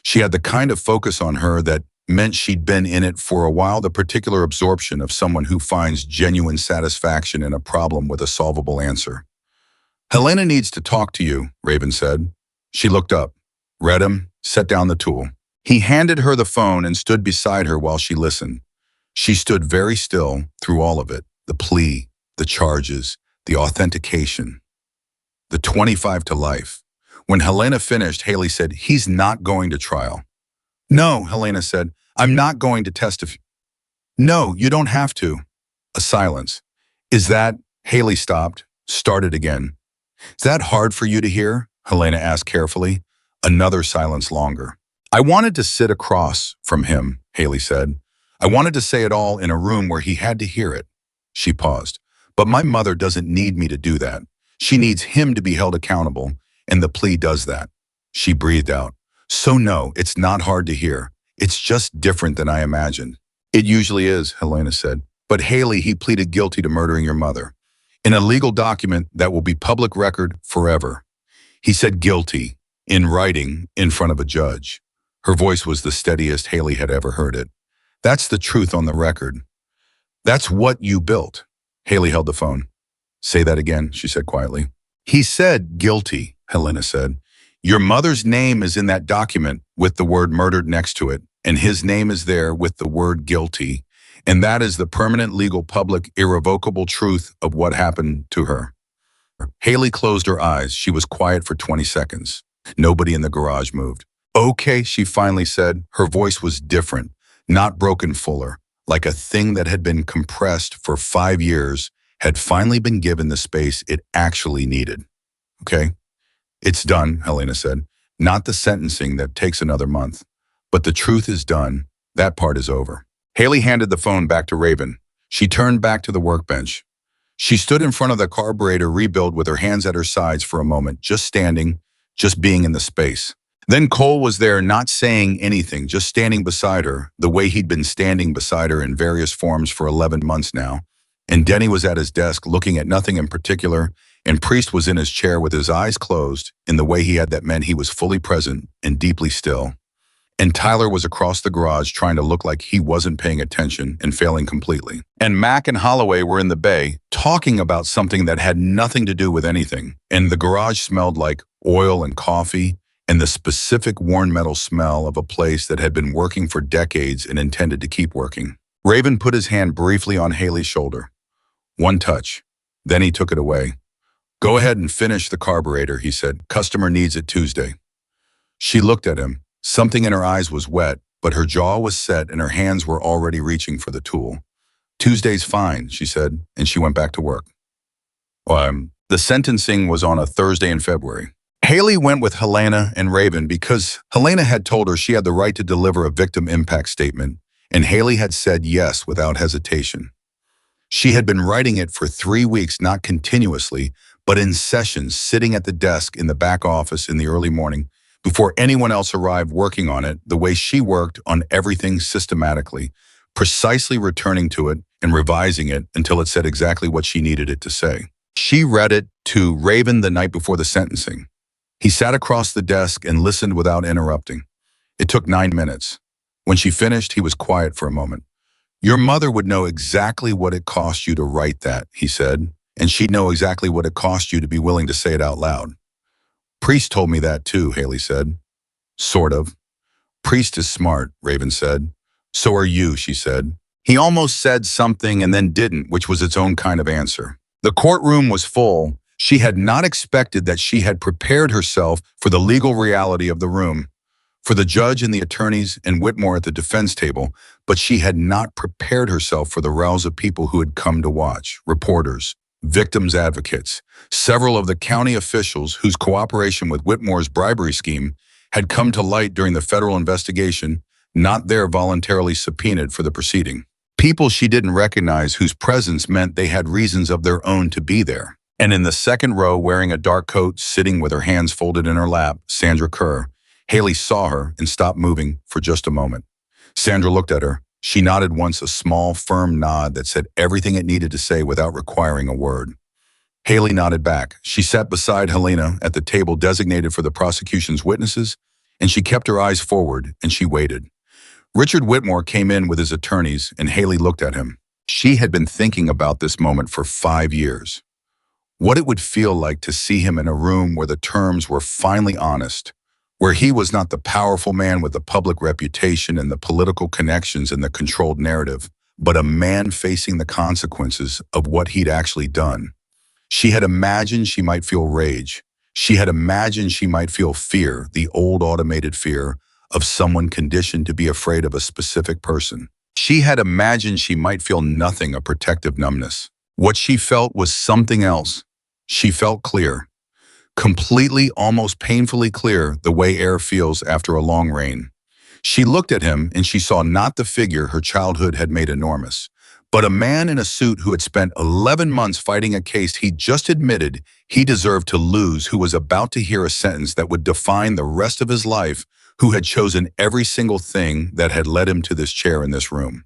She had the kind of focus on her that meant she'd been in it for a while, the particular absorption of someone who finds genuine satisfaction in a problem with a solvable answer. "Helena needs to talk to you," Raven said. She looked up, read him, set down the tool. He handed her the phone and stood beside her while she listened. She stood very still through all of it, the plea, the charges, the authentication, the 25 to life. When Helena finished, Haley said, "He's not going to trial." "No," Helena said, "I'm not going to testify." "No, you don't have to." A silence. "Is that—" Haley stopped, started again. "Is that hard for you to hear?" Helena asked carefully. Another silence longer. "I wanted to sit across from him," Haley said. I wanted to say it all in a room where he had to hear it. She paused. But my mother doesn't need me to do that. She needs him to be held accountable, and the plea does that. She breathed out. So no, it's not hard to hear. It's just different than I imagined. It usually is, Helena said. But Haley, he pleaded guilty to murdering your mother. In a legal document that will be public record forever. He said guilty, in writing, in front of a judge. Her voice was the steadiest Haley had ever heard it. That's the truth on the record. That's what you built. Haley held the phone. Say that again, she said quietly. He said guilty, Helena said. Your mother's name is in that document with the word murdered next to it, and his name is there with the word guilty. And that is the permanent legal public irrevocable truth of what happened to her. Haley closed her eyes. She was quiet for 20 seconds. Nobody in the garage moved. Okay, she finally said. Her voice was different, not broken fuller, like a thing that had been compressed for 5 years had finally been given the space it actually needed. Okay? It's done, Helena said. Not the sentencing that takes another month. But the truth is done. That part is over. Haley handed the phone back to Raven. She turned back to the workbench. She stood in front of the carburetor rebuild with her hands at her sides for a moment, just standing, just being in the space. Then Cole was there, not saying anything, just standing beside her, the way he'd been standing beside her in various forms for 11 months now. And Denny was at his desk, looking at nothing in particular, and Priest was in his chair with his eyes closed in the way he had that meant he was fully present and deeply still. And Tyler was across the garage trying to look like he wasn't paying attention and failing completely. And Mac and Holloway were in the bay, talking about something that had nothing to do with anything. And the garage smelled like oil and coffee, and the specific worn metal smell of a place that had been working for decades and intended to keep working. Raven put his hand briefly on Haley's shoulder. One touch. Then he took it away. Go ahead and finish the carburetor, he said. Customer needs it Tuesday. She looked at him. Something in her eyes was wet, but her jaw was set and her hands were already reaching for the tool. Tuesday's fine, she said, and she went back to work. The sentencing was on a Thursday in February. Haley went with Helena and Raven because Helena had told her she had the right to deliver a victim impact statement, and Haley had said yes without hesitation. She had been writing it for 3 weeks, not continuously, but in sessions, sitting at the desk in the back office in the early morning, before anyone else arrived working on it, the way she worked on everything systematically, precisely returning to it and revising it until it said exactly what she needed it to say. She read it to Raven the night before the sentencing. He sat across the desk and listened without interrupting. It took 9 minutes. When she finished, he was quiet for a moment. Your mother would know exactly what it cost you to write that, he said, and she'd know exactly what it cost you to be willing to say it out loud. Priest told me that too, Haley said. Sort of. Priest is smart, Raven said. So are you, she said. He almost said something and then didn't, which was its own kind of answer. The courtroom was full. She had not expected that she had prepared herself for the legal reality of the room, for the judge and the attorneys and Whitmore at the defense table, but she had not prepared herself for the rows of people who had come to watch, reporters, victims advocates, several of the county officials whose cooperation with Whitmore's bribery scheme had come to light during the federal investigation, not there voluntarily subpoenaed for the proceeding. People she didn't recognize whose presence meant they had reasons of their own to be there. And in the second row, wearing a dark coat, sitting with her hands folded in her lap, Sandra Kerr. Haley saw her and stopped moving for just a moment. Sandra looked at her. She nodded once, a small, firm nod that said everything it needed to say without requiring a word. Haley nodded back. She sat beside Helena at the table designated for the prosecution's witnesses, and she kept her eyes forward, and she waited. Richard Whitmore came in with his attorneys, and Haley looked at him. She had been thinking about this moment for 5 years. What it would feel like to see him in a room where the terms were finally honest, where he was not the powerful man with the public reputation and the political connections and the controlled narrative, but a man facing the consequences of what he'd actually done. She had imagined she might feel rage. She had imagined she might feel fear, the old automated fear of someone conditioned to be afraid of a specific person. She had imagined she might feel nothing, a protective numbness. What she felt was something else. She felt clear. Completely, almost painfully clear, the way air feels after a long rain. She looked at him and she saw not the figure her childhood had made enormous, but a man in a suit who had spent 11 months fighting a case he just admitted he deserved to lose, who was about to hear a sentence that would define the rest of his life, who had chosen every single thing that had led him to this chair in this room.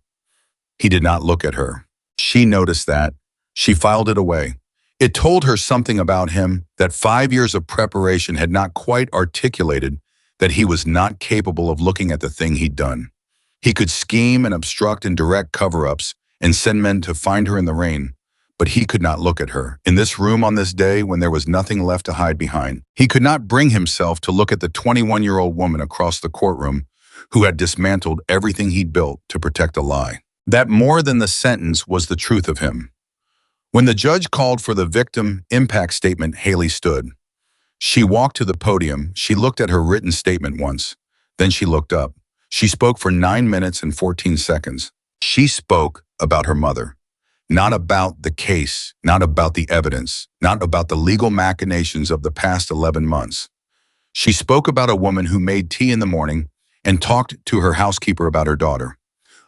He did not look at her. She noticed that. She filed it away. It told her something about him that 5 years of preparation had not quite articulated, that he was not capable of looking at the thing he'd done. He could scheme and obstruct and direct cover-ups and send men to find her in the rain, but he could not look at her. In this room on this day when there was nothing left to hide behind, he could not bring himself to look at the 21-year-old woman across the courtroom who had dismantled everything he'd built to protect a lie. That more than the sentence was the truth of him. When the judge called for the victim impact statement, Haley stood. She walked to the podium. She looked at her written statement once. Then she looked up. She spoke for 9 minutes and 14 seconds. She spoke about her mother. Not about the case, not about the evidence, not about the legal machinations of the past 11 months. She spoke about a woman who made tea in the morning and talked to her housekeeper about her daughter.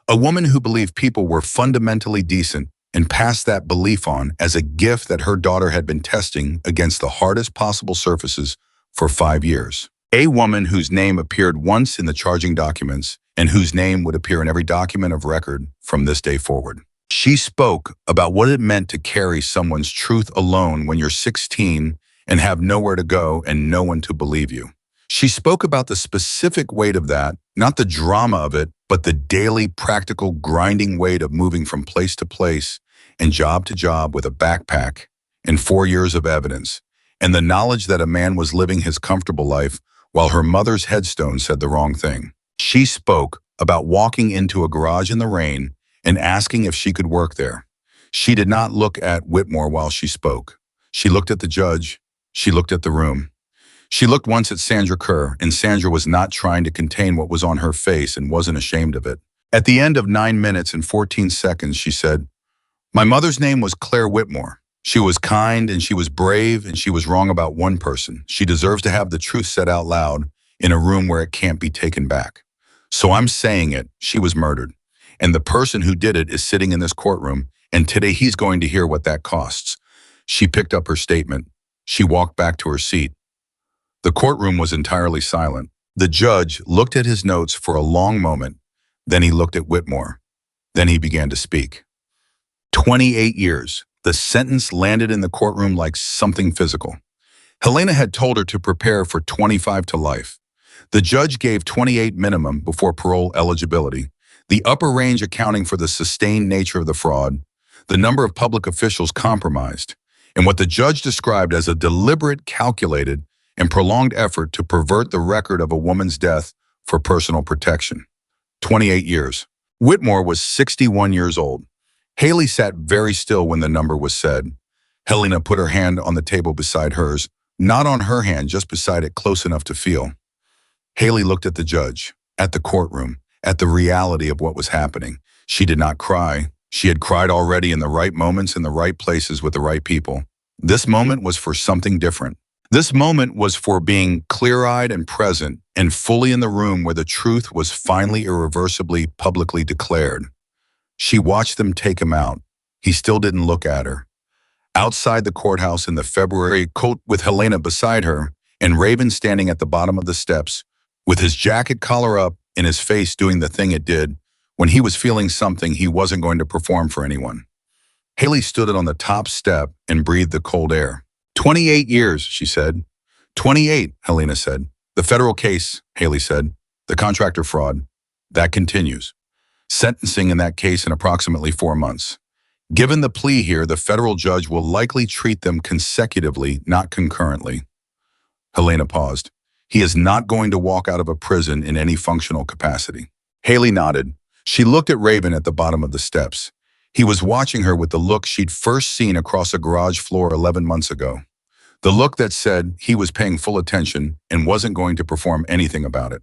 A woman who believed people were fundamentally decent and passed that belief on as a gift that her daughter had been testing against the hardest possible surfaces for 5 years. A woman whose name appeared once in the charging documents and whose name would appear in every document of record from this day forward. She spoke about what it meant to carry someone's truth alone when you're 16 and have nowhere to go and no one to believe you. She spoke about the specific weight of that, not the drama of it, but the daily, practical, grinding weight of moving from place to place and job to job with a backpack and 4 years of evidence, and the knowledge that a man was living his comfortable life while her mother's headstone said the wrong thing. She spoke about walking into a garage in the rain and asking if she could work there. She did not look at Whitmore while she spoke. She looked at the judge. She looked at the room. She looked once at Sandra Kerr, and Sandra was not trying to contain what was on her face and wasn't ashamed of it. At the end of 9 minutes and 14 seconds, she said, "My mother's name was Claire Whitmore. She was kind and she was brave and she was wrong about one person. She deserves to have the truth said out loud in a room where it can't be taken back. So I'm saying it, she was murdered. And the person who did it is sitting in this courtroom, and today he's going to hear what that costs." She picked up her statement. She walked back to her seat. The courtroom was entirely silent. The judge looked at his notes for a long moment. Then he looked at Whitmore. Then he began to speak. 28 years. The sentence landed in the courtroom like something physical. Helena had told her to prepare for 25 to life. The judge gave 28 minimum before parole eligibility, the upper range accounting for the sustained nature of the fraud, the number of public officials compromised, and what the judge described as a deliberate, calculated, and prolonged effort to pervert the record of a woman's death for personal protection. 28 years. Whitmore was 61 years old. Haley sat very still when the number was said. Helena put her hand on the table beside hers, not on her hand, just beside it, close enough to feel. Haley looked at the judge, at the courtroom, at the reality of what was happening. She did not cry. She had cried already in the right moments, in the right places, with the right people. This moment was for something different. This moment was for being clear-eyed and present and fully in the room where the truth was finally irreversibly publicly declared. She watched them take him out. He still didn't look at her. Outside the courthouse in the February coat with Helena beside her and Raven standing at the bottom of the steps with his jacket collar up and his face doing the thing it did when he was feeling something he wasn't going to perform for anyone. Haley stood on the top step and breathed the cold air. 28 years, she said. 28, Helena said. The federal case, Haley said. The contractor fraud. That continues. Sentencing in that case in approximately 4 months. Given the plea here, the federal judge will likely treat them consecutively, not concurrently. Helena paused. He is not going to walk out of a prison in any functional capacity. Haley nodded. She looked at Raven at the bottom of the steps. He was watching her with the look she'd first seen across a garage floor 11 months ago. The look that said he was paying full attention and wasn't going to perform anything about it.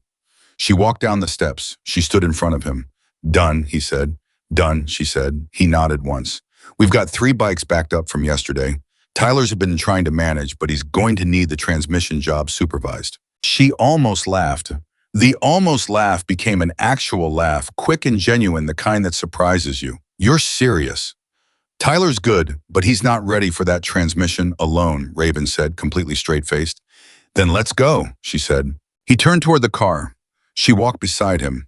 She walked down the steps. She stood in front of him. "Done," he said. "Done," she said. He nodded once. "We've got 3 bikes backed up from yesterday. Tyler's been trying to manage, but he's going to need the transmission job supervised." She almost laughed. The almost laugh became an actual laugh, quick and genuine, the kind that surprises you. You're serious. Tyler's good, but he's not ready for that transmission alone, Raven said, completely straight-faced. Then let's go, she said. He turned toward the car. She walked beside him.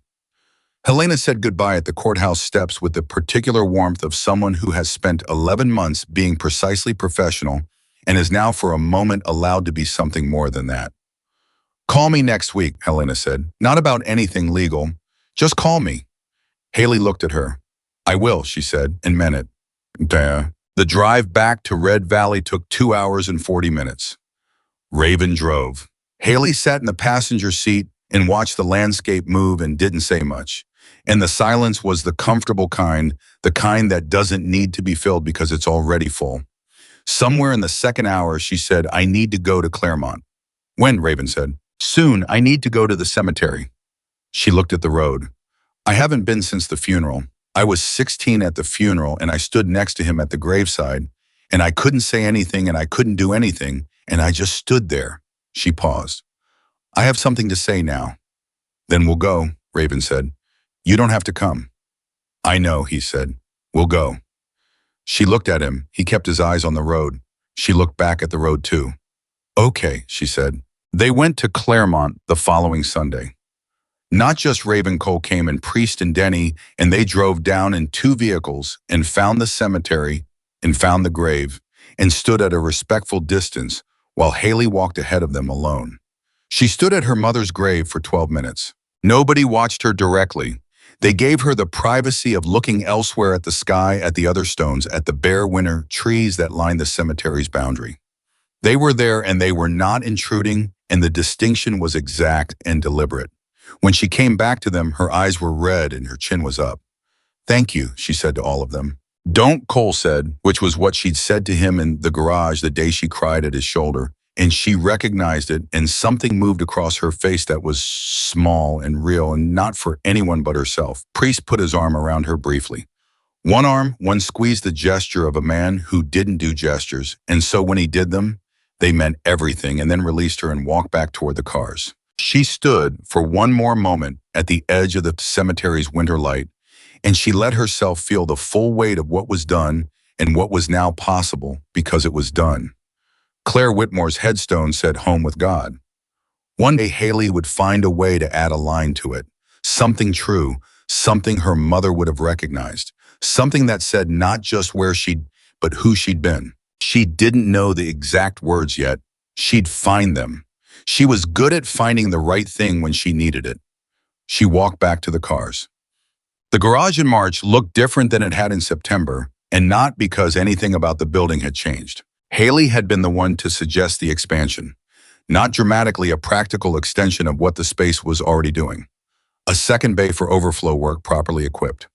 Helena said goodbye at the courthouse steps with the particular warmth of someone who has spent 11 months being precisely professional and is now for a moment allowed to be something more than that. Call me next week, Helena said. Not about anything legal. Just call me. Haley looked at her. I will, she said, and meant it. Duh. The drive back to Red Valley took 2 hours and 40 minutes. Raven drove. Haley sat in the passenger seat and watched the landscape move and didn't say much. And the silence was the comfortable kind, the kind that doesn't need to be filled because it's already full. Somewhere in the second hour, she said, I need to go to Claremont. When? Raven said. Soon, I need to go to the cemetery. She looked at the road. I haven't been since the funeral. I was 16 at the funeral and I stood next to him at the graveside and I couldn't say anything and I couldn't do anything and I just stood there. She paused. I have something to say now. Then we'll go, Raven said. You don't have to come. I know, he said. We'll go. She looked at him. He kept his eyes on the road. She looked back at the road too. Okay, she said. They went to Claremont the following Sunday. Not just Raven Cole came and Priest and Denny, and they drove down in 2 vehicles and found the cemetery and found the grave and stood at a respectful distance while Haley walked ahead of them alone. She stood at her mother's grave for 12 minutes. Nobody watched her directly. They gave her the privacy of looking elsewhere at the sky, at the other stones, at the bare winter trees that lined the cemetery's boundary. They were there and they were not intruding, and the distinction was exact and deliberate. When she came back to them, her eyes were red and her chin was up. Thank you, she said to all of them. Don't, Cole said, which was what she'd said to him in the garage the day she cried at his shoulder, and she recognized it, and something moved across her face that was small and real and not for anyone but herself. Priest put his arm around her briefly. One squeezed the gesture of a man who didn't do gestures, and so when he did them, they meant everything, and then released her and walked back toward the cars. She stood for one more moment at the edge of the cemetery's winter light, and she let herself feel the full weight of what was done and what was now possible because it was done. Claire Whitmore's headstone said, Home with God. One day Haley would find a way to add a line to it, something true, something her mother would have recognized, something that said not just where but who she'd been. She didn't know the exact words yet. She'd find them. She was good at finding the right thing when she needed it. She walked back to the cars. The garage in March looked different than it had in September, and not because anything about the building had changed. Haley had been the one to suggest the expansion, not dramatically a practical extension of what the space was already doing. A second bay for overflow work properly equipped.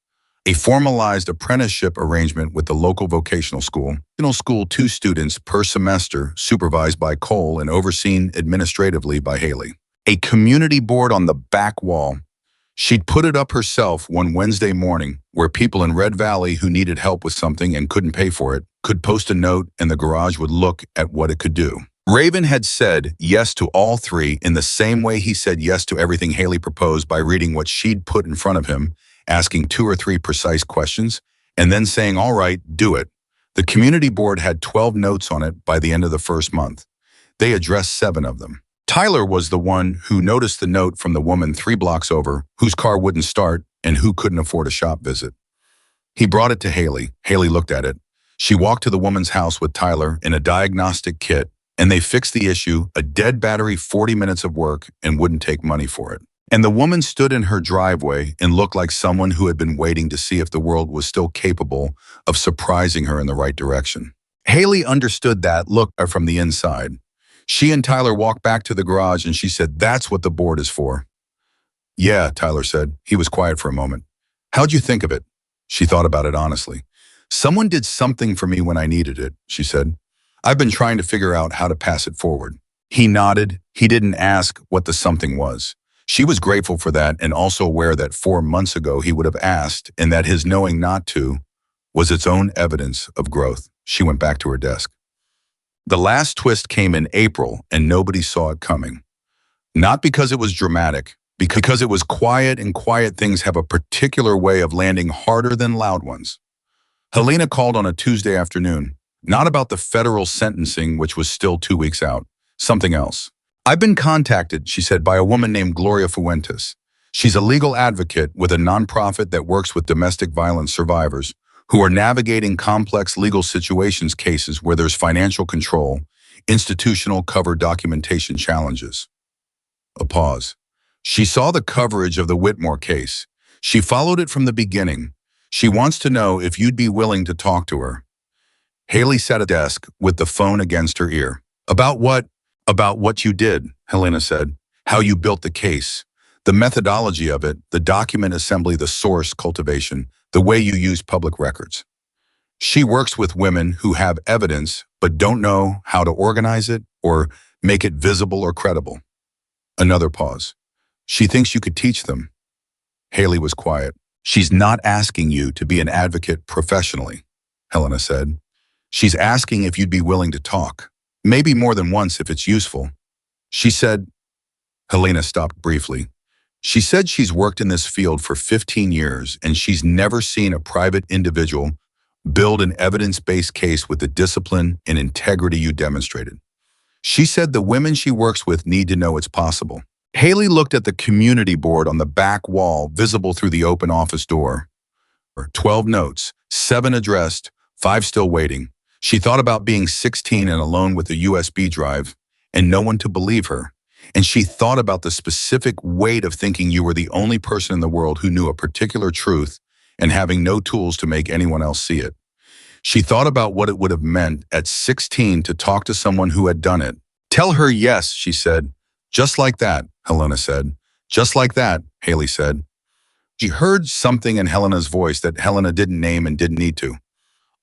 A formalized apprenticeship arrangement with the local vocational school. 2 students per semester supervised by Cole and overseen administratively by Haley. A community board on the back wall. She'd put it up herself one Wednesday morning where people in Red Valley who needed help with something and couldn't pay for it could post a note and the garage would look at what it could do. Raven had said yes to all 3 in the same way he said yes to everything Haley proposed by reading what she'd put in front of him, asking 2 or 3 precise questions, and then saying, all right, do it. The community board had 12 notes on it by the end of the first month. They addressed 7 of them. Tyler was the one who noticed the note from the woman 3 blocks over, whose car wouldn't start and who couldn't afford a shop visit. He brought it to Haley. Haley looked at it. She walked to the woman's house with Tyler in a diagnostic kit, and they fixed the issue, a dead battery, 40 minutes of work, and wouldn't take money for it. And the woman stood in her driveway and looked like someone who had been waiting to see if the world was still capable of surprising her in the right direction. Haley understood that look from the inside. She and Tyler walked back to the garage and she said, that's what the board is for. Yeah, Tyler said. He was quiet for a moment. How'd you think of it? She thought about it honestly. Someone did something for me when I needed it, she said. I've been trying to figure out how to pass it forward. He nodded. He didn't ask what the something was. She was grateful for that and also aware that 4 months ago he would have asked and that his knowing not to was its own evidence of growth. She went back to her desk. The last twist came in April and nobody saw it coming. Not because it was dramatic, Because it was quiet, and quiet things have a particular way of landing harder than loud ones. Helena called on a Tuesday afternoon, not about the federal sentencing, which was still 2 weeks out, something else. I've been contacted, she said, by a woman named Gloria Fuentes. She's a legal advocate with a nonprofit that works with domestic violence survivors who are navigating complex legal situations cases where there's financial control, institutional cover documentation challenges. A pause. She saw the coverage of the Whitmore case. She followed it from the beginning. She wants to know if you'd be willing to talk to her. Haley sat at a desk with the phone against her ear. About what? About what you did, Helena said. How you built the case. The methodology of it, the document assembly, the source cultivation, the way you use public records. She works with women who have evidence but don't know how to organize it or make it visible or credible. Another pause. She thinks you could teach them. Haley was quiet. She's not asking you to be an advocate professionally, Helena said. She's asking if you'd be willing to talk. Maybe more than once if it's useful. She said. Helena stopped briefly. She said she's worked in this field for 15 years and she's never seen a private individual build an evidence-based case with the discipline and integrity you demonstrated. She said the women she works with need to know it's possible. Haley looked at the community board on the back wall visible through the open office door. 12 notes, 7 addressed, 5 still waiting. She thought about being 16 and alone with a USB drive and no one to believe her. And she thought about the specific weight of thinking you were the only person in the world who knew a particular truth and having no tools to make anyone else see it. She thought about what it would have meant at 16 to talk to someone who had done it. Tell her yes, she said. Just like that, Helena said. Just like that, Haley said. She heard something in Helena's voice that Helena didn't name and didn't need to.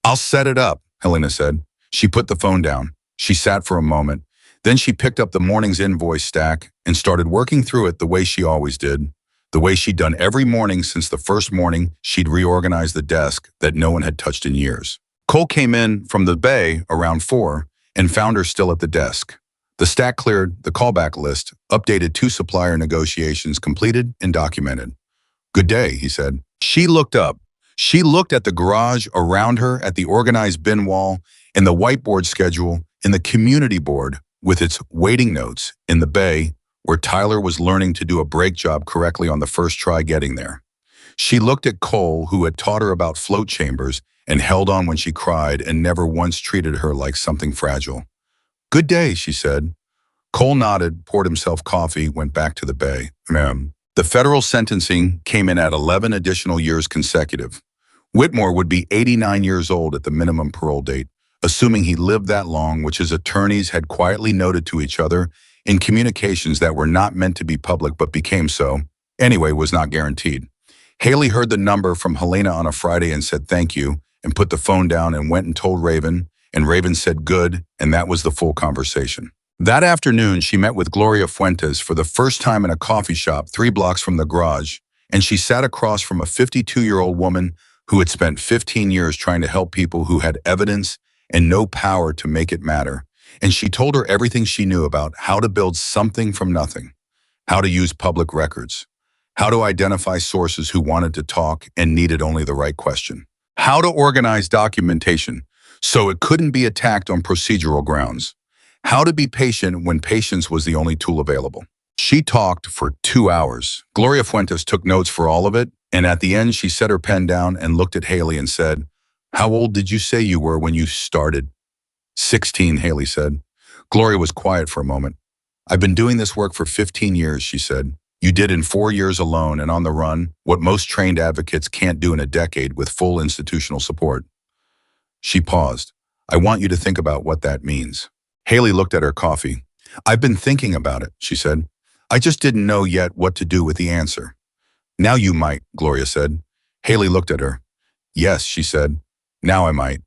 I'll set it up, Helena said. She put the phone down. She sat for a moment. Then she picked up the morning's invoice stack and started working through it the way she always did, the way she'd done every morning since the first morning she'd reorganized the desk that no one had touched in years. Cole came in from the bay around 4 and found her still at the desk. The stack cleared, the callback list, updated 2 supplier negotiations completed and documented. Good day, he said. She looked up. She looked at the garage around her, at the organized bin wall, in the whiteboard schedule, in the community board, with its waiting notes, in the bay, where Tyler was learning to do a brake job correctly on the first try getting there. She looked at Cole, who had taught her about float chambers and held on when she cried and never once treated her like something fragile. Good day, she said. Cole nodded, poured himself coffee, went back to the bay. Ma'am. The federal sentencing came in at 11 additional years consecutive. Whitmore would be 89 years old at the minimum parole date, assuming he lived that long, which his attorneys had quietly noted to each other in communications that were not meant to be public but became so, anyway was not guaranteed. Haley heard the number from Helena on a Friday and said thank you, and put the phone down and went and told Raven, and Raven said good, and that was the full conversation. That afternoon, she met with Gloria Fuentes for the first time in a coffee shop 3 blocks from the garage, and she sat across from a 52-year-old woman who had spent 15 years trying to help people who had evidence and no power to make it matter. And she told her everything she knew about how to build something from nothing, how to use public records, how to identify sources who wanted to talk and needed only the right question, how to organize documentation so it couldn't be attacked on procedural grounds, how to be patient when patience was the only tool available. She talked for 2 hours. Gloria Fuentes took notes for all of it, and at the end she set her pen down and looked at Haley and said, "How old did you say you were when you started?" 16, Haley said. Gloria was quiet for a moment. "I've been doing this work for 15 years, she said. "You did in 4 years alone and on the run what most trained advocates can't do in a decade with full institutional support." She paused. "I want you to think about what that means." Haley looked at her coffee. "I've been thinking about it," she said. "I just didn't know yet what to do with the answer." "Now you might," Gloria said. Haley looked at her. "Yes," she said. "Now I might."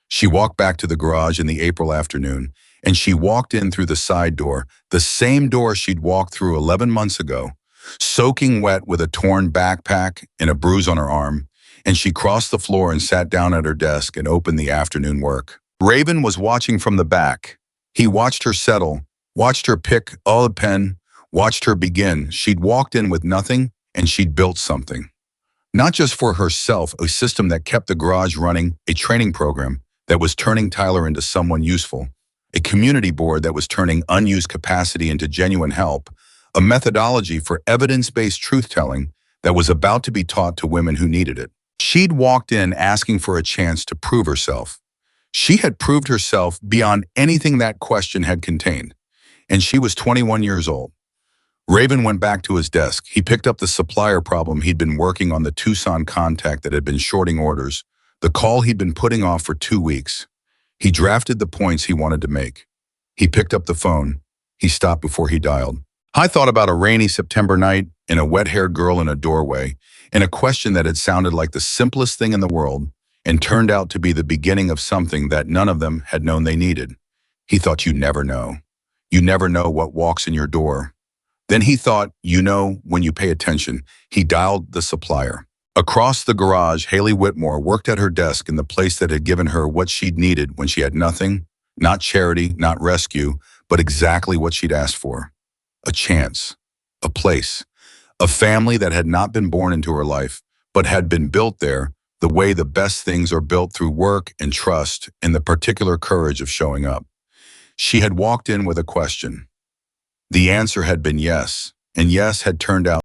She walked back to the garage in the April afternoon, and she walked in through the side door, the same door she'd walked through 11 months ago, soaking wet with a torn backpack and a bruise on her arm, and she crossed the floor and sat down at her desk and opened the afternoon work. Raven was watching from the back. He watched her settle, watched her pick up a pen, Watched her begin. She'd walked in with nothing, and she'd built something. Not just for herself, a system that kept the garage running, a training program that was turning Tyler into someone useful, a community board that was turning unused capacity into genuine help, a methodology for evidence-based truth-telling that was about to be taught to women who needed it. She'd walked in asking for a chance to prove herself. She had proved herself beyond anything that question had contained, and she was 21 years old. Raven went back to his desk. He picked up the supplier problem he'd been working on, the Tucson contact that had been shorting orders, the call he'd been putting off for 2 weeks. He drafted the points he wanted to make. He picked up the phone. He stopped before he dialed. I thought about a rainy September night and a wet-haired girl in a doorway, and a question that had sounded like the simplest thing in the world and turned out to be the beginning of something that none of them had known they needed. He thought, you never know. You never know what walks in your door. Then he thought, you know, when you pay attention. He dialed the supplier. Across the garage, Haley Whitmore worked at her desk in the place that had given her what she'd needed when she had nothing, not charity, not rescue, but exactly what she'd asked for. A chance, a place, a family that had not been born into her life, but had been built there the way the best things are built, through work and trust and the particular courage of showing up. She had walked in with a question. The answer had been yes, and yes had turned out